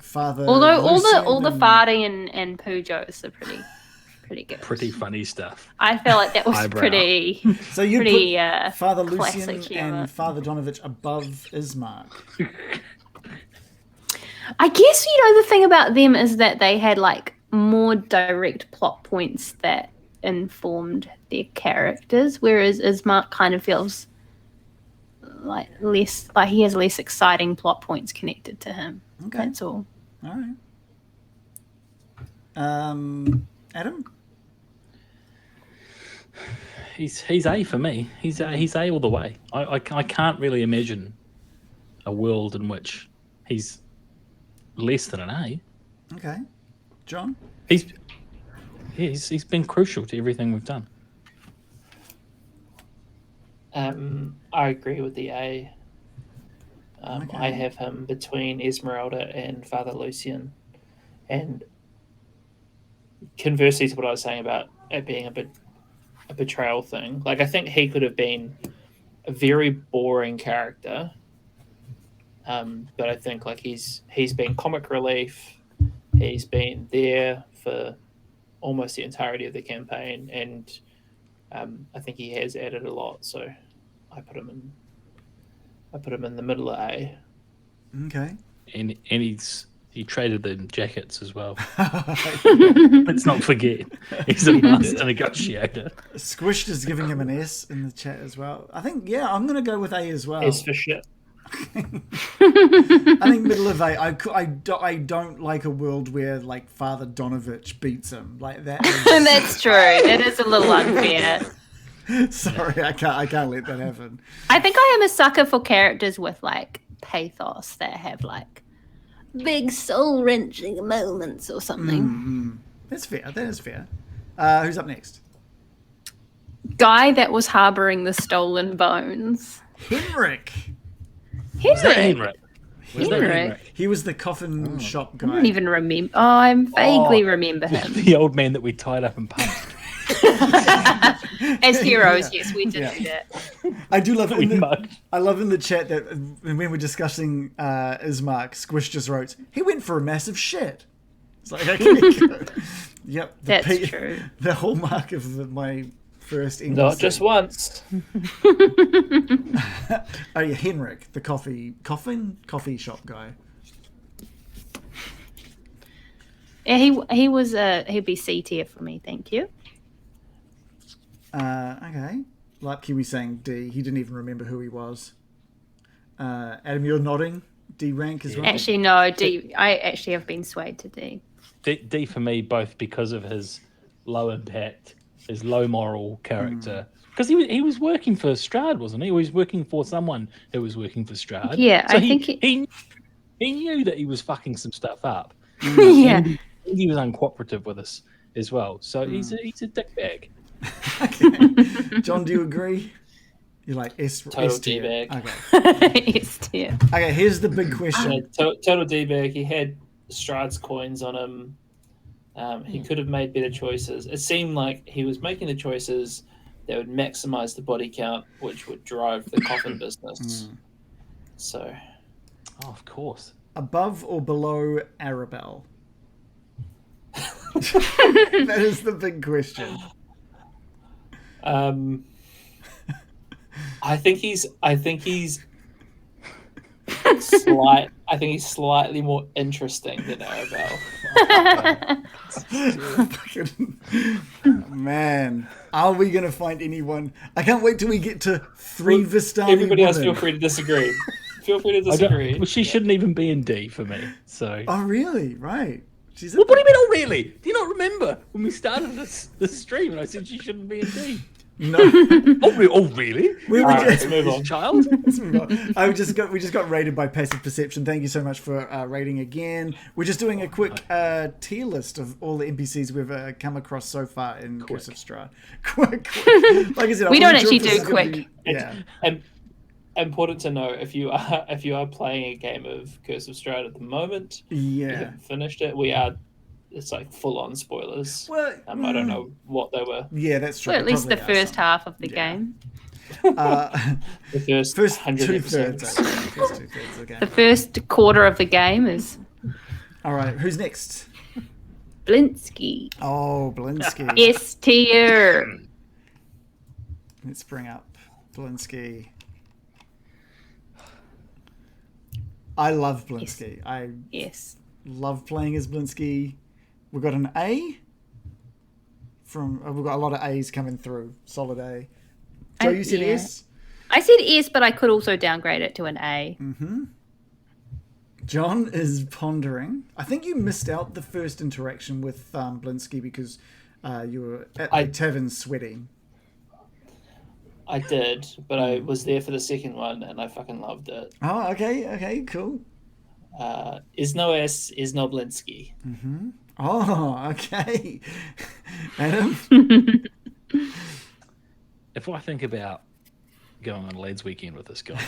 Father. Although Lucian all the and- farting and Pujos are pretty good. Pretty funny stuff. I feel like that was Eyebrow. pretty So you pretty put Father Lucian classic humor. and Father Donovich above Ismark. I guess the thing about them is that they had more direct plot points that informed their characters, whereas Ismark kind of feels less he has less exciting plot points connected to him. Okay. That's all. All right. Adam? He's A for me. He's A all the way. I can't really imagine a world in which he's less than an A. Okay. John? He's been crucial to everything we've done. I agree with the A. Okay. I have him between Esmeralda and Father Lucian, and conversely to what I was saying about it being a betrayal thing, I think he could have been a very boring character, but I think he's been comic relief. He's been there for almost the entirety of the campaign, and I think he has added a lot. So I put him in the middle of A. Okay. And he traded the jackets as well. Let's not forget. He's a master negotiator. Squished is giving him an S in the chat as well. I think, I'm going to go with A as well. S for shit. I think middle of A. I don't like a world where Father Donovich beats him like that. That's true. It is a little unfair. Sorry, I can't let that happen. I think I am a sucker for characters with pathos that have big soul wrenching moments or something. That's fair. That is fair. Who's up next? Guy that was harboring the stolen bones. Henrik. Was that Henrik? Was that Henrik? He was the coffin shop guy. I don't even remember. Oh, I vaguely remember him. The old man that we tied up and pumped. As heroes, yes, we did do that. I do love We mugged. I love in the chat that when we're discussing Ismark, Squish just wrote, he went for a massive shit. It's like, okay, yep. That's true. The hallmark of my first NPC. Not just once. Oh yeah, Henrik, the coffee shop guy. Yeah, he'd be C tier for me, thank you. Okay. Like Kiwi saying D. He didn't even remember who he was. Adam, you're nodding. D rank as well. Actually, no, D. I actually have been swayed to D. D for me, both because of his low impact, his low moral character. Because he was working for Strahd, wasn't he? He was working for someone who was working for Strahd. Yeah, so I think he knew that he was fucking some stuff up. Yeah. And he was uncooperative with us as well. So he's a dickbag. Okay. John, do you agree? You're like Total D-bag. Okay. S tier. Okay, here's the big question. Total D-bag. He had Strahd's coins on him. He could have made better choices. It seemed like he was making the choices that would maximize the body count, which would drive the coffin business. So, of course. Above or below Arabelle? That is the big question. I think he's slightly more interesting than Arabelle. Man, are we gonna find anyone? I can't wait till we get to 3 Vistani Everybody else, women. feel free to disagree. Feel free to disagree. Well, she shouldn't even be in D for me. So. Oh really? Right. She's Well, what do you mean? Oh, really? Do you not remember when we started this stream and I said she shouldn't be in D? No. Oh, really? We All right, just, let's move on. Child? let's move on. We just got rated by Passive Perception. Thank you so much for rating again. We're just doing a quick tier list of all the NPCs we've come across so far in Curse of Strahd. Quick. Like I said, We I don't wasn't sure actually if this do is gonna quick. be- yeah. And important to know, if you are playing a game of Curse of Strahd at the moment, you Yeah. haven't finished it. It's like full on spoilers. Well, I don't know what they were. Yeah, that's true. Well, at least the Probably are first some. half of the game. The first First 100 2/3. episodes. First 2/3 of the game. The first quarter of the game is All right, who's next? Blinsky. Oh, Blinsky. S tier. Let's bring up Blinsky. I love Blinsky. I Yes. love playing as Blinsky. We've got an A. We've got a lot of A's coming through. Solid A. Joe, you said yeah. S? I said S, but I could also downgrade it to an A. John is pondering. I think you missed out the first interaction with Blinsky because you were at the tavern sweating. I did, but I was there for the second one and I fucking loved it. Oh, okay, cool. Is no S, is no Blinsky. Oh, okay. Adam? If I think about going on lads weekend with this guy,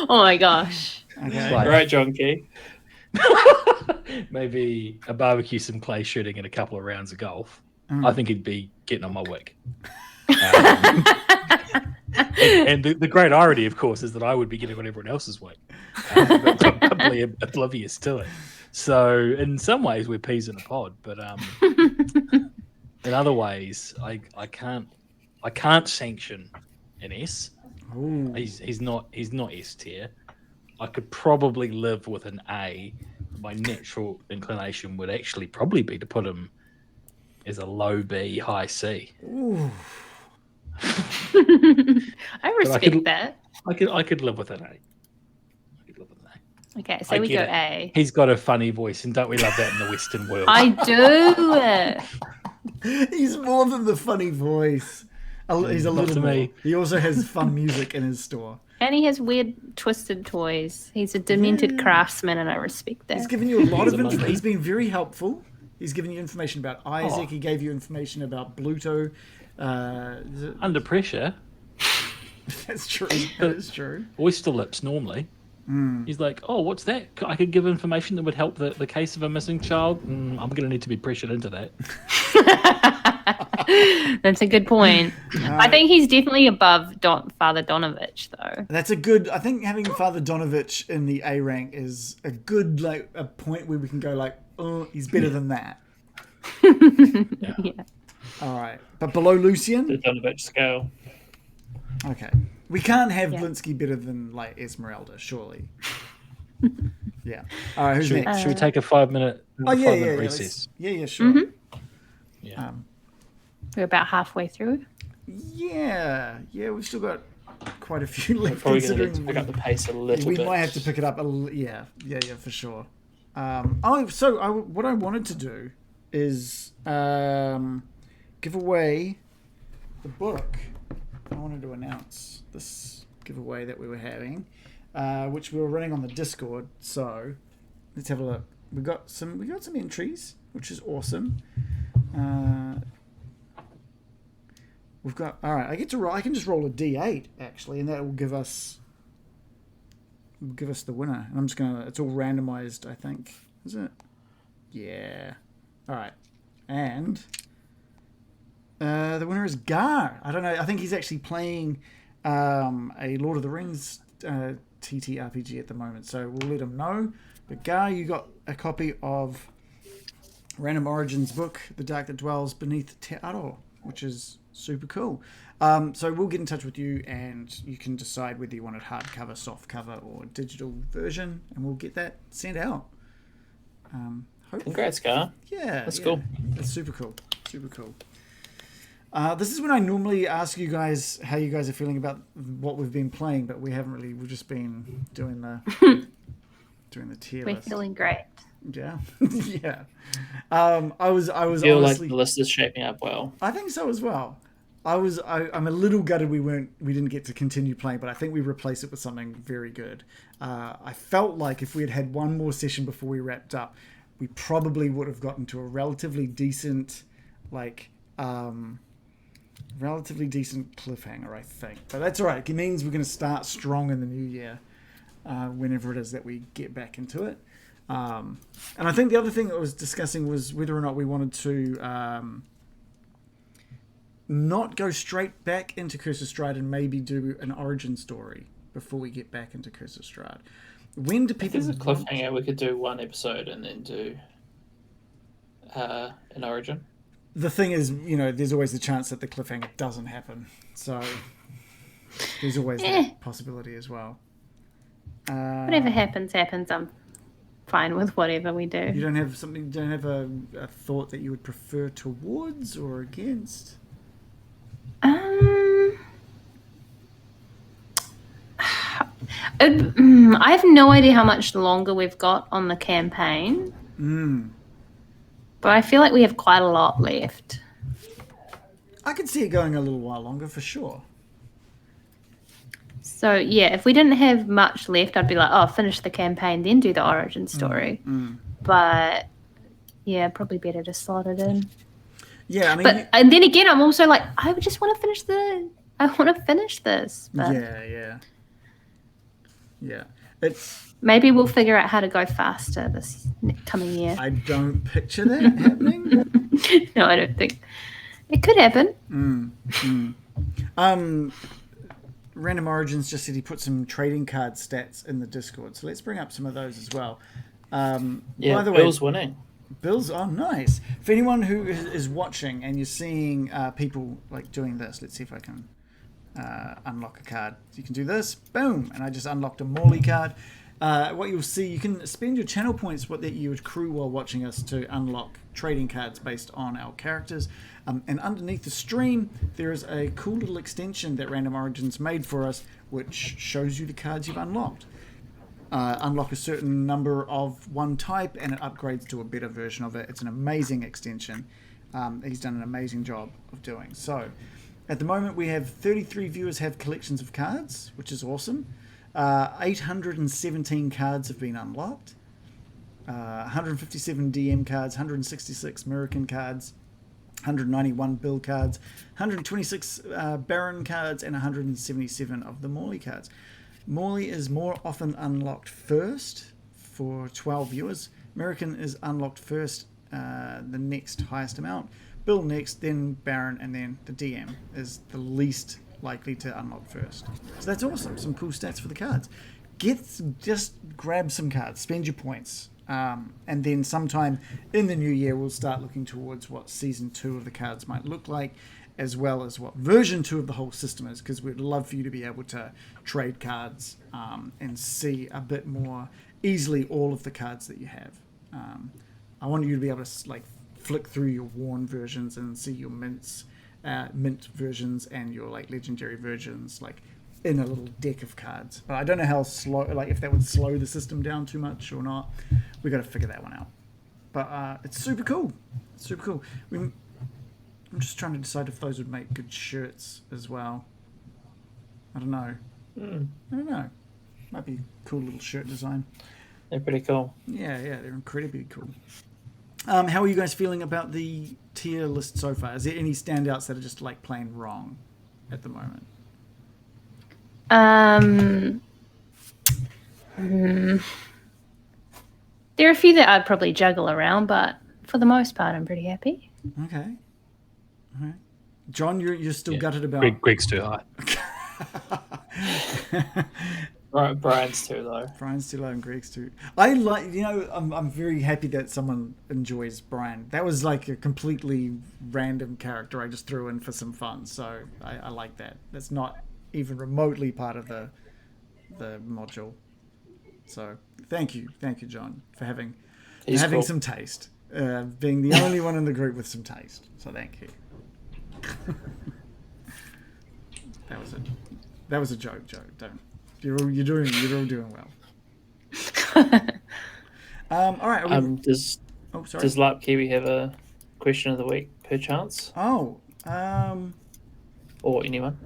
Oh my gosh. Okay. Like- Right, John Key. maybe a barbecue, some clay shooting, and a couple of rounds of golf, I think he'd be getting on my wick. And the great irony, of course, is that I would be getting on everyone else's wick. I'm completely oblivious to it. So in some ways, we're peas in a pod, but in other ways, I can't sanction an S. Ooh. He's not S tier. I could probably live with an A. My natural inclination would actually probably be to put him as a low B, high C. Ooh. I respect that. I could live with an A. Okay, so I we go get it. A. He's got a funny voice, and don't we love that in the Western world? I do. He's more than the funny voice. He's a Not little to more. me. He also has fun music in his store. And he has weird, twisted toys. He's a demented craftsman, and I respect that. He's given you a lot of a information. monkey. He's been very helpful. He's given you information about Isaac. Oh. He gave you information about Bluto. Under pressure, That's true. That is true. oyster lips normally. He's like, oh, what's that? I could give information that would help the case of a missing child. I'm going to need to be pressured into that. That's a good point. I think he's definitely above Father Donovich, though. That's a good. I think having Father Donovich in the A rank is a good a point where we can go like, oh, he's better than that. Yeah. All right, but below Lucian, The Donovich scale. Okay, we can't have Blinsky better than like Esmeralda, surely. Yeah. All right, who's next? Should we take a 5-minute recess? Yeah, sure. Mm-hmm. Yeah. We're about halfway through. Yeah, we've still got quite a few left. Probably going to need to pick up the pace a little bit. We might have to pick it up a little. Yeah, for sure. What I wanted to do is give away the book. I wanted to announce this giveaway that we were having, which we were running on the Discord. So let's have a look. We got some entries, which is awesome. We've got all right. I get to roll. I can just roll a D8 actually, and that will give us the winner. And I'm just gonna. It's all randomized, I think. Is it? Yeah. All right. And the winner is Gar. I don't know. I think he's actually playing a Lord of the Rings TTRPG at the moment, so we'll let him know. But Gar, you got a copy of Random Origins book, The Dark That Dwells Beneath Te Aro, which is super cool. So we'll get in touch with you, and you can decide whether you want it hardcover, softcover, or digital version, and we'll get that sent out. Congrats, Gar. Yeah, that's cool. That's super cool. Super cool. This is when I normally ask you guys how you guys are feeling about what we've been playing, but we haven't really. We've just been doing the tier list. We're feeling great. Yeah, yeah. I was I feel honestly, like the list is shaping up well. I think so as well. I'm a little gutted we didn't get to continue playing, but I think we replaced it with something very good. I felt like if we had had one more session before we wrapped up, we probably would have gotten to a relatively decent cliffhanger, I think. But that's all right. It means we're going to start strong in the new year, whenever it is that we get back into it. And I think the other thing that I was discussing was whether or not we wanted to not go straight back into Curse of Strahd and maybe do an origin story before we get back into Curse of Strahd. When do people? If there's a cliffhanger, we could do one episode and then do an origin. The thing is, there's always the chance that the cliffhanger doesn't happen. So there's always that possibility as well. Whatever happens. I'm fine with whatever we do. You don't have a thought that you would prefer towards or against? I have no idea how much longer we've got on the campaign. But I feel like we have quite a lot left. I could see it going a little while longer for sure. So, yeah, if we didn't have much left, I'd be like, oh, finish the campaign, then do the origin story. But, yeah, probably better to slot it in. Yeah, I mean... But, and then again, I'm also like, I just want to finish this. But Yeah. It's... Maybe we'll figure out how to go faster this coming year. I don't picture that happening. No, I don't think. It could happen. Random Origins just said he put some trading card stats in the Discord, so let's bring up some of those as well. By the Bill's winning. Bill's, oh, nice. For anyone who is watching and you're seeing people like doing this, let's see if I can unlock a card. You can do this, boom, and I just unlocked a Morley card. What you'll see, you can spend your channel points that you would accrue while watching us to unlock trading cards based on our characters. And underneath the stream, there is a cool little extension that Random Origins made for us, which shows you the cards you've unlocked. Unlock a certain number of one type, and it upgrades to a better version of it. It's an amazing extension. He's done an amazing job of doing. So, at the moment, we have 33 viewers have collections of cards, which is awesome. 817 cards have been unlocked. 157 DM cards, 166 American cards, 191 Bill cards, 126 Baron cards, and 177 of the Morley cards. Morley is more often unlocked first for 12 viewers. American is unlocked first the next highest amount. Bill next, then Baron, and then the DM is the least likely to unlock first. So that's awesome. Some cool stats for the cards. Just grab some cards, spend your points, and then sometime in the new year we'll start looking towards what season 2 of the cards might look like, as well as what version 2 of the whole system is, because we'd love for you to be able to trade cards and see a bit more easily all of the cards that you have. I want you to be able to like flick through your worn versions and see your mint versions and your like legendary versions like in a little deck of cards. But I don't know how slow, like if that would slow the system down too much or not. We got to figure that one out. But it's super cool. It's super cool. I'm just trying to decide if those would make good shirts as well. I don't know. I don't know. Might be a cool little shirt design. They're pretty cool. Yeah, they're incredibly cool. How are you guys feeling about the tier list so far? Is there any standouts that are just like plain wrong at the moment? There are a few that I'd probably juggle around, but for the most part, I'm pretty happy. Okay. All right. John, you're still gutted about... Greg's too high. Brian's too low. Brian's too low and Greg's too... I'm very happy that someone enjoys Brian. That was like a completely random character I just threw in for some fun, so I like that. That's not even remotely part of the module. So thank you, John, for having Cool. some taste. Being the only one in the group with some taste. So thank you. That was a joke. Don't. You're all doing well. All right. Does Lap Kiwi have a question of the week perchance? Oh. Or anyone?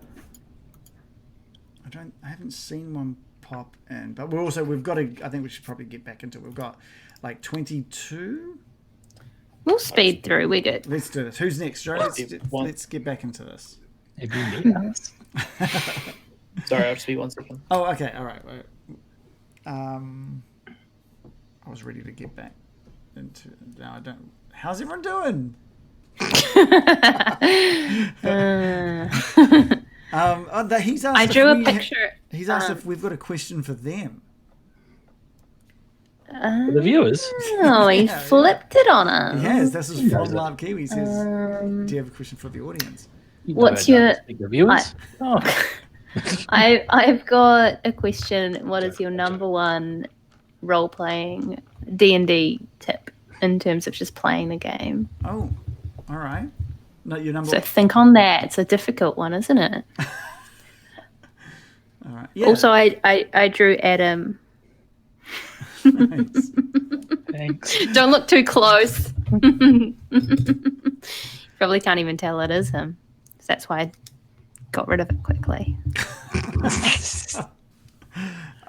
I haven't seen one pop in, but we've got to. I think we should probably get back into it. We've got like 22. We'll speed through. We're good. Let's do this. Who's next, Joe? Let's get back into this. Have you met us? Sorry, I'll just be 1 second. Oh, okay. All right. I was ready to get back into. Now I don't. How's everyone doing? He's asked. I drew a picture. He's asked if we've got a question for them. For the viewers. Oh, he flipped it on us. Yes, this is from Love Kiwi. He says, "Do you have a question for the audience?" What's your viewers? I've got a question. What is your number one role-playing D&D tip in terms of just playing the game? Oh, all right. Not your number. So think on that. It's a difficult one, isn't it? All right. Yeah. Also, I drew Adam. Nice. Thanks. Don't look too close. Probably can't even tell it is him. So that's why I got rid of it quickly.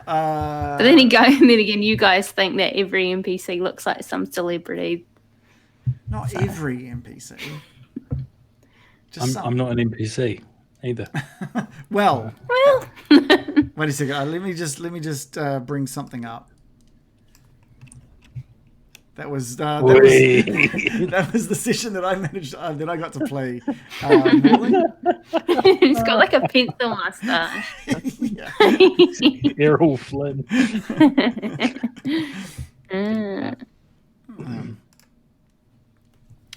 But then again, you guys think that every NPC looks like some celebrity. Not every NPC. I'm not an NPC either. Well. Wait a second. Let me just bring something up. That was the session that I managed that I got to play. He's got like a pencil mustache. Errol Flynn.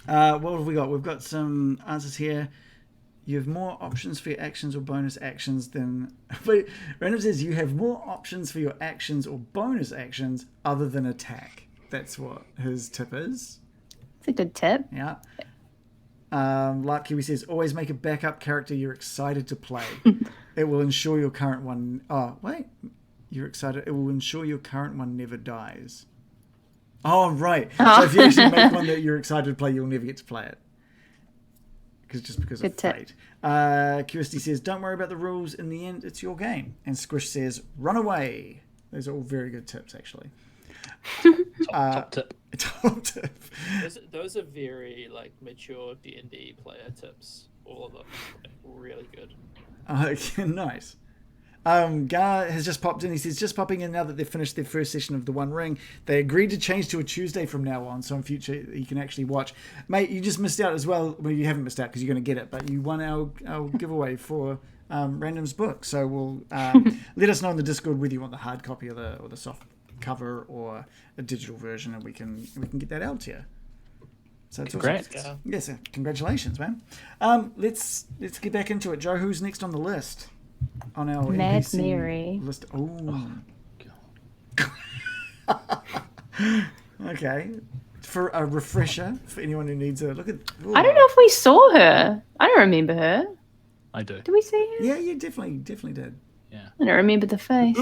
What have we got? We've got some answers here. You have more options for your actions or bonus actions than... Wait, Random says you have more options for your actions or bonus actions other than attack. That's what his tip is. It's a good tip. Yeah. Like Kiwi says, always make a backup character you're excited to play. It will ensure your current one... Oh, wait. You're excited. It will ensure your current one never dies. Oh, right. So if you actually make one that you're excited to play, you'll never get to play it. Because of fate. QSD says, don't worry about the rules. In the end, it's your game. And Squish says, run away. Those are all very good tips, actually. Top tip. Top tip. Those are very mature D&D player tips. All of them, really good. Okay, nice. Gar has just popped in. He says, just popping in now that they've finished their first session of The One Ring. They agreed to change to a Tuesday from now on, so in future you can actually watch. Mate, you just missed out as well. Well, you haven't missed out because you're going to get it, but you won our giveaway for Random's book. So we'll let us know in the Discord whether you want the hard copy or the soft cover or a digital version, and we can get that out to you. So Congrats. Awesome. Yes, congratulations, man. Let's get back into it. Joe, who's next on the list? On our Mad NPC Mary. list. Oh. Okay. For a refresher, for anyone who needs a look at. I don't know if we saw her. I don't remember her. I do. Did we see her? Yeah, you definitely did. Yeah. I don't remember the face.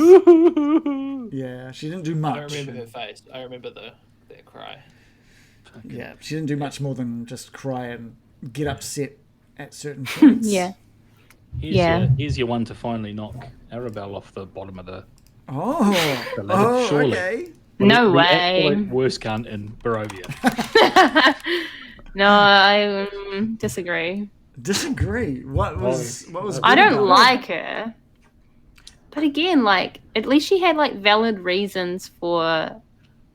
Yeah, she didn't do much. I don't remember her face. I remember their cry. Yeah, she didn't do much more than just cry and get upset at certain points. Yeah. Here's your one to finally knock Arabelle off the bottom of the Oh, surely. okay. No The way. absolute worst cunt in Barovia. No, I disagree. Disagree. What was? I good don't about like her. But again, like, at least she had like valid reasons for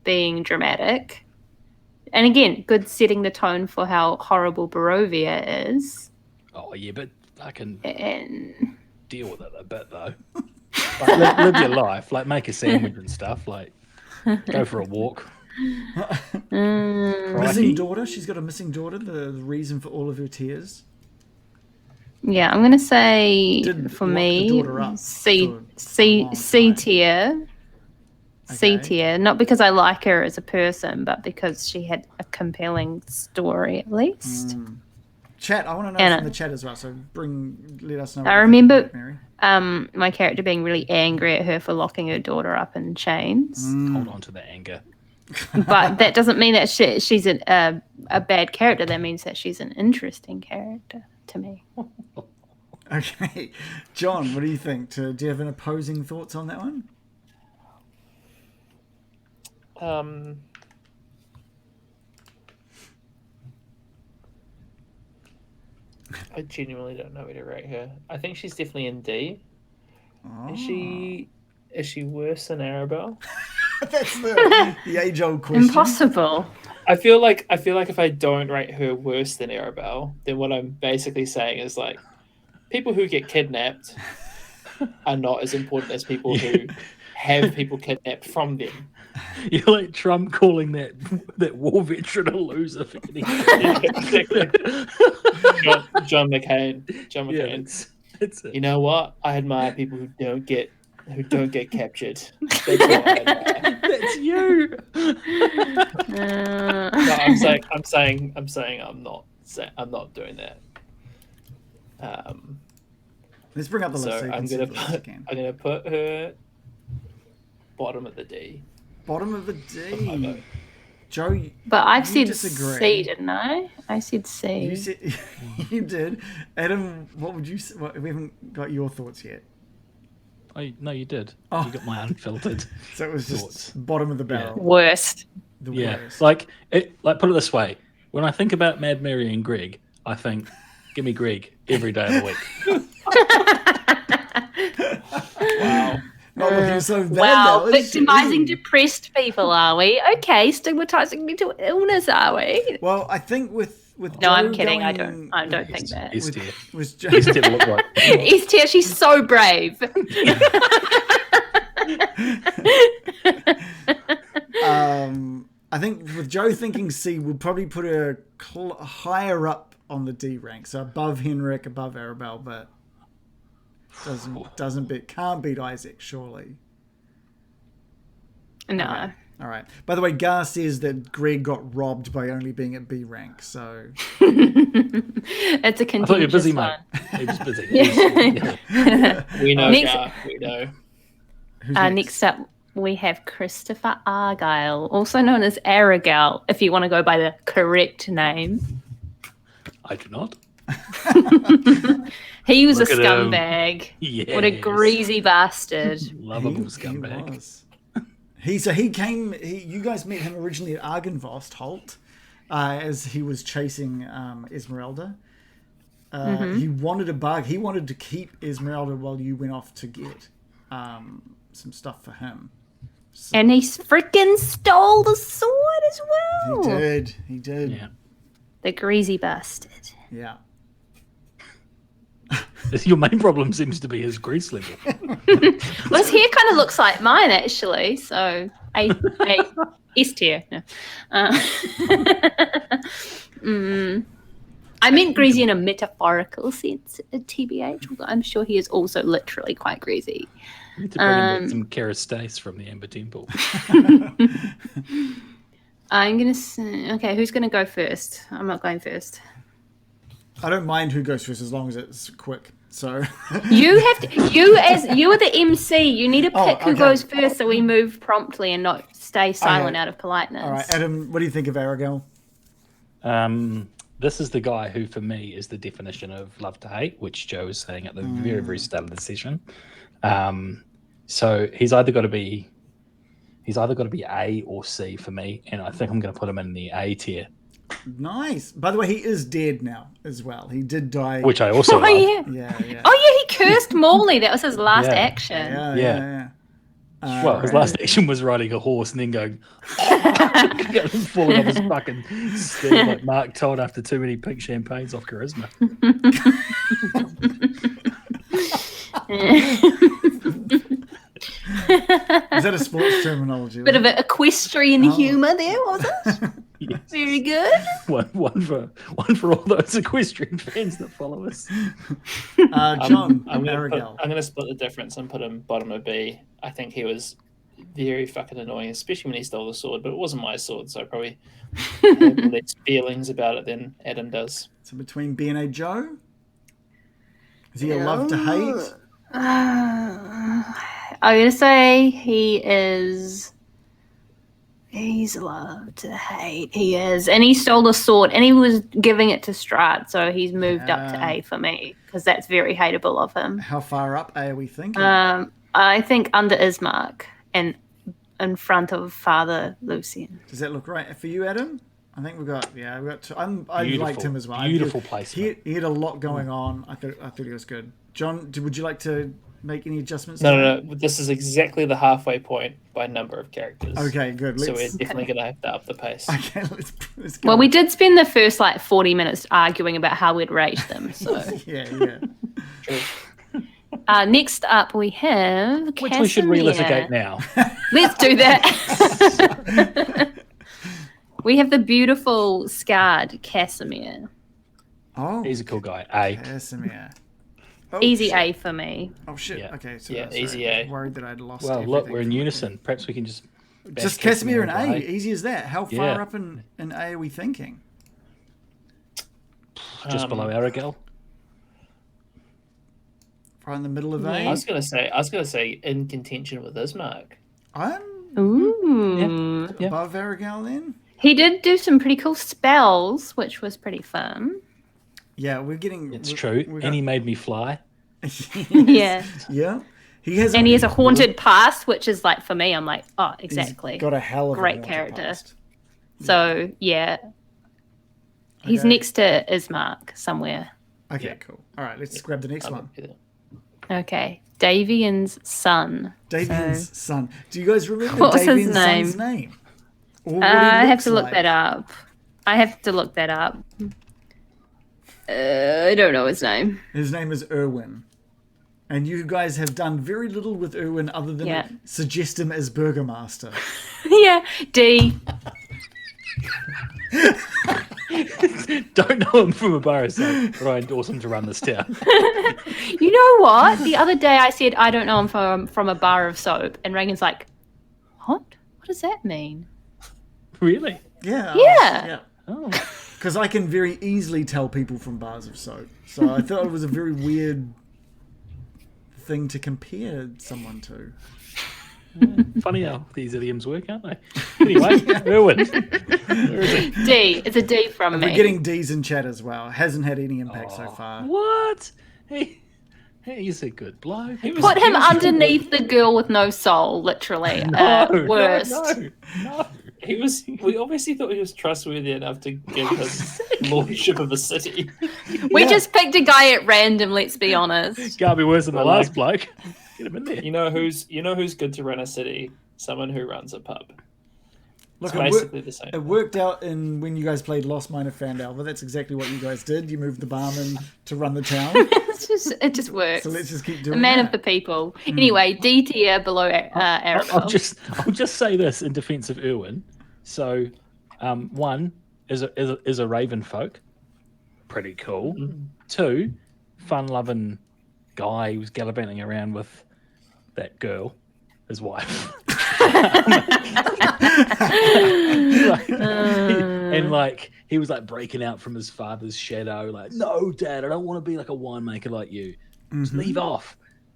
being dramatic. And again, good setting the tone for how horrible Barovia is. Oh yeah, but I can And deal with it a bit though. Like, live your life, like make a sandwich and stuff, like go for a walk. Missing daughter. She's got a missing daughter. The reason for all of her tears. yeah, I'm gonna say Did for lock the me daughter up C for a C long C time. tier. C Okay. tier, not because I like her as a person, but because she had a compelling story at least. Chat. I want to know And from the chat as well. So let us know. I what you think remember of Mary. my character being really angry at her for locking her daughter up in chains. Hold on to the anger. But that doesn't mean that she's a bad character. That means that she's an interesting character to me. Okay, John. What do you think? Do you have an opposing thoughts on that one? I genuinely don't know where to rate her. I think she's definitely in D. Oh. Is she worse than Arabelle? That's the age-old question. Impossible. I feel like if I don't rate her worse than Arabelle, then what I'm basically saying is like people who get kidnapped are not as important as people who have people kidnapped from them. You're like Trump calling that war veteran a loser for getting John McCain. Yeah, it's You know what? I admire people who don't get captured. That's what I admire. That's you. No, I'm saying I'm not doing that. Let's bring up the list. So So you I'm can see gonna the list again. put her bottom of the D. Bottom of the of my vote. D. Joe, But I've you said disagree. C, didn't I? I said C. You said you did. Adam, what would you say? We haven't got your thoughts yet. Oh, no, you did. Oh. You got my unfiltered. So it was just Thoughts. bottom of the barrel. Worst. The Yeah, worst. like put it this way: when I think about Mad Mary and Greg, I think, give me Greg every day of the week. Wow. Not looking so bad Wow, now, is she? victimizing depressed people, are we? Okay, stigmatizing mental illness, are we? Well, I think with No, Joe I'm kidding. I going- don't think that. He's with, dear. with Joe, He's dear to look like. Estia, she's so brave. I think with Joe thinking C, we'll probably put her higher up on the D rank, so above Henrik, above Arabelle, but can't beat Isaac, surely. No. All right. By the way, Gar says that Greg got robbed by only being at B rank, so It's a I thought you were contentious busy, one. mate. He was busy. Yeah. We know, Next- Gar. We know. who's Next up, we have Christopher Argyle, also known as Aragel, if you want to go by the correct name. I do not. He was Look a at him. scumbag. Yes. What a greasy bastard. Lovable He scumbag. was. You guys met him originally at Argynvost Holt, as he was chasing Esmeralda. He wanted a bug. He wanted to keep Esmeralda while you went off to get some stuff for him. So, and he freaking stole the sword as well. He did. Yeah. The greasy bastard. Yeah. Your main problem seems to be his grease level. Well, his hair kind of looks like mine, actually. So, S tier. No. I meant greasy in a metaphorical sense, TBH. Although I'm sure he is also literally quite greasy. You need to bring in some Karastace from the Amber Temple. I'm going to say... Okay, who's going to go first? I'm not going first. I don't mind who goes first as long as it's quick. So you have to. You are the MC. You need to pick who goes first, so we move promptly and not stay silent out of politeness. All right, Adam. What do you think of Aragel? This is the guy who, for me, is the definition of love to hate, which Joe was saying at the very, very start of the session. So he's either got to be A or C for me, and I think I'm going to put him in the A tier. Nice. By the way, he is dead now as well. He did die, which I also love. Yeah. Yeah. Oh yeah, he cursed Morley. That was his last action. Yeah. Well, his last action was riding a horse and then going, falling off his fucking steed like Mark told after too many pink champagnes off charisma. Is that a sports terminology? Bit of an equestrian humour there, was it? Yes. Very good. One for all those equestrian fans that follow us. John, I'm going to split the difference and put him bottom of B. I think he was very fucking annoying, especially when he stole the sword, but it wasn't my sword, so I probably have less feelings about it than Adam does. So between B and A, Joe? Is he a love to hate? I'm going to say he's love to hate. He is. And he stole the sword and he was giving it to Strahd, so he's moved up to A for me because that's very hateable of him. How far up A are we thinking? I think under Ismark and in front of Father Lucian. Does that look right for you, Adam? I think we've got two. I liked him as well. Beautiful placement. He had a lot going on. I thought he was good. John, would you like to make any adjustments? No. This is exactly the halfway point by number of characters. Okay, good. So we're definitely going to have to up the pace. Okay, let's go. Well, we did spend the first 40 minutes arguing about how we'd rate them. So yeah. True. Next up, we have which we should relitigate now. Let's do that. We have the beautiful scarred Casimir. Oh, he's a cool guy. A. Casimir. Oh, easy shit. A for me. Oh shit. Yeah. Okay, so easy A. I was worried that I'd lost. Well, look, we're in unison. Perhaps we can just Casimir and A. Easy as that. How far up in A are we thinking? Just below Aragel. Right in the middle of A. I was gonna say in contention with Ismark. I'm Ooh. above Aragel then. He did do some pretty cool spells, which was pretty fun. Yeah, we're getting. It's true, and he made me fly. Yeah. Yeah. He has. And he has a haunted past, which is for me, I'm like, oh, exactly. He's got a hell of great a character. Past. So yeah, he's next to Ismark somewhere. Okay, cool. All right, let's grab the next one. Okay, Davian's son. Davian's son. Do you guys remember What was his Davian's son's name? I have to look that up. I don't know his name. His name is Erwin. And you guys have done very little with Erwin other than suggest him as Burgomaster. Yeah, D. Don't know him from a bar, so but I endorse him to run this town. You know what? The other day I said I don't know him from a bar of soap, and Reagan's like, "What? What does that mean?" Really? Yeah. Yeah. Oh. Because I can very easily tell people from bars of soap. So I thought it was a very weird thing to compare someone to. Funny how these idioms work, aren't they? Anyway, Erwin. D. It's a D from me. We're getting D's in chat as well. Hasn't had any impact so far. What? He's a good bloke. Put him underneath the girl with no soul, literally. Worst. No. We obviously thought he was trustworthy enough to give him lordship of the city. We just picked a guy at random, let's be honest. Can't be worse than the last bloke. Get him in there. You know who's good to run a city? Someone who runs a pub. Look, It's basically the same. It worked out in when you guys played Lost Mine of Phandelver. That's exactly what you guys did. You moved the barman to run the town. It just works. So let's just keep doing The man that. of the people. Anyway, D tier below Arabelle. I'll just say this in defense of Erwin. So, one is a raven folk, pretty cool. 2, fun-loving guy who was gallivanting around with that girl, his wife. He was like breaking out from his father's shadow, like, no, Dad, I don't want to be like a winemaker like you. Just leave off.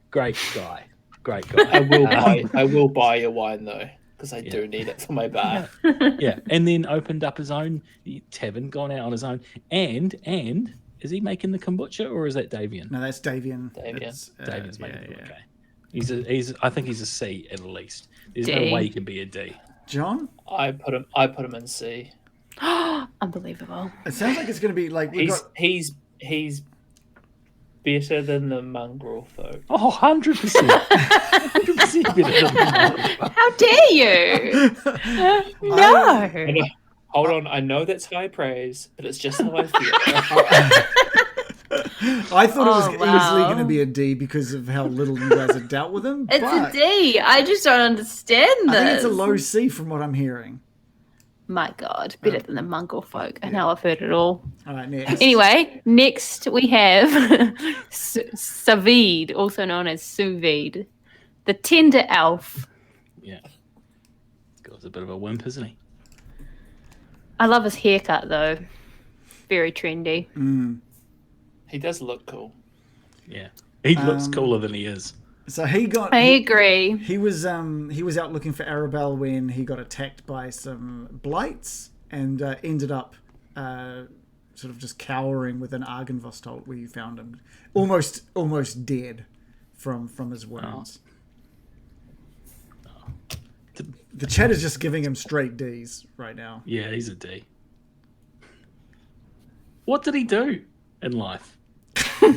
Great guy. I will buy your wine though, because I do need it for my bar. Yeah, and then opened up his own tavern, gone out on his own, and is he making the kombucha or is that Davian? No, that's Davian. Davian's making the kombucha. Okay. I think he's a C at least. There's no way he can be a D. John? I put him in C. Unbelievable. It sounds like it's going to be like he's better than the mongrel folk. Oh, 100%. 100% better than the How dare you? No. Hold on, I know that's high praise, but it's just how I feel. I thought it was easily going to be a D because of how little you guys have dealt with him. It's a D. I just don't understand this. I think it's a low C from what I'm hearing. My God, better than the Mongol folk. I know I've heard it all. All right, next. Anyway, next we have Savid, also known as sous vide, the tender elf. Yeah. This guy's a bit of a wimp, isn't he? I love his haircut, though. Very trendy. He does look cool. Yeah. He looks cooler than he is. So I agree. He was out looking for Arabelle when he got attacked by some blights and ended up sort of just cowering within Argynvostolt, where you found him almost dead from his wounds. The chat is just giving him straight D's right now. Yeah, he's a D. What did he do in life? What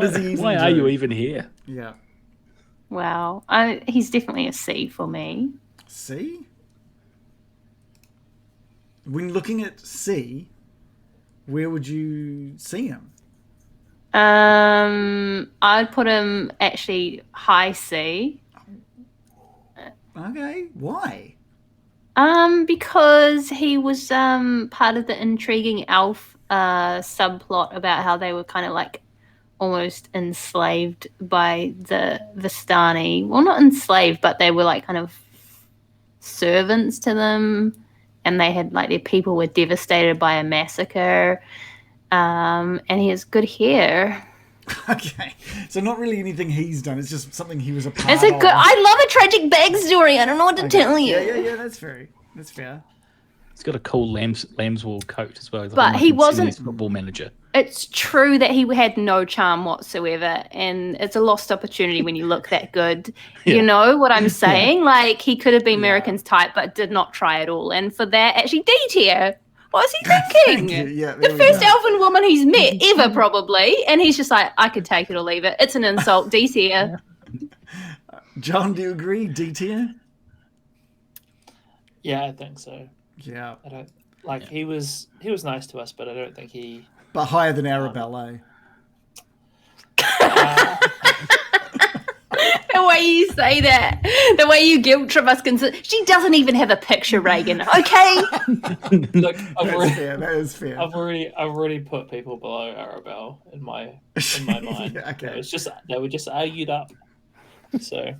does he even Why do? are you even here? Yeah. Wow. He's definitely a C for me. C? When looking at C, where would you see him? I'd put him actually high C. Okay. Why? Because he was part of the intriguing elf subplot about how they were kind of like almost enslaved by the Vistani. Well, not enslaved, but they were like kind of servants to them, and they had like their people were devastated by a massacre. And he has good hair. Okay, so not really anything he's done. It's just something he was a part It's a of. good. I love a tragic backstory. I don't know what to tell you. Yeah. That's fair. He's got a cool lambswool coat as well. He's But he wasn't- football manager. It's true that he had no charm whatsoever, and it's a lost opportunity when you look that good. Yeah. You know what I'm saying? Like, he could have been American's type, but did not try at all. And for that, actually, D tier. What was he thinking? Thank you. Yeah, The there we first go. elfin woman he's met ever, probably. And he's just like, I could take it or leave it. It's an insult. D tier. John, do you agree? D tier? Yeah, I think so. Yeah. I don't like he was nice to us, but I don't think he. But higher than Arabelle, The way you say that, the way you guilt trip us, she doesn't even have a picture, Reagan. Okay. Look, That is fair. I've already put people below Arabelle in my mind. Yeah, okay. They were just argued up. So.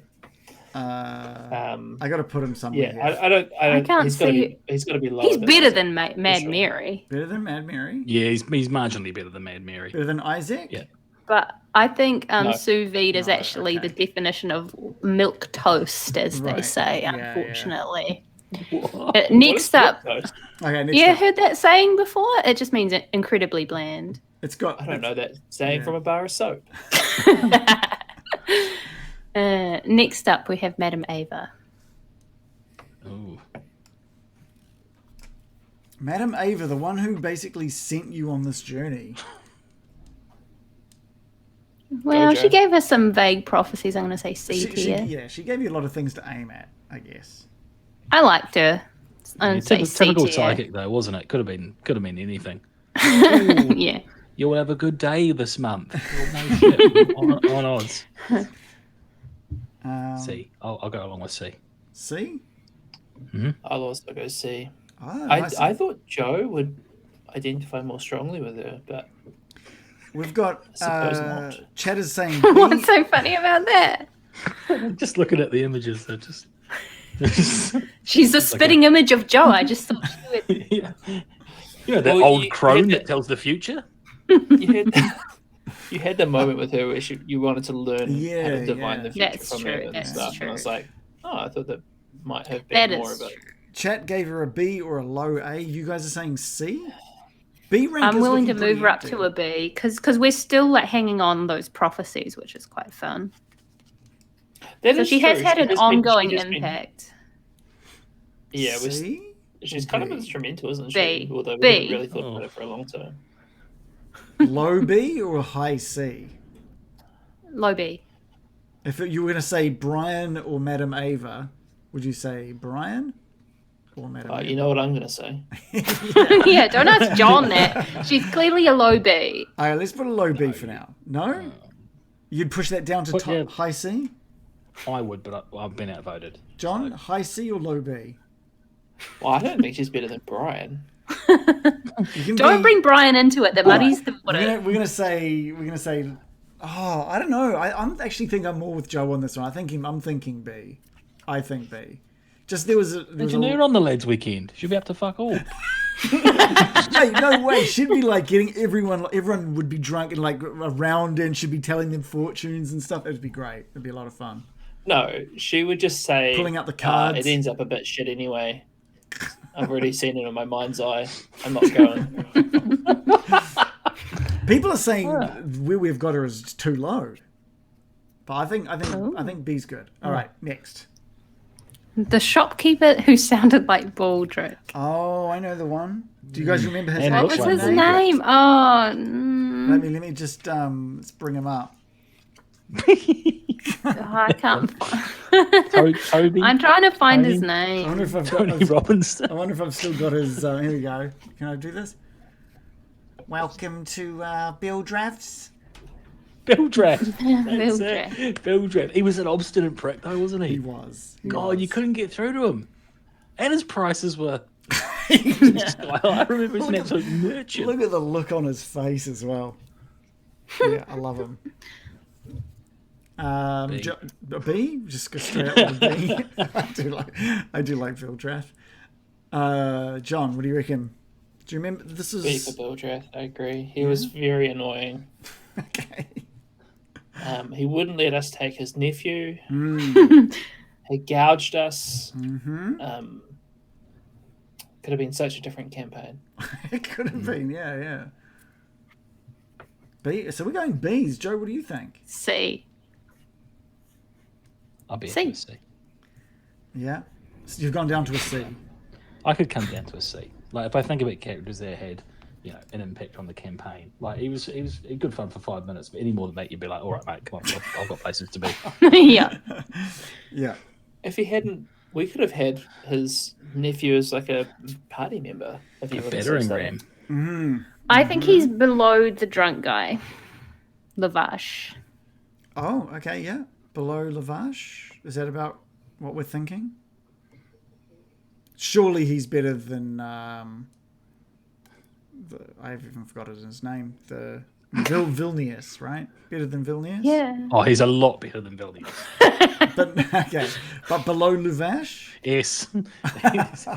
I got to put him somewhere. Yeah, here. I can't he's gotta see- he's got to be lower. He's than better us. than Mad sure. Mary. Better than Mad Mary. Yeah, he's marginally better than Mad Mary. Better than Isaac. Yeah. But I think No. sous vide is No, actually okay. the definition of milk toast, as they Right. say, Yeah, unfortunately. What? Next What is up, milk toast? Okay. Next you up. heard that saying before? It just means incredibly bland. It's got. I don't know that saying Yeah. from a bar of soap. Next up, we have Madame Ava. Ooh. Madame Ava, the one who basically sent you on this journey. Well, Gojo. she gave us some vague prophecies. I'm going to say C tier. She gave you a lot of things to aim at, I guess. I liked her. I'm going to say C Typical tier. psychic though, wasn't it? Could have been anything. Yeah. You'll have a good day this month. Oh, no shit. on odds. C. I'll go along with C. C? I'll also go C. Oh, I thought Joe would identify more strongly with her, but we've got I suppose not. Chad is saying What's so funny about that? Just looking at the images, they're just. She's a spitting image of Joe. I just thought she would. Yeah. You know that Well, old you crone had that tells the future? You had the moment with her where you wanted to learn how Yeah, to divine yeah. the future That's from true, her and that's stuff. true. And I was like, oh, I thought that might have That been more is of a. true. Chat gave her a B or a low A. You guys are saying C? B rank I'm is willing to looking move her up pretty to a B because we're still like hanging on those prophecies, which is quite fun. That So is she has true. had She an has been- ongoing she has been- impact. Yeah, C? she's kind of B? instrumental, isn't B. she? Although we B. haven't really thought about it for a long time. Low B or a high C? Low B. If you were going to say Brian or Madam Ava, would you say Brian or Madam Ava? You know what I'm going to say? Yeah, don't ask John that. She's clearly a low B. All right, let's put a low B for now. No? You'd push that down to But yeah. high C? I would, but I've been outvoted. John, high C or low B? Well, I don't think she's better than Brian. You can Don't be- bring Brian into it. That muddies the water. We're gonna say. Oh, I don't know. I'm actually think I'm more with Joe on this one. I'm thinking B. I think B. Just there was a. Did you know you're on the lads weekend? She'll be up to fuck all. Hey, no way. She'd be like getting everyone. Everyone would be drunk and like around and she'd be telling them fortunes and stuff. It'd be great. It'd be a lot of fun. No, she would just say, Pulling out the cards. It ends up a bit shit anyway. I've already seen it in my mind's eye. I'm not going. People are saying where we've got her is too low, but I think B's good. All right, next. The shopkeeper who sounded like Baldrick. Oh, I know the one. Do you guys remember his And name? What was Which one? his name? Oh, Let me just let's bring him up. I can't. Toby? I'm trying to find his Tony? I name. wonder if I've got. Tony Robbins. I wonder if I've still got his. Here we go. Can I do this? Welcome to Bill Drafts. Bill Draft. Bill That's it. Bill Draft. He was an obstinate prick, though, wasn't he? He was. God, you couldn't get through to him. And his prices were. I remember he's an absolute merchant. Look at the look on his face as well. Yeah, I love him. B. A B? Just go straight up with a B. I do like Bill Draft. John, what do you reckon? Do you remember this B is for Bill Draft, I agree. He was very annoying. okay? He wouldn't let us take his nephew. Mm. He gouged us. Mm-hmm. Could have been such a different campaign. It could have been, yeah. B. So we're going B's. Joe, what do you think? C. I'll be C. able to C. Yeah. So you've gone down to a C. I could come down to a C. Like if I think about characters that had, an impact on the campaign. Like he was good fun for 5 minutes, but any more than that, you'd be like, all right, mate, come on, I've got places to be. Yeah. Yeah. If he hadn't, we could have had his nephew as like a party member. If he A would have battering said ram. Mm-hmm. I think he's below the drunk guy. Lavash. Oh, okay, yeah. Below Lavash? Is that about what we're thinking? Surely he's better than I've even forgotten his name. The Vilnius, right? Better than Vilnius? Yeah. Oh, he's a lot better than Vilnius. But okay. But below Lavash? Yes.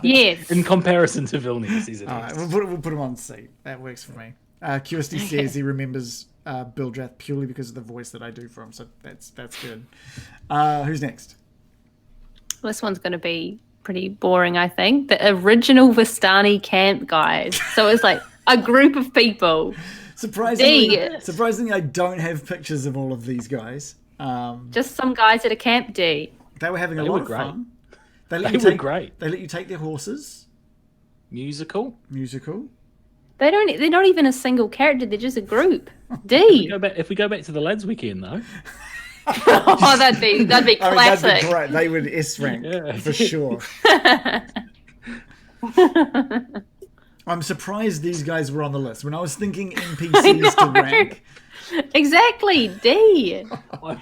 Yes. In comparison to Vilnius, he's an All right, S. we'll put him on C. That works for me. QSD says he remembers Bill Draft purely because of the voice that I do for him, so that's good. Who's next? This one's going to be pretty boring, I think. The original Vistani camp guys. So it's like a group of people. Surprisingly, I don't have pictures of all of these guys. Just some guys at a camp D. They were having a They lot were of great. fun. They were great. They let you take their horses. Musical. Musical. They're not even a single character. They're just a group. D. If we go back to the lads weekend though. Oh, that'd be classic. That'd be great. They would S rank for sure. I'm surprised these guys were on the list. When I was thinking NPCs to rank. Exactly, D.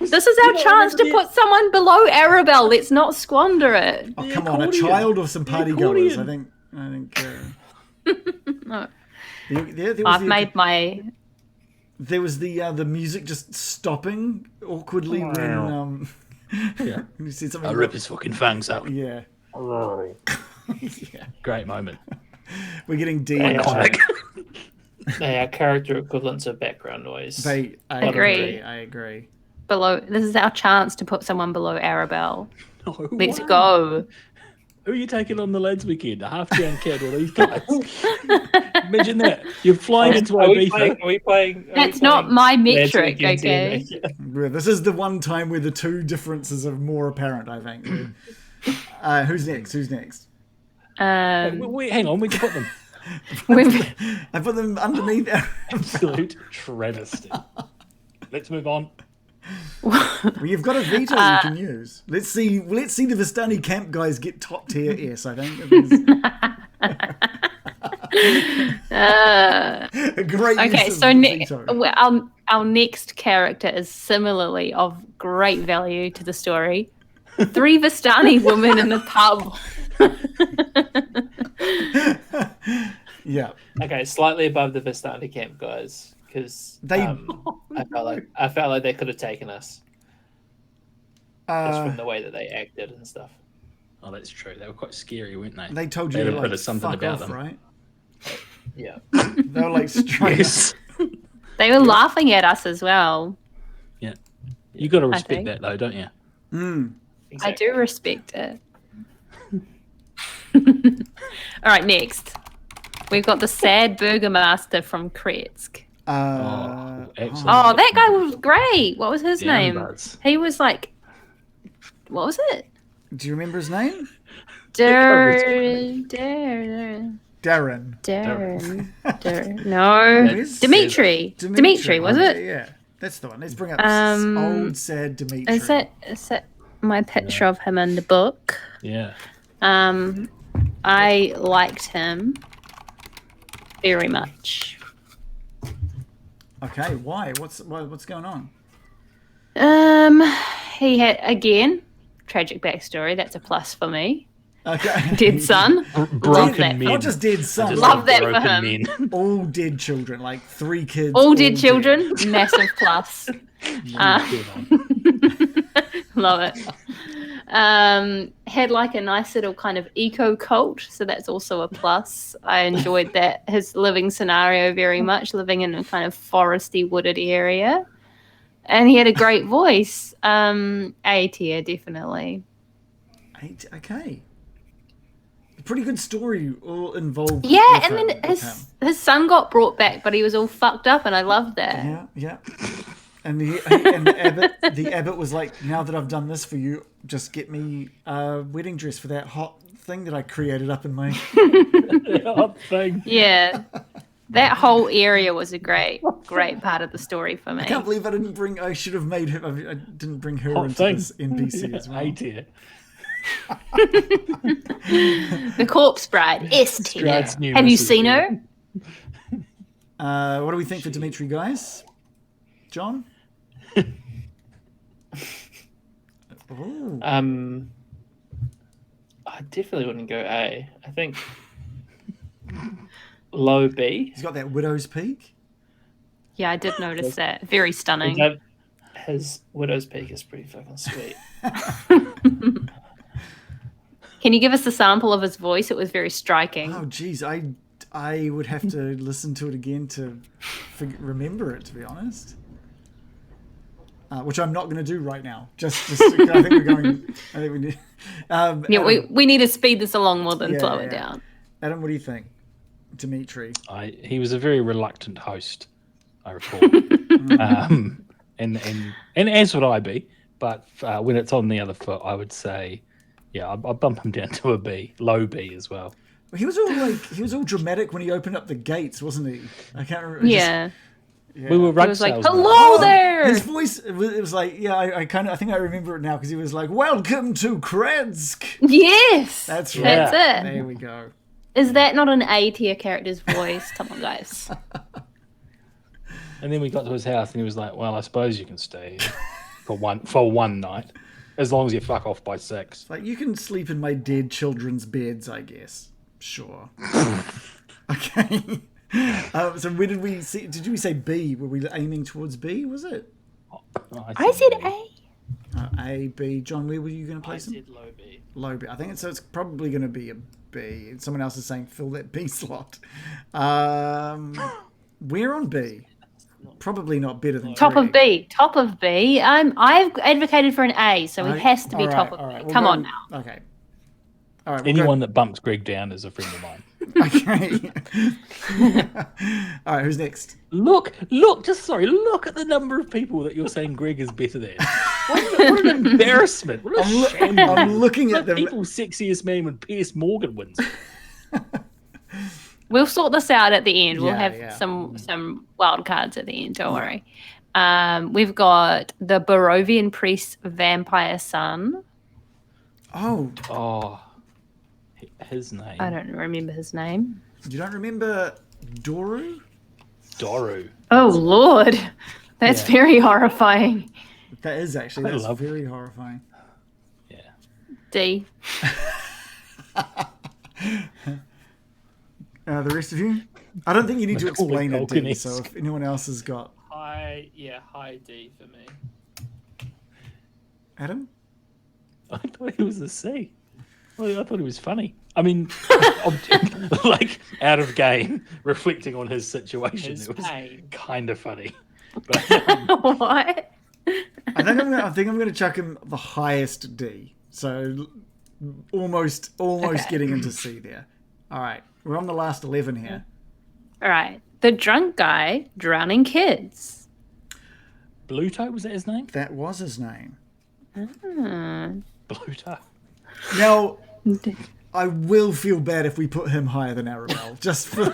This is our chance to put someone below Arabelle. Let's not squander it. Oh, come on, a child or some party goers. I think. No. I've made my. There was the music just stopping awkwardly when you said something. I rip his fucking fangs out. Yeah. Yeah. Great moment. We're getting D. They are character equivalents of background noise. I agree. This is our chance to put someone below Arabelle. No Let's way. go. Who are you taking on the lads weekend? A half-drowned cat or these guys? Imagine that. You're flying into Ibiza. Are we playing? That's not my metric, okay? This is the one time where the two differences are more apparent, I think. Who's next? Wait, hang on, where'd you put them? I put them underneath. Absolute travesty. Let's move on. Well, you've got a veto you can use. Let's see the Vistani camp guys get top tier S, I think. Great. Okay, so our next character is similarly of great value to the story. 3 Vistani women in the pub. Yeah. Okay, slightly above the Vistani camp guys, because I felt like they could have taken us just from the way that they acted and stuff. Oh, that's true. They were quite scary, weren't they? They told you to something fuck about off, them, right? Yeah. They were straight. Yes. They were laughing at us as well. Yeah. You got to respect that, though, don't you? Exactly. I do respect it. All right, next. We've got the sad burgomaster from Kretsk. Excellent. Oh, that guy was great. What was his name? Buds. He was like, what was it? Do you remember his name? Darren. No. Dimitri, was it? Yeah, that's the one. Let's bring up old sad Dimitri. Is that my picture of him in the book? Yeah. I liked him very much. Okay, why? What's going on? He had, again, tragic backstory. That's a plus for me. Okay. Dead son. Broken men. Not just dead son. Love that for him. All dead children, like 3 kids. All dead children. Massive plus. Love it. Had like a nice little kind of eco cult, so that's also a plus. I enjoyed that, his living scenario very much, living in a kind of foresty, wooded area. And he had a great voice. A tier, definitely. Okay. Pretty good story all involved. Yeah, and then his son got brought back, but he was all fucked up, and I loved that. Yeah. And the abbot was like, now that I've done this for you, just get me a wedding dress for that hot thing that I created up in my hot thing. Yeah. That whole area was a great part of the story for me. I can't believe I didn't bring her into this NPC as well. A tier. The Corpse Bride, S tier. Have you seen her? What do we think for Dimitri, guys? John? I definitely wouldn't go A. I think low B. He's got that widow's peak. Yeah, I did notice that. Very stunning. His widow's peak is pretty fucking sweet. Can you give us a sample of his voice? It was very striking. Oh, geez. I would have to listen to it again to remember it, to be honest. Which I'm not going to do right now. Just I think we're going. I think we need. Adam, we need to speed this along more than slow it down. Adam, what do you think, Dimitri? He was a very reluctant host, I recall, and as would I be. But when it's on the other foot, I would say, I'll bump him down to a B, low B as well. He was all dramatic when he opened up the gates, wasn't he? I can't remember. Yeah. We were rug It was like, salesmen. hello there! His voice, it was like, yeah, I think I remember it now because he was like, welcome to Kredsk. Yes! That's right. That's it. There we go. Is that not an A tier character's voice? Come on, guys. And then we got to his house and he was like, well, I suppose you can stay here for one night. As long as you fuck off by 6. Like, you can sleep in my dead children's beds, I guess. Sure. Okay. So where did we see? Did we say B? Were we aiming towards B? Was it? Oh, I said A. A, B. John, where were you going to place him? I said low B. Low B. I think it's probably going to be a B. Someone else is saying fill that B slot. We're on B. Probably not better than Top Greg. of B. Top of B. I've advocated for an A, so he has to be All top right, of all B. right, we'll Come go- on now. Okay. All right. Anyone that bumps Greg down is a friend of mine. Okay. All right. Who's next? Look at the number of people that you're saying Greg is better than. What an embarrassment. What a shame. I'm looking at them. People's sexiest man when Piers Morgan wins. We'll sort this out at the end. We'll Yeah, have yeah. some wild cards at the end. Don't worry. We've got the Barovian Priest vampire son. Oh, His name. I don't remember his name. you don't remember Doru? Doru. Oh Lord, that's Yeah. very horrifying. That is actually. I That's love very horrifying. Yeah. D. The rest of you? I don't think you need to Macaulay explain it, D. Culkin-esque. So if anyone else has got High D for me. Adam. I thought he was a C. Well, I thought he was funny. I mean, like out of game, reflecting on his situation, His it was pain. kind of funny. But, What? I think I'm gonna chuck him the highest D. So almost Okay. getting into C there. All right, we're on the last 11 here. All right. The drunk guy drowning kids. Bluto, was that his name? That was his name. Bluto. Now, I will feel bad if we put him higher than Arabelle, just for.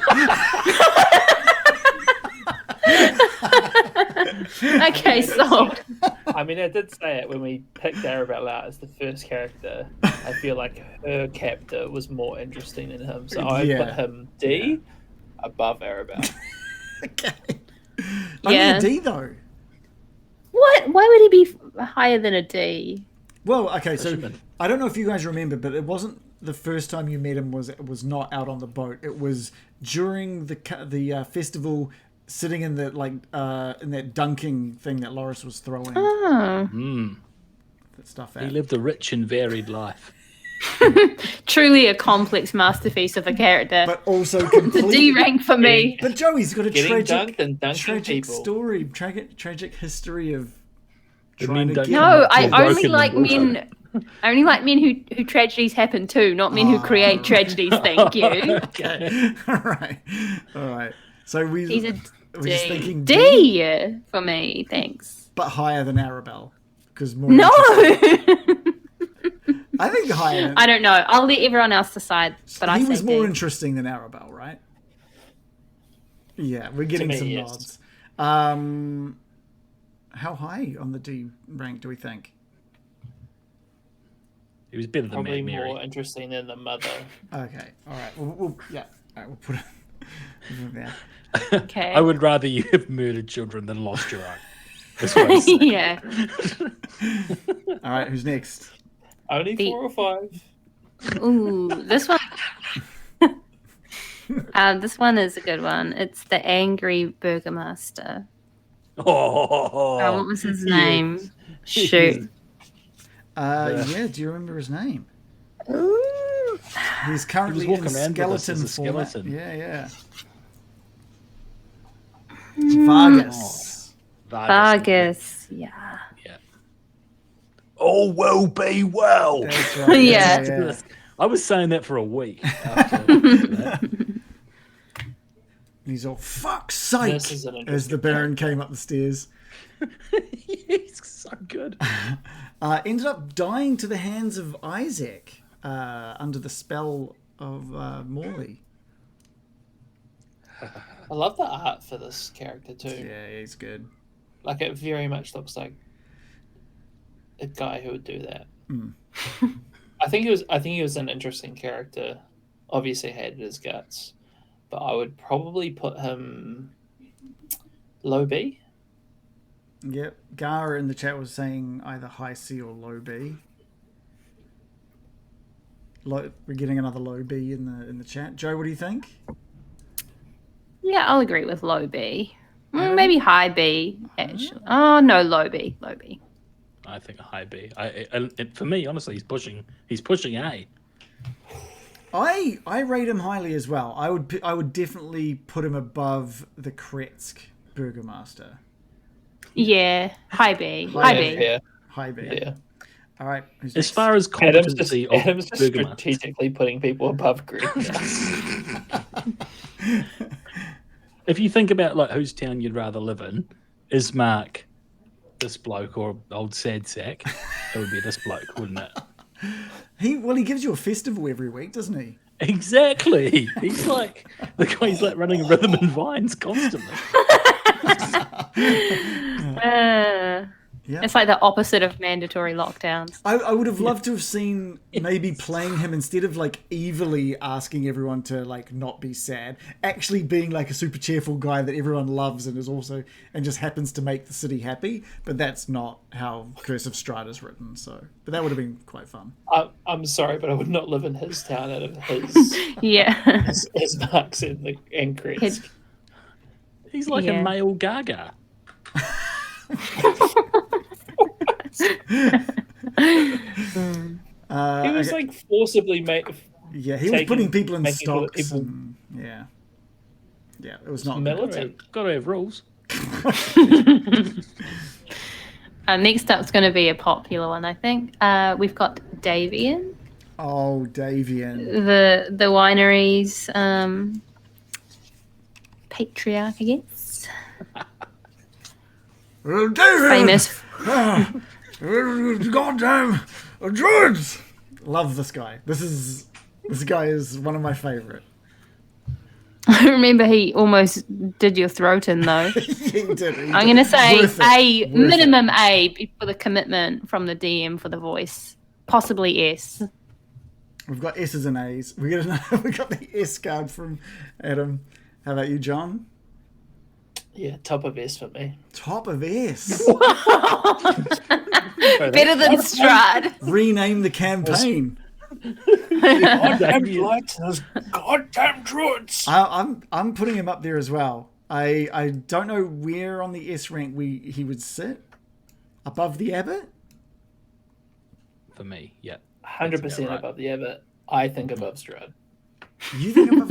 Okay, sold. I mean, I did say it when we picked Arabelle out as the first character. I feel like her captor was more interesting than him, so I Yeah. put him D above Arabelle. Okay. Yeah. Only a D though. What? Why would he be higher than a D? Well, okay, so Fisherman. I don't know if you guys remember, but it wasn't the first time you met him. Was not out on the boat. It was during the festival, sitting in the in that dunking thing that Loris was throwing Oh, that stuff He at. lived a rich and varied life. truly a complex masterpiece of a character. But also It's a D completely. rank for me. But Joey's got a Getting dunked and dunking tragic people. story, tragic history of The trying men to don't get. know. No, I Too only broken like and brutal. men. I only like men who tragedies happen to, not men who create tragedies. Thank you. Okay. All right. So He's a we're just thinking D for me. Thanks. but higher than Arabelle, because more. No, I think higher. I don't know. I'll let everyone else decide. But I He say was more D. interesting than Arabelle, right? Yeah, we're getting me, some yes. nods. How high on the D rank do we think? He was better than Probably Mad Mary. more interesting than the mother. Okay, all right. We'll put it there. Okay. I would rather you have murdered children than lost your own. That's what I'm saying. Yeah. All right, who's next? Only The- 4 or 5. Ooh, this one. This one is a good one. It's the Angry Burgomaster. Oh, What was his name? Shoot. Yeah, do you remember his name? He's currently walking in around with us skeleton as a format. skeleton. Yeah. Vargas. Vargas. Yeah. Yeah. Oh, well, be well. That's right. Yeah. I was saying that for a week. After that. He's all, fuck's sake, This is an as interesting the Baron came up the stairs. He's so good. Ended up dying to the hands of Isaac under the spell Morley. I love the art for this character too. Yeah, he's good. Like it very much looks like a guy who would do that. I think he was an interesting character. Obviously hated his guts, but I would probably put him low B. Yep. Gar in the chat was saying either high C or low B. We're getting another low B in the chat. Joe, what do you think? Yeah, I'll agree with low B. Maybe high B. Actually. Oh no, low B. Low B. I think a high B. For me, honestly, he's pushing A. I rate him highly as well. I would definitely put him above the Kretsk Burgomaster. Yeah, high B. High B. Yeah. High B. Yeah. All right. As far as competency Adam's of just Burgomaster. strategically putting people above Greg. If you think about like whose town you'd rather live in, Ismark, this bloke, or old sad sack, it would be this bloke, wouldn't it? He gives you a festival every week, doesn't he? Exactly. He's like the guy's like running rhythm and vines constantly. Yeah. It's like the opposite of mandatory lockdowns. I would have loved to have seen maybe playing him instead of like evilly asking everyone to like not be sad, actually being like a super cheerful guy that everyone loves and is also and just happens to make the city happy. But that's not how Curse of Strahd is written. But that would have been quite fun. I'm sorry, but I would not live in his town out of his Yeah. his marks in Kretsk. He's like a male Gaga. He was like forcibly he was putting people in making stocks. people- Yeah, it was not militant. Got to have rules. Next up's going to be a popular one, I think. We've got Davian, Oh, Davian. the winery's patriarch, I guess. Davian! Famous. Goddamn druids! Love this guy. This guy is one of my favorite. I remember he almost did your throat in, though. He did. I'm going to say Worth it. A, Worth minimum A for the commitment from the DM for the voice. Possibly S. We've got S's and A's. We got the S card from Adam. How about you, John? Yeah, top of S for me. Top of S. Better than Strahd. Rename the campaign. Goddamn lights, those goddamn druids. I'm putting him up there as well. I don't know where on the S rank he would sit. Above the abbot? For me, yeah. 100% right. above the abbot. I think above Strahd. You think above?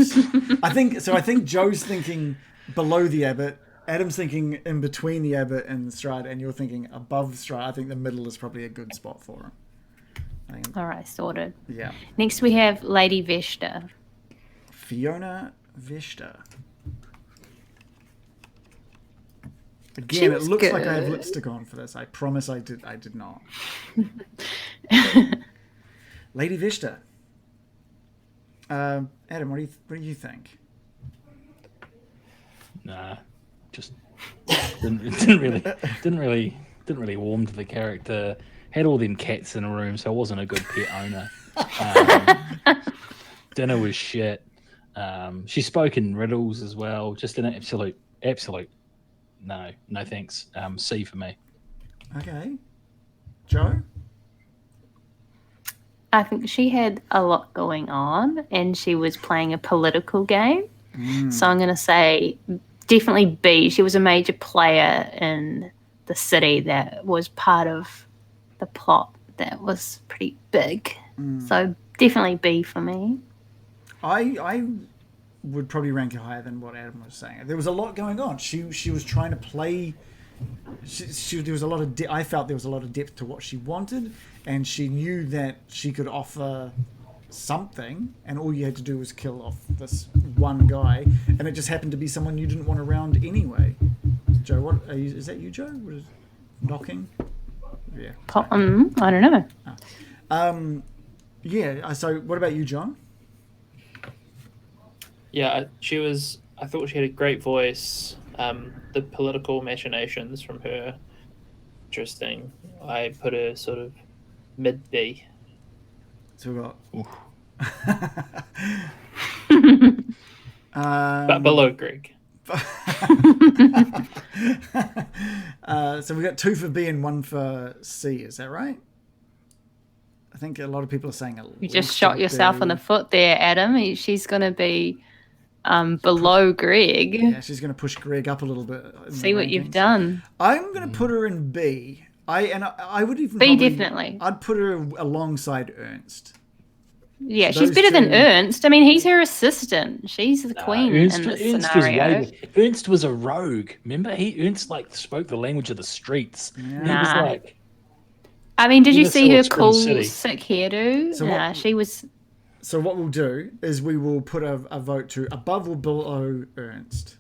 I think Joe's thinking below the abbot. Adam's thinking in between the abbot and the Strahd, and you're thinking above the Strahd. I think the middle is probably a good spot for him. All right, sorted. Yeah. Next we have Lady Vesta. Fiona Vesta. Again, She it was looks like I have good. lipstick on for this. I promise I did not. Lady Vesta. Adam, what do you think? Nah, just didn't really warm to the character. Had all them cats in a room, so I wasn't a good pet owner. Dinner was shit. She spoke in riddles as well. Just an absolute. No thanks. C for me. Okay. Joe? I think she had a lot going on and she was playing a political game. So I'm going to say definitely B. She was a major player in the city that was part of the plot that was pretty big. So definitely B for me. I would probably rank her higher than what Adam was saying. There was a lot going on. She was trying to play. There was a lot of. I felt there was a lot of depth to what she wanted, and she knew that she could offer something, and all you had to do was kill off this one guy, and it just happened to be someone you didn't want around anyway. Joe, what is that? You, Joe? What is knocking? Yeah. I don't know. Yeah. So, what about you, John? Yeah, she was. I thought she had a great voice. The political machinations from her, interesting. I put her sort of mid B. So we got. But below Greg. So we got 2 for B and 1 for C. Is that right? I think a lot of people are saying you just shot yourself in the foot there, Adam. She's going to be below Greg. Yeah, she's going to push Greg up a little bit. See what you've done. I'm going to put her in B. I would even B, definitely. I'd put her alongside Ernst. Yeah, she's better than Ernst. I mean, he's her assistant. She's the queen in this scenario. Ernst was a rogue. Remember, Ernst spoke the language of the streets. Yeah. Nah. He was like. I mean, did you see her cool sick hairdo? So she was. So what we'll do is we will put a vote to above or below Ernst.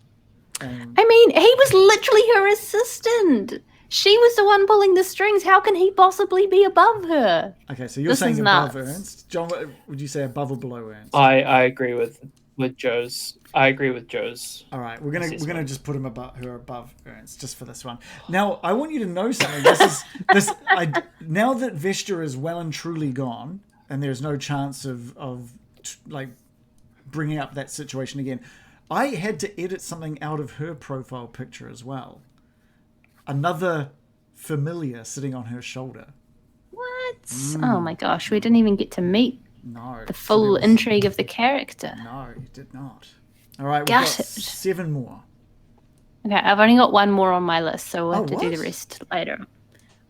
I mean, he was literally her assistant. She was the one pulling the strings. How can he possibly be above her? Okay, so you're saying above Ernst. John, would you say above or below Ernst? I agree with Joe's. I agree with Joe's. All right, we're gonna just put him above Ernst just for this one. Now, I want you to know something. Now that Vesta is well and truly gone, and there's no chance of like bringing up that situation again, I had to edit something out of her profile picture as well. Another familiar sitting on her shoulder. What? Oh my gosh, we didn't even get to meet the full intrigue of the character. No, you did not. All right, we've got 7 more. Okay, I've only got 1 more on my list, so we'll have to do the rest later.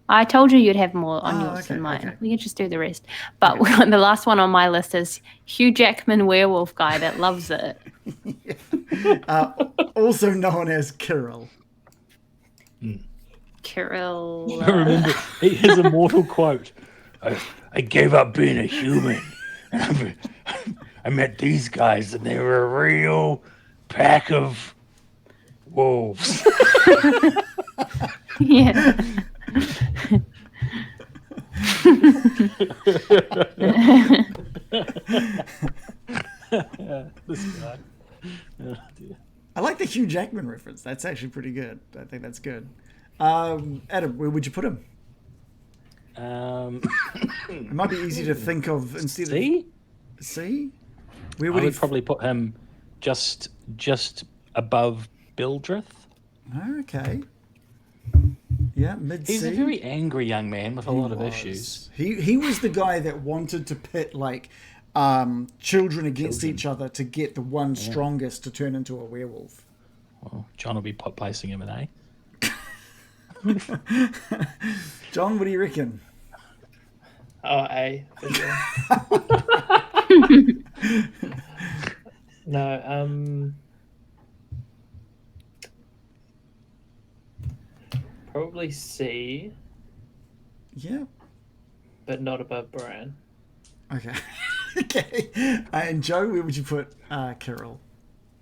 I told you you'd have more on yours than mine. Okay. We can just do the rest. But the last one on my list is Hugh Jackman werewolf guy that loves it. Also known as Kirill. Kirill. I remember his immortal quote. I gave up being a human. I met these guys and they were a real pack of wolves. Yeah. This guy. Oh, dear. I like the Hugh Jackman reference. That's actually pretty good. I think that's good. Adam, where would you put him? It might be easy to think of instead of C. Where would I would probably put him just above Bildrith. Okay. Yeah, mid C. He's a very angry young man with a lot of issues. He was the guy that wanted to pit like children against each other to get the one strongest to turn into a werewolf. Well, John will be placing him in A. John, what do you reckon? Oh, A for sure. No, probably C. Yeah. But not above Brian. Okay. Okay. And Joe, where would you put Kirill?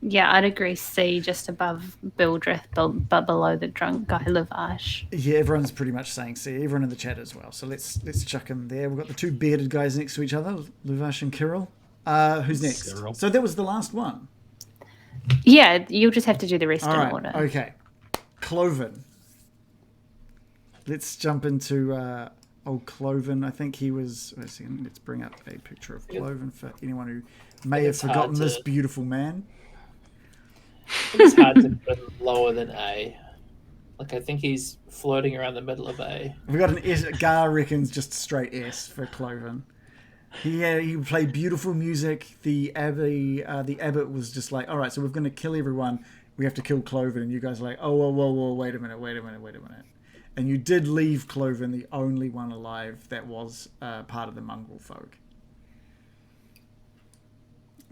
Yeah, I'd agree C, just above Bildrith, but below the drunk guy, Lavash. Yeah, everyone's pretty much saying C. Everyone in the chat as well. So let's chuck him there. We've got the 2 bearded guys next to each other, Lavash and Kirill. Who's next? Cyril. So that was the last one. Yeah, you'll just have to do the rest in order. Okay. Cloven. Let's jump into old Cloven. I think he was... Wait a second. Let's bring up a picture of Cloven for anyone who may have forgotten this beautiful man. It's hard to put him lower than A. Like, I think he's floating around the middle of A. We got an S. Gar reckons just straight S for Cloven. He played beautiful music. The abbot was just like, all right, so we're going to kill everyone. We have to kill Cloven. And you guys are like, oh, whoa, wait a minute. And you did leave Cloven, the only one alive that was part of the mongrel folk.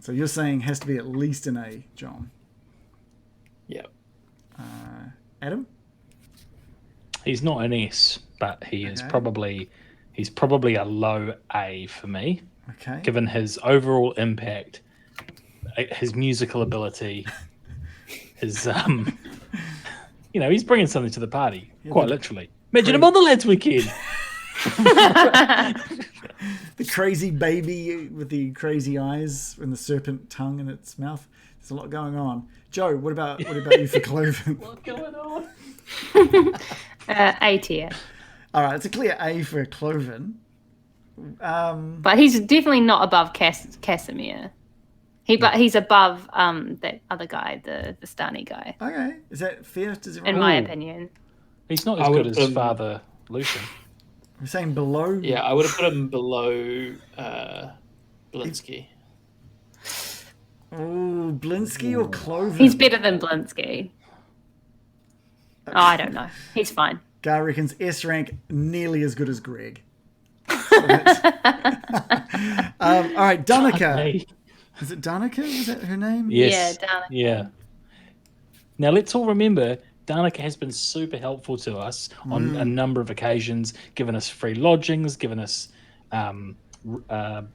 So you're saying has to be at least an A, John? Yep. Adam? He's not an S, but he is probably a low A for me. Okay. Given his overall impact, his musical ability, his he's bringing something to the party, quite literally. Imagine him on the lads' weekend. The crazy baby with the crazy eyes and the serpent tongue in its mouth. There's a lot going on. Joe, what about you for Cloven? What's going on? A tier. All right, it's a clear A for Cloven. But he's definitely not above Casimir. But he's above that other guy, the Stani guy. Okay, is that fair? Does it? In my opinion, he's not as good as Father Lucian. We're saying below. Yeah, I would have put him below Blinsky. Oh, Blinsky or Cloven? he's better than Blinsky. Oh, I don't know. He's fine. Gar reckons S rank nearly as good as Greg. All right, Danica. Is it Danica? Is that her name? Yes. Yeah, Danica. Yeah. Now let's all remember, Danica has been super helpful to us on a number of occasions, given us free lodgings, given us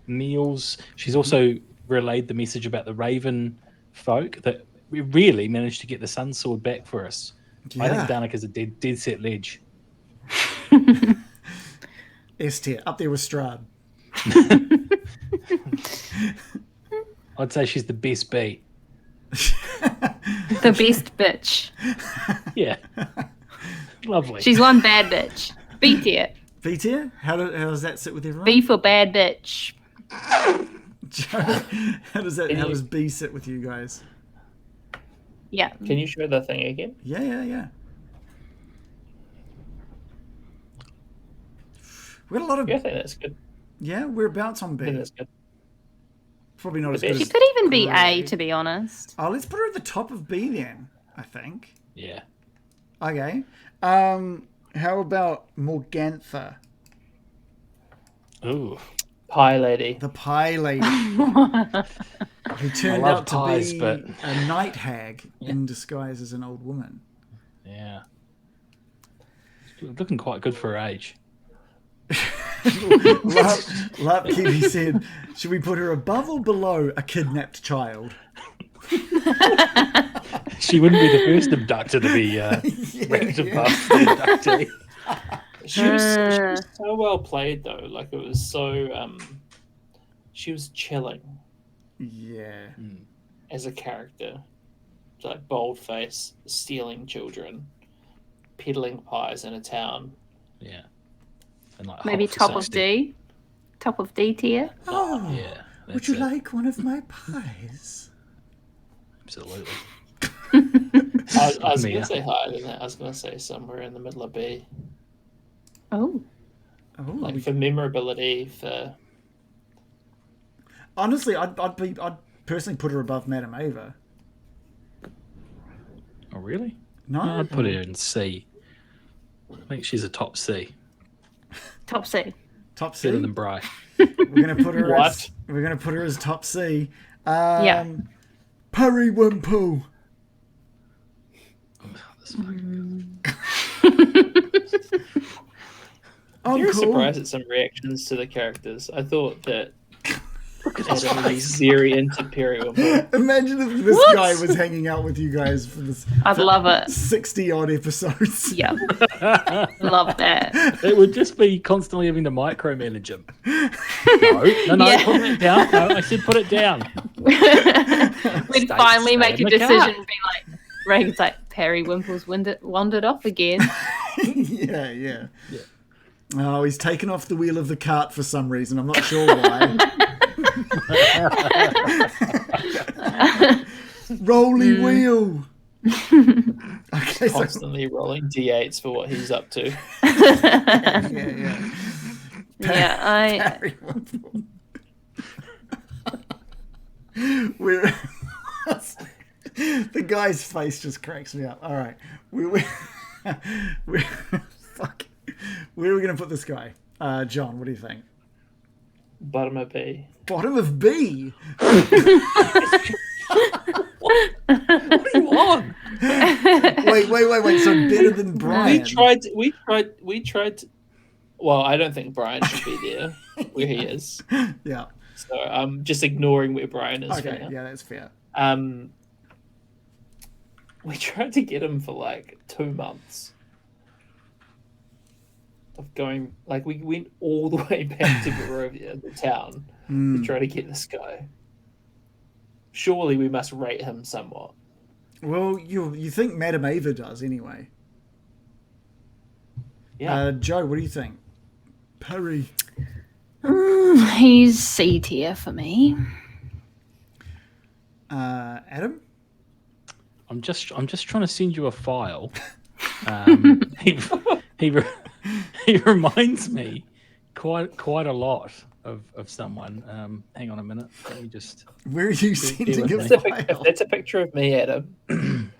meals. She's also relayed the message about the Raven folk that we really managed to get the Sun Sword back for us. Yeah. I think Danica's a dead set ledge. S tier, up there with Strahd. I'd say she's the best bee. The best bitch. Yeah. Lovely. She's one bad bitch. B tier. B tier? How does that sit with everyone? B for bad bitch. Joe, how does B sit with you guys? Yeah. Can you show the thing again? Yeah. We got a lot of. Yeah, I think that's good. Yeah, we're about on I think B. that's good. Probably not as She good She as could even be A, Greg. to be honest. Oh, let's put her at the top of B then, I think. Yeah. Okay. How about Morgantha, Ooh. Pie lady. the pie lady, who turned love out to pies, be but- a night hag in disguise as an old woman? Yeah. Looking quite good for her age. Kiwi said, should we put her above or below a kidnapped child? She wouldn't be the first abductor to be ranked above the abductee. She was so well played though. Like it was so. She was chilling Yeah. as a character, like bold face, stealing children, peddling pies in a town. Yeah. And like Maybe hot for top of 60. D. Top of D tier. Oh, Yeah. would that's you it. like one of my pies? Absolutely. I was Me, going yeah. to say higher than that. I was going to say somewhere in the middle of B. Oh. Oh, Like for memorability, for honestly, I'd personally put her above Madame Ava. Oh, really? No, I'd put her in C. I think she's a top C. Top C. top C. Better than Bri. We're gonna put her. What? As, we're gonna put her as top C. Yeah. Periwinkle. I'm very Uncle. surprised at some reactions to the characters. I thought that Adam was very into Periwinkle. Imagine if this What? guy was hanging out with you guys for this I'd love it. 60 odd episodes. Yeah. Love that. It would just be constantly having to micromanage him. No, Yeah. put it down. No, I said put it down. We'd finally stay make in a the decision car. and be like, Reagan's like, Periwinkle's wandered off again. yeah. Oh, he's taken off the wheel of the cart for some reason. I'm not sure why. Rolly wheel. Okay, so Constantly rolling D8s for what he's up to. yeah. Yeah, We're the guy's face just cracks me up. All right, we're fuck. Where are we going to put this guy? John, what do you think? Bottom of B. Bottom of B. What do you want? Wait. So better than Brian. We tried to, well, I don't think Brian should be there where he is. Yeah. So I'm just ignoring where Brian is for Okay. now. Yeah, that's fair. We tried to get him for like 2 months of going, like we went all the way back to Barovia, the town, to try to get this guy. surely we must rate him somewhat. Well, you think Madame Ava does anyway. Yeah. Joe, what do you think? Perry. He's C tier for me. Adam? I'm just trying to send you a file. He reminds me quite a lot of someone. Hang on a minute. Let me just. Where are you sending a with file? If that's a picture of me, Adam.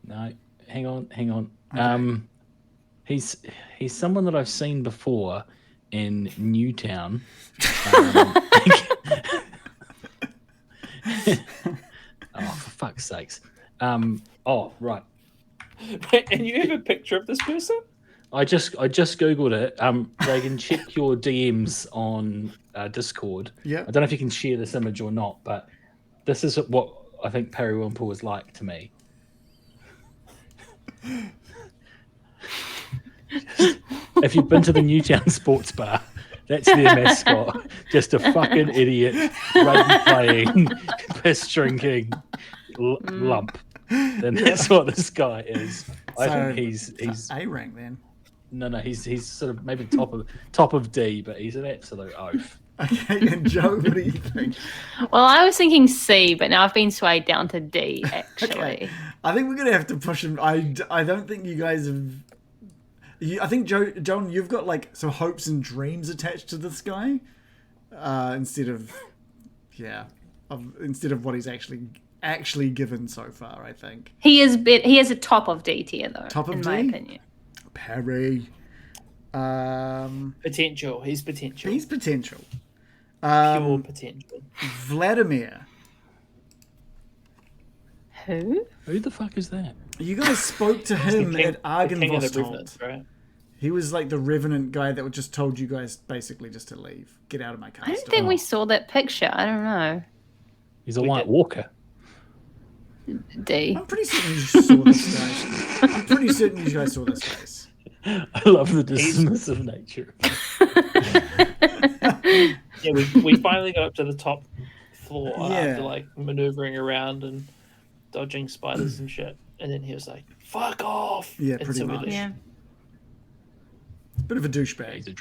No, hang on. Okay. He's someone that I've seen before in Newtown. Oh, for fuck's sakes. Oh, right. And you have a picture of this person? I just googled it. Reagan, check your DMs on Discord. Yeah. I don't know if you can share this image or not, but this is what I think Perry Wimple was like to me. If you've been to the Newtown Sports Bar, that's their mascot. Just a fucking idiot, rugby playing, piss drinking lump. Then that's what this guy is. I think he's A rank then. No, he's sort of maybe top of D, but he's an absolute oaf. Okay, and Joe, what do you think? Well, I was thinking C, but now I've been swayed down to D, actually. Okay. I think we're going to have to push him. I don't think you guys have... I think, John, you've got like some hopes and dreams attached to this guy instead of what he's actually given so far, I think. He is a top of D tier, though, Top of in D? my opinion. Perry. Potential. He's potential. He's potential. Pure potential. Vladimir. Who? Who the fuck is that? You guys spoke to him at The king of the Argynvostholt. Revenants, right? He was like the revenant guy that just told you guys basically just to leave. Get out of my castle. I don't think we saw that picture. I don't know. He's a White Walker. D. I'm pretty certain you saw this guy. I'm pretty certain you guys saw this guys. I love the dismissive nature. Yeah, we finally got up to the top floor Yeah. after like maneuvering around and dodging spiders and shit. And then he was like, "Fuck off!" Yeah, And pretty so we much. left. Yeah. Bit of a douchebag. He's a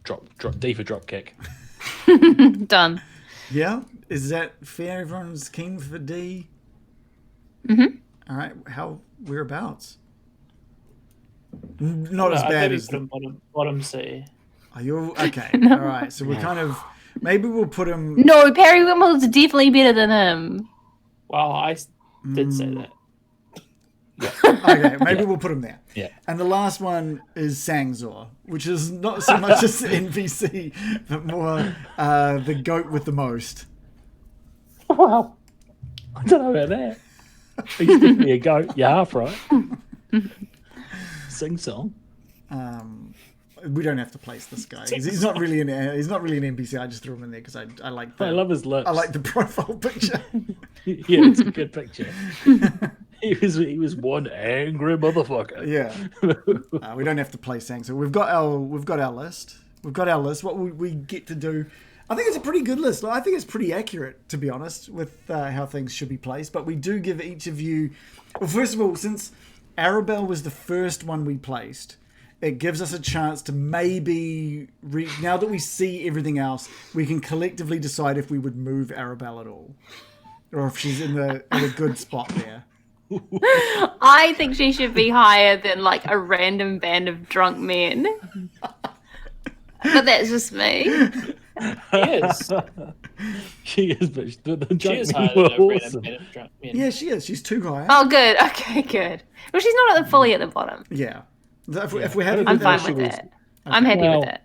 drop D for drop kick. Done. Yeah? Is that fair? Everyone's keen for D? Mm-hmm. All right. Whereabouts? Not No, as I bad maybe as... put him bottom C. Are you... Okay. No. All right. So we're kind of... Maybe we'll put him... No, Perry Wimble's definitely better than him. Well, I did say that. Okay, maybe we'll put him there. Yeah. And the last one is Sangzor, which is not so much as an NPC, but more the goat with the most. Wow. I don't know about that. He's definitely a goat. You're half right. Sing song. We don't have to place this guy. He's not really an NPC. I just threw him in there because I like. I love his lips. I like the profile picture. Yeah, it's a good picture. He was one angry motherfucker. Yeah. We don't have to play Sang. So we've got our list. What we get to do. I think it's a pretty good list. I think it's pretty accurate, to be honest, with how things should be placed. But we do give each of you. Well, first of all, since Arabelle was the first one we placed, it gives us a chance to maybe now that we see everything else, we can collectively decide if we would move Arabelle at all, or if she's in a good spot there. I think she should be higher than like a random band of drunk men. But that's just me. Yes. She is, but the She is drunk higher men than a were random awesome. band of drunk men. Yeah, she is. She's too high. Oh, good. Okay, good. Well, she's not fully at the bottom. Yeah. If we're happy I'm with fine that, with that. I'm happy Well, with that.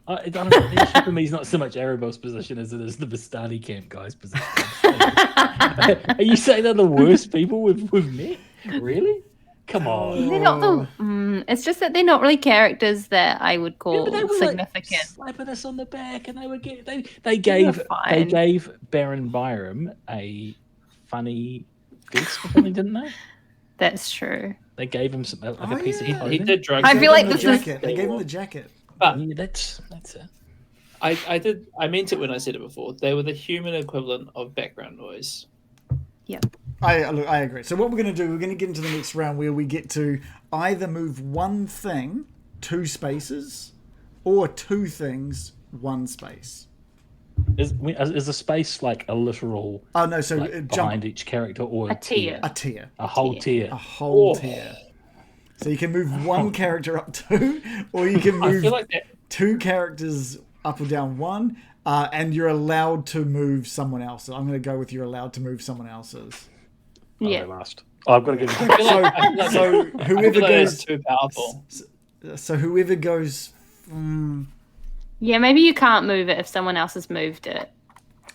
I don't know. The issue for me is not so much Arabelle's position as it is the Vistani camp guy's position. Are you saying they're the worst people we've met? Really? Come on. They're not it's just that they're not really characters that I would call But they were significant. like slapping us on the back, and they gave Baron Byram a funny disc or something, didn't they? That's true. They gave him some a piece of He clothing. did drugs. I feel like the this is- jacket. They gave him the jacket. But Yeah, that's it. I meant it when I said it before. They were the human equivalent of background noise. Yep. I agree. So what we're going to do, we're going to get into the next round where we get to either move one thing 2 spaces or 2 things 1 space. Is a space like a literal? Oh no! So like behind each character or A tier. A tier. A whole tier. A whole tier. So you can move one character up 2, or you can move 2 characters up or down 1, and you're allowed to move someone else. I'm going to go with you're allowed to move someone else's. Yeah. Last. I've got to give it. So whoever goes too powerful. So whoever goes. Yeah, maybe you can't move it if someone else has moved it.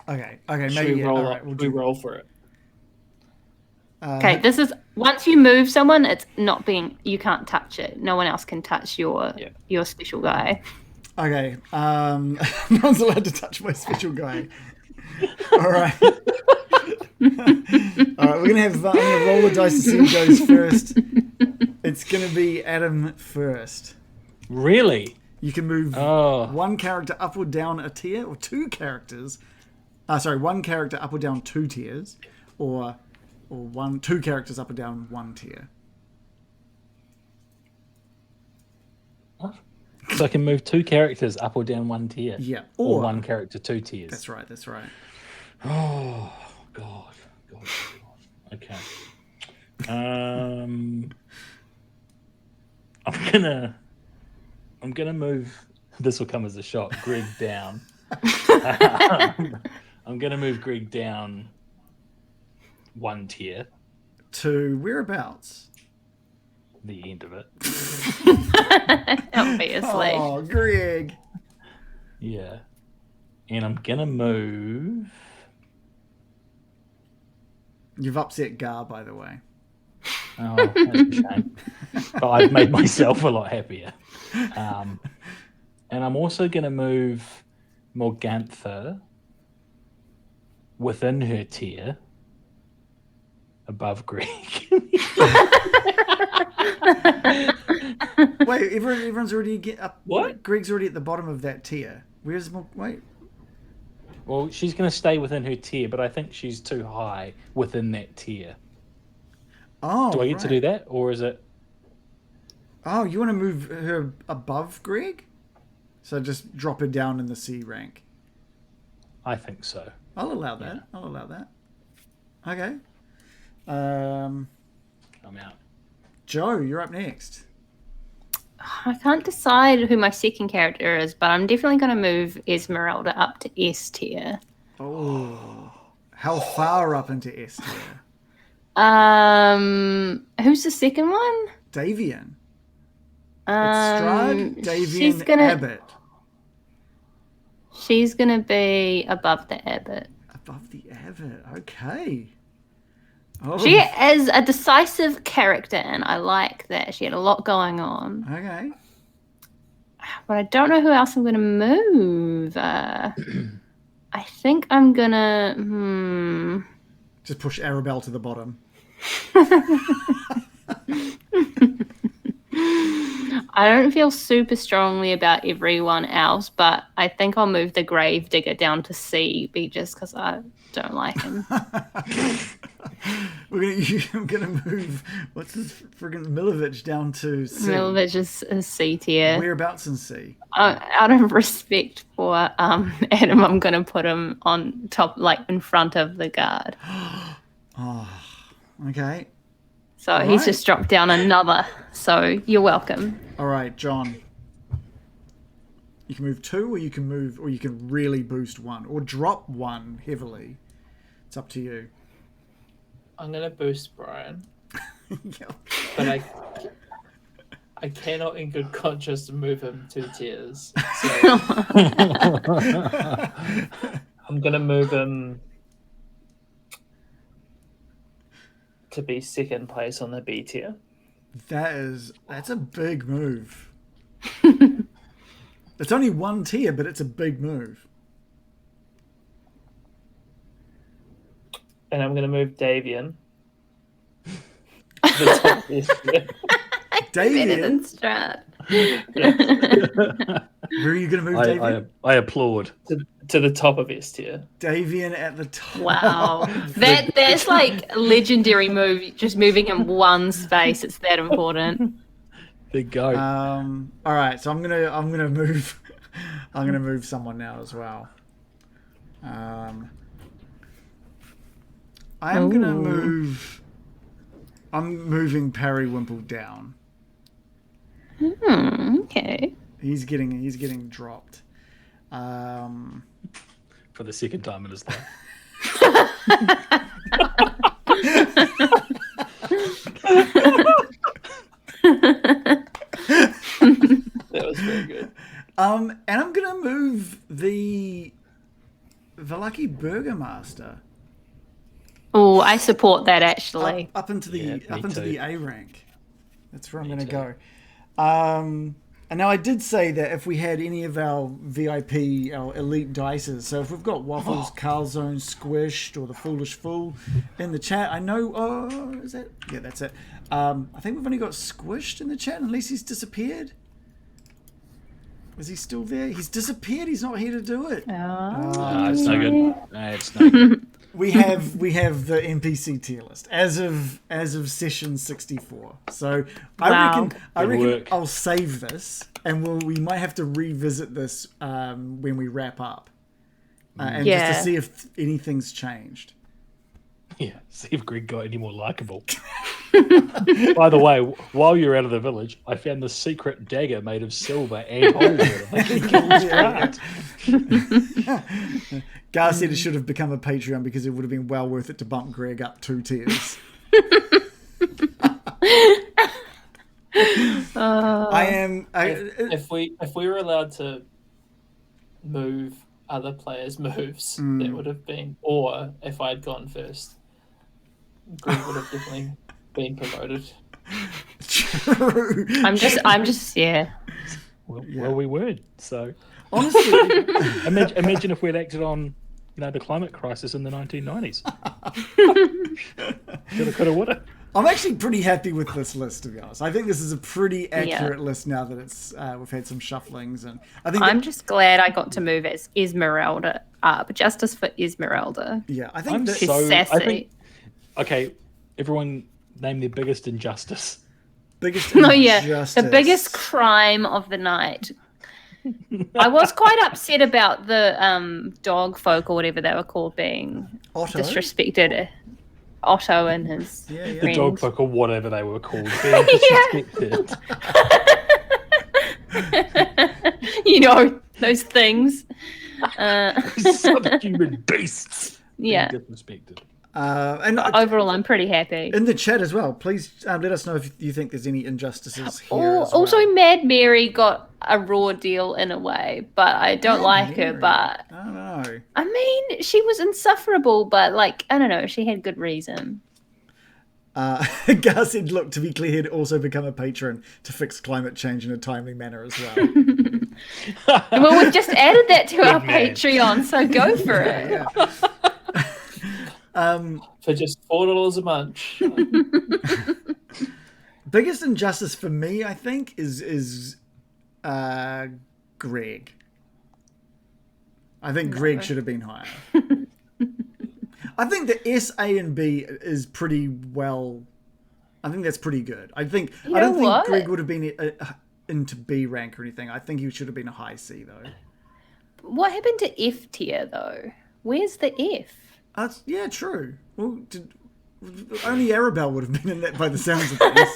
Okay. Should Maybe we roll, all right, we roll for it? Okay, this is once you move someone, it's not being. You can't touch it. No one else can touch your special guy. Okay. No one's allowed to touch my special guy. All right. All right. I'm gonna roll the dice to see who goes first. It's gonna be Adam first. Really? You can move one character up or down a tier, or 2 characters. One character up or down 2 tiers, or 2 characters up or down 1 tier. What? So I can move 2 characters up or down 1 tier. Yeah, or 1 character 2 tiers. That's right. Oh God. Okay. I'm gonna move. This will come as a shock. Greg down. I'm gonna move Greg down 1 tier. To whereabouts? The end of it. Obviously. Oh, Greg. Yeah. And I'm gonna move. You've upset Gar, by the way. Oh, that's a shame. But I've made myself a lot happier. And I'm also going to move Morgantha within her tier above Greg. Wait, everyone's already up. What? Greg's already at the bottom of that tier. Where's wait? Well, she's going to stay within her tier, but I think she's too high within that tier. Oh, do I get to do that, or is it? Oh, you want to move her above Greg? So just drop her down in the C rank. I think so. I'll allow that. Yeah. I'll allow that. Okay. I'm out. Joe, you're up next. I can't decide who my second character is, but I'm definitely going to move Esmeralda up to S tier. Oh, how far up into S tier? Who's the second one? Davian. It's Strahd, Davian, Abbott. She's going to be above the Abbott. Above the Abbott, okay. Oh. She is a decisive character, and I like that. She had a lot going on. Okay. But I don't know who else I'm going to move. I think I'm going to... Just push Arabelle to the bottom. I don't feel super strongly about everyone else, but I think I'll move the Gravedigger down to C, just because I don't like him. I'm gonna move what's his friggin' Milovich down to C. Milovich is C tier. Whereabouts in C? Out of respect for Adam, I'm gonna put him on top, like in front of the guard. Oh, okay. So he's just dropped down another. So you're welcome. All right, John. You can move 2, or you can really boost 1, or drop 1 heavily. It's up to you. I'm gonna boost Brian, Yep. but I cannot, in good conscience, move him 2 tiers. So I'm gonna move him to be second place on the B tier. That's a big move. It's only 1 tier, but it's a big move. And I'm going to move Davian. The top tier. Davian, Better than Strahd. where are you going to move, Davian? I applaud. To the top of S tier. Davian at the top. Wow, that's like a legendary move. Just moving him one space. It's that important. Big go. All right, so I'm gonna move. I'm gonna move someone now as well. I'm gonna move. I'm moving Periwinkle down. Okay. He's getting dropped. For the second time in his life. That was very good. And I'm gonna move the lucky Burgomaster Oh, I support that actually. up into the too. A rank. That's where I'm gonna go. And now I did say that if we had any of our VIP, our elite dices, so if we've got Waffles, Carlzone, Squished, or the Foolish Fool in the chat, I know. Oh, is that? Yeah, that's it. I think we've only got Squished in the chat, unless he's disappeared. Is he still there? He's disappeared. He's not here to do it. No, it's no good. No, it's no good. We have the NPC tier list as of session 64. So I reckon I'll save this, and we might have to revisit this when we wrap up, and just to see if anything's changed. Yeah, see if Greg got any more likable. By the way, while you're out of the village, I found the secret dagger made of silver and holy water. Gar said it should have become a Patreon because it would have been well worth it to bump Greg up 2 tiers. If we were allowed to move other players' moves, that would have been, or if I'd gone first, Greg would have definitely been promoted. True. I'm just yeah. Well, we weren't. So honestly, imagine if we'd acted on, the climate crisis in the 1990s. Coulda, woulda. I'm actually pretty happy with this list, to be honest. I think this is a pretty accurate list now that it's we've had some shufflings, and I think I'm just glad I got to move as Esmeralda up. Justice for Esmeralda. Yeah, I think she's sassy. Okay, everyone name their biggest injustice. The biggest crime of the night. I was quite upset about the dog folk or whatever they were called being disrespected. Otto and his friends. The dog folk or whatever they were called being disrespected. Those things. Subhuman beasts. Yeah. Being disrespected. And overall, I'm pretty happy. In the chat as well, please let us know if you think there's any injustices here. Also, Mad Mary got a raw deal in a way, but I don't like her. But I don't know. I mean, she was insufferable, but I don't know, she had good reason. Gar said, look, to be clear, he'd also become a patron to fix climate change in a timely manner as well. Well, we've just added that to our Patreon, so go for it. Yeah. For just $4 a month. Biggest injustice for me, I think, is Greg. I think Greg should have been higher. I think the S, A, and B is pretty well. I think that's pretty good. I don't think Greg would have been into B rank or anything. I think he should have been a high C though. What happened to F tier though? Where's the F? Yeah, true. Well, only Arabelle would have been in that by the sounds of things.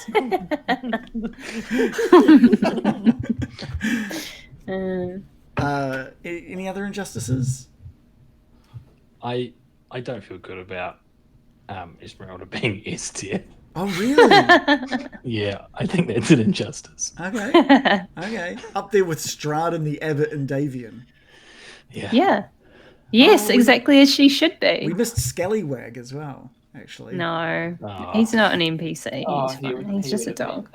Any other injustices? I don't feel good about Esmeralda being S tier. Oh, really? Yeah, I think that's an injustice. Okay. Up there with Strahd and the Abbot and Davian. Yeah. Yes, exactly as she should be. We missed Scallywag as well, actually. No, he's not an NPC. He's just a dog.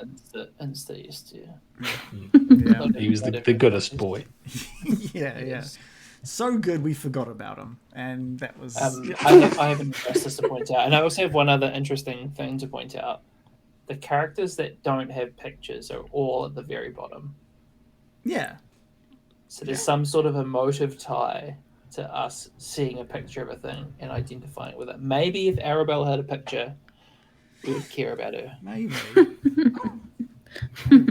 Insta S tier. Yeah. He was the goodest boy. Yeah. So good we forgot about him, and that was. I have an injustice to point out, and I also have one other interesting thing to point out. the characters that don't have pictures are all at the very bottom. Yeah. So there's some sort of emotive tie to us seeing a picture of a thing and identifying with it. Maybe if Arabelle had a picture, we would care about her. Maybe.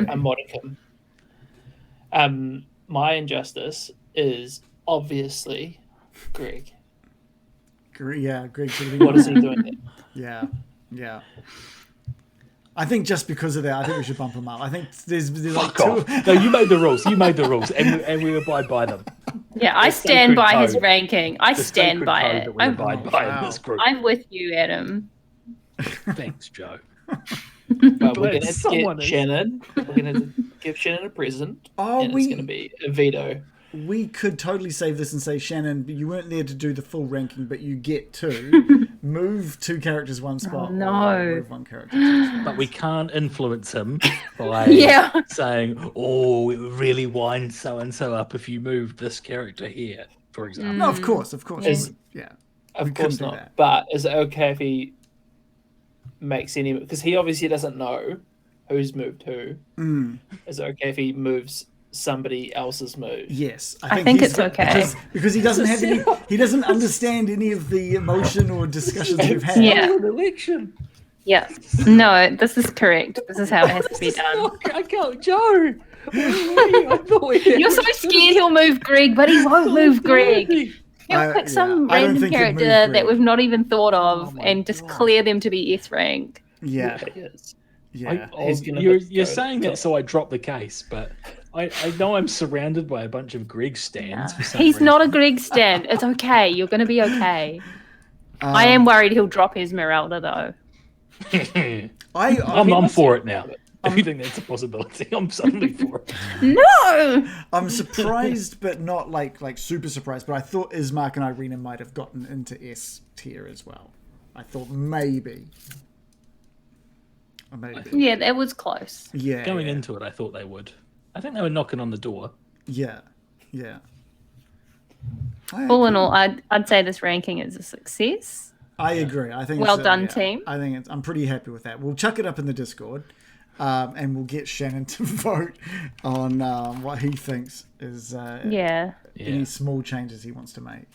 A modicum. My injustice is obviously Greg. Yeah, Greg should have What is he doing there? Yeah. I think just because of that, I think we should bump him up. I think there's like Fuck off. No, you made the rules. You made the rules, and we abide by them. Yeah, I stand by his ranking. I stand by it. I'm in this group. I'm with you, Adam. Thanks, Joe. Well, we're going to get Shannon. We're going to give Shannon a present. And it's going to be a veto. We could totally save this and say, Shannon, you weren't there to do the full ranking, but you get to move 2 characters one spot. Oh, no. Or move 1 character 2 spots. But we can't influence him by saying, "Oh, it would really wind so and so up if you moved this character here," for example. No, of course. Of We course not. that. But is it okay if he makes any? Because he obviously doesn't know who's moved who. Is it okay if he moves somebody else's move? Yes, I think it's okay because he doesn't have any. He doesn't understand any of the emotion or discussions we've had. Yeah. An election. Yeah. No, this is correct. This is how it has to be done. I can't, Joe. I thought You're so scared he'll move Greg, but he won't move Greg. He'll pick some random character that we've not even thought of and just clear them to be S rank. Yeah. Yeah. You're saying that so I drop the case, but I know I'm surrounded by a bunch of Greg stands. For some He's reason. not a Greg stand. It's okay. You're going to be okay. I am worried he'll drop Esmeralda, though. I'm for it now. If you think that's a possibility, I'm suddenly for it. No! I'm surprised, but not like super surprised. But I thought Ismark and Irina might have gotten into S tier as well. I thought maybe. Yeah, that was close. Yeah. Going into it, I thought they would. I think they were knocking on the door. Yeah. All in all, I'd say this ranking is a success. I agree. I think well done, team. I think I'm pretty happy with that. We'll chuck it up in the Discord, and we'll get Shannon to vote on what he thinks is any small changes he wants to make.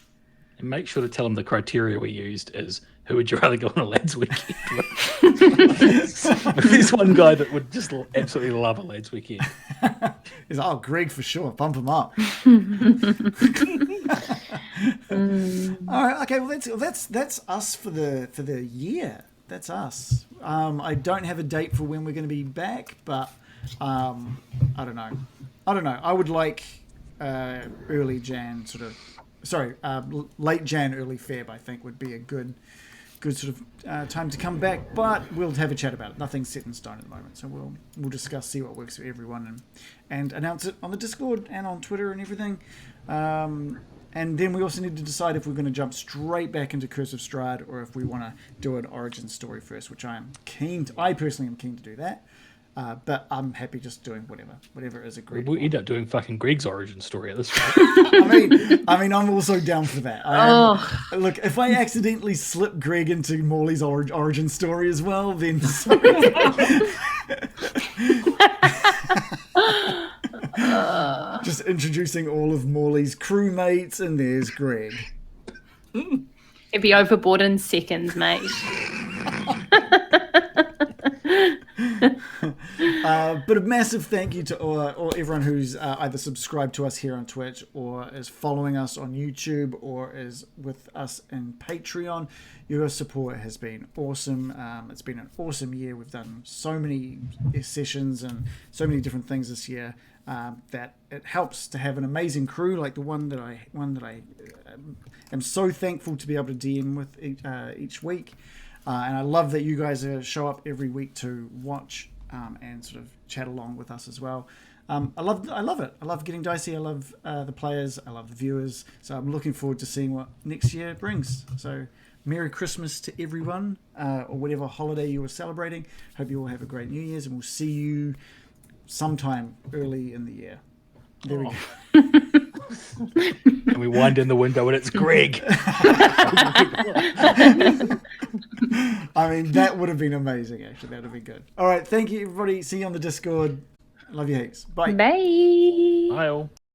And make sure to tell him the criteria we used is who would you rather go on a lads weekend with? There's one guy that would just absolutely love a lads weekend. He's like, Greg for sure. Bump him up. All right. Okay. Well, that's us for the year. That's us. I don't have a date for when we're going to be back, but I don't know. I would like early Jan sort of. Sorry, late Jan, early Feb, I think would be a good sort of time to come back. But we'll have a chat about it. Nothing's set in stone at the moment, so we'll discuss, see what works for everyone, and announce it on the Discord and on Twitter and everything. And then we also need to decide if we're going to jump straight back into Curse of Strahd or if we want to do an origin story first, which I personally am keen to do that. But I'm happy just doing whatever is agreed. We'll end up doing fucking Greg's origin story at this point. I mean, I'm also down for that. Look, if I accidentally slip Greg into Morley's origin story as well, then just introducing all of Morley's crewmates, and there's Greg. It'd be overboard in seconds, mate. But a massive thank you to all everyone who's either subscribed to us here on Twitch or is following us on YouTube or is with us in Patreon. Your support has been awesome. It's been an awesome year. We've done so many sessions and so many different things this year that it helps to have an amazing crew like the one that I am so thankful to be able to DM with each week. And I love that you guys show up every week to watch and sort of chat along with us as well. I love it. I love getting Dicey. I love the players. I love the viewers. So I'm looking forward to seeing what next year brings. So Merry Christmas to everyone, or whatever holiday you are celebrating. Hope you all have a great New Year's, and we'll see you sometime early in the year. There we go. And we wind in the window and it's Greg. I'm I mean, that would have been amazing, actually. That would have been good. All right, thank you, everybody. See you on the Discord. Love you heaps. Bye. Bye. Bye all.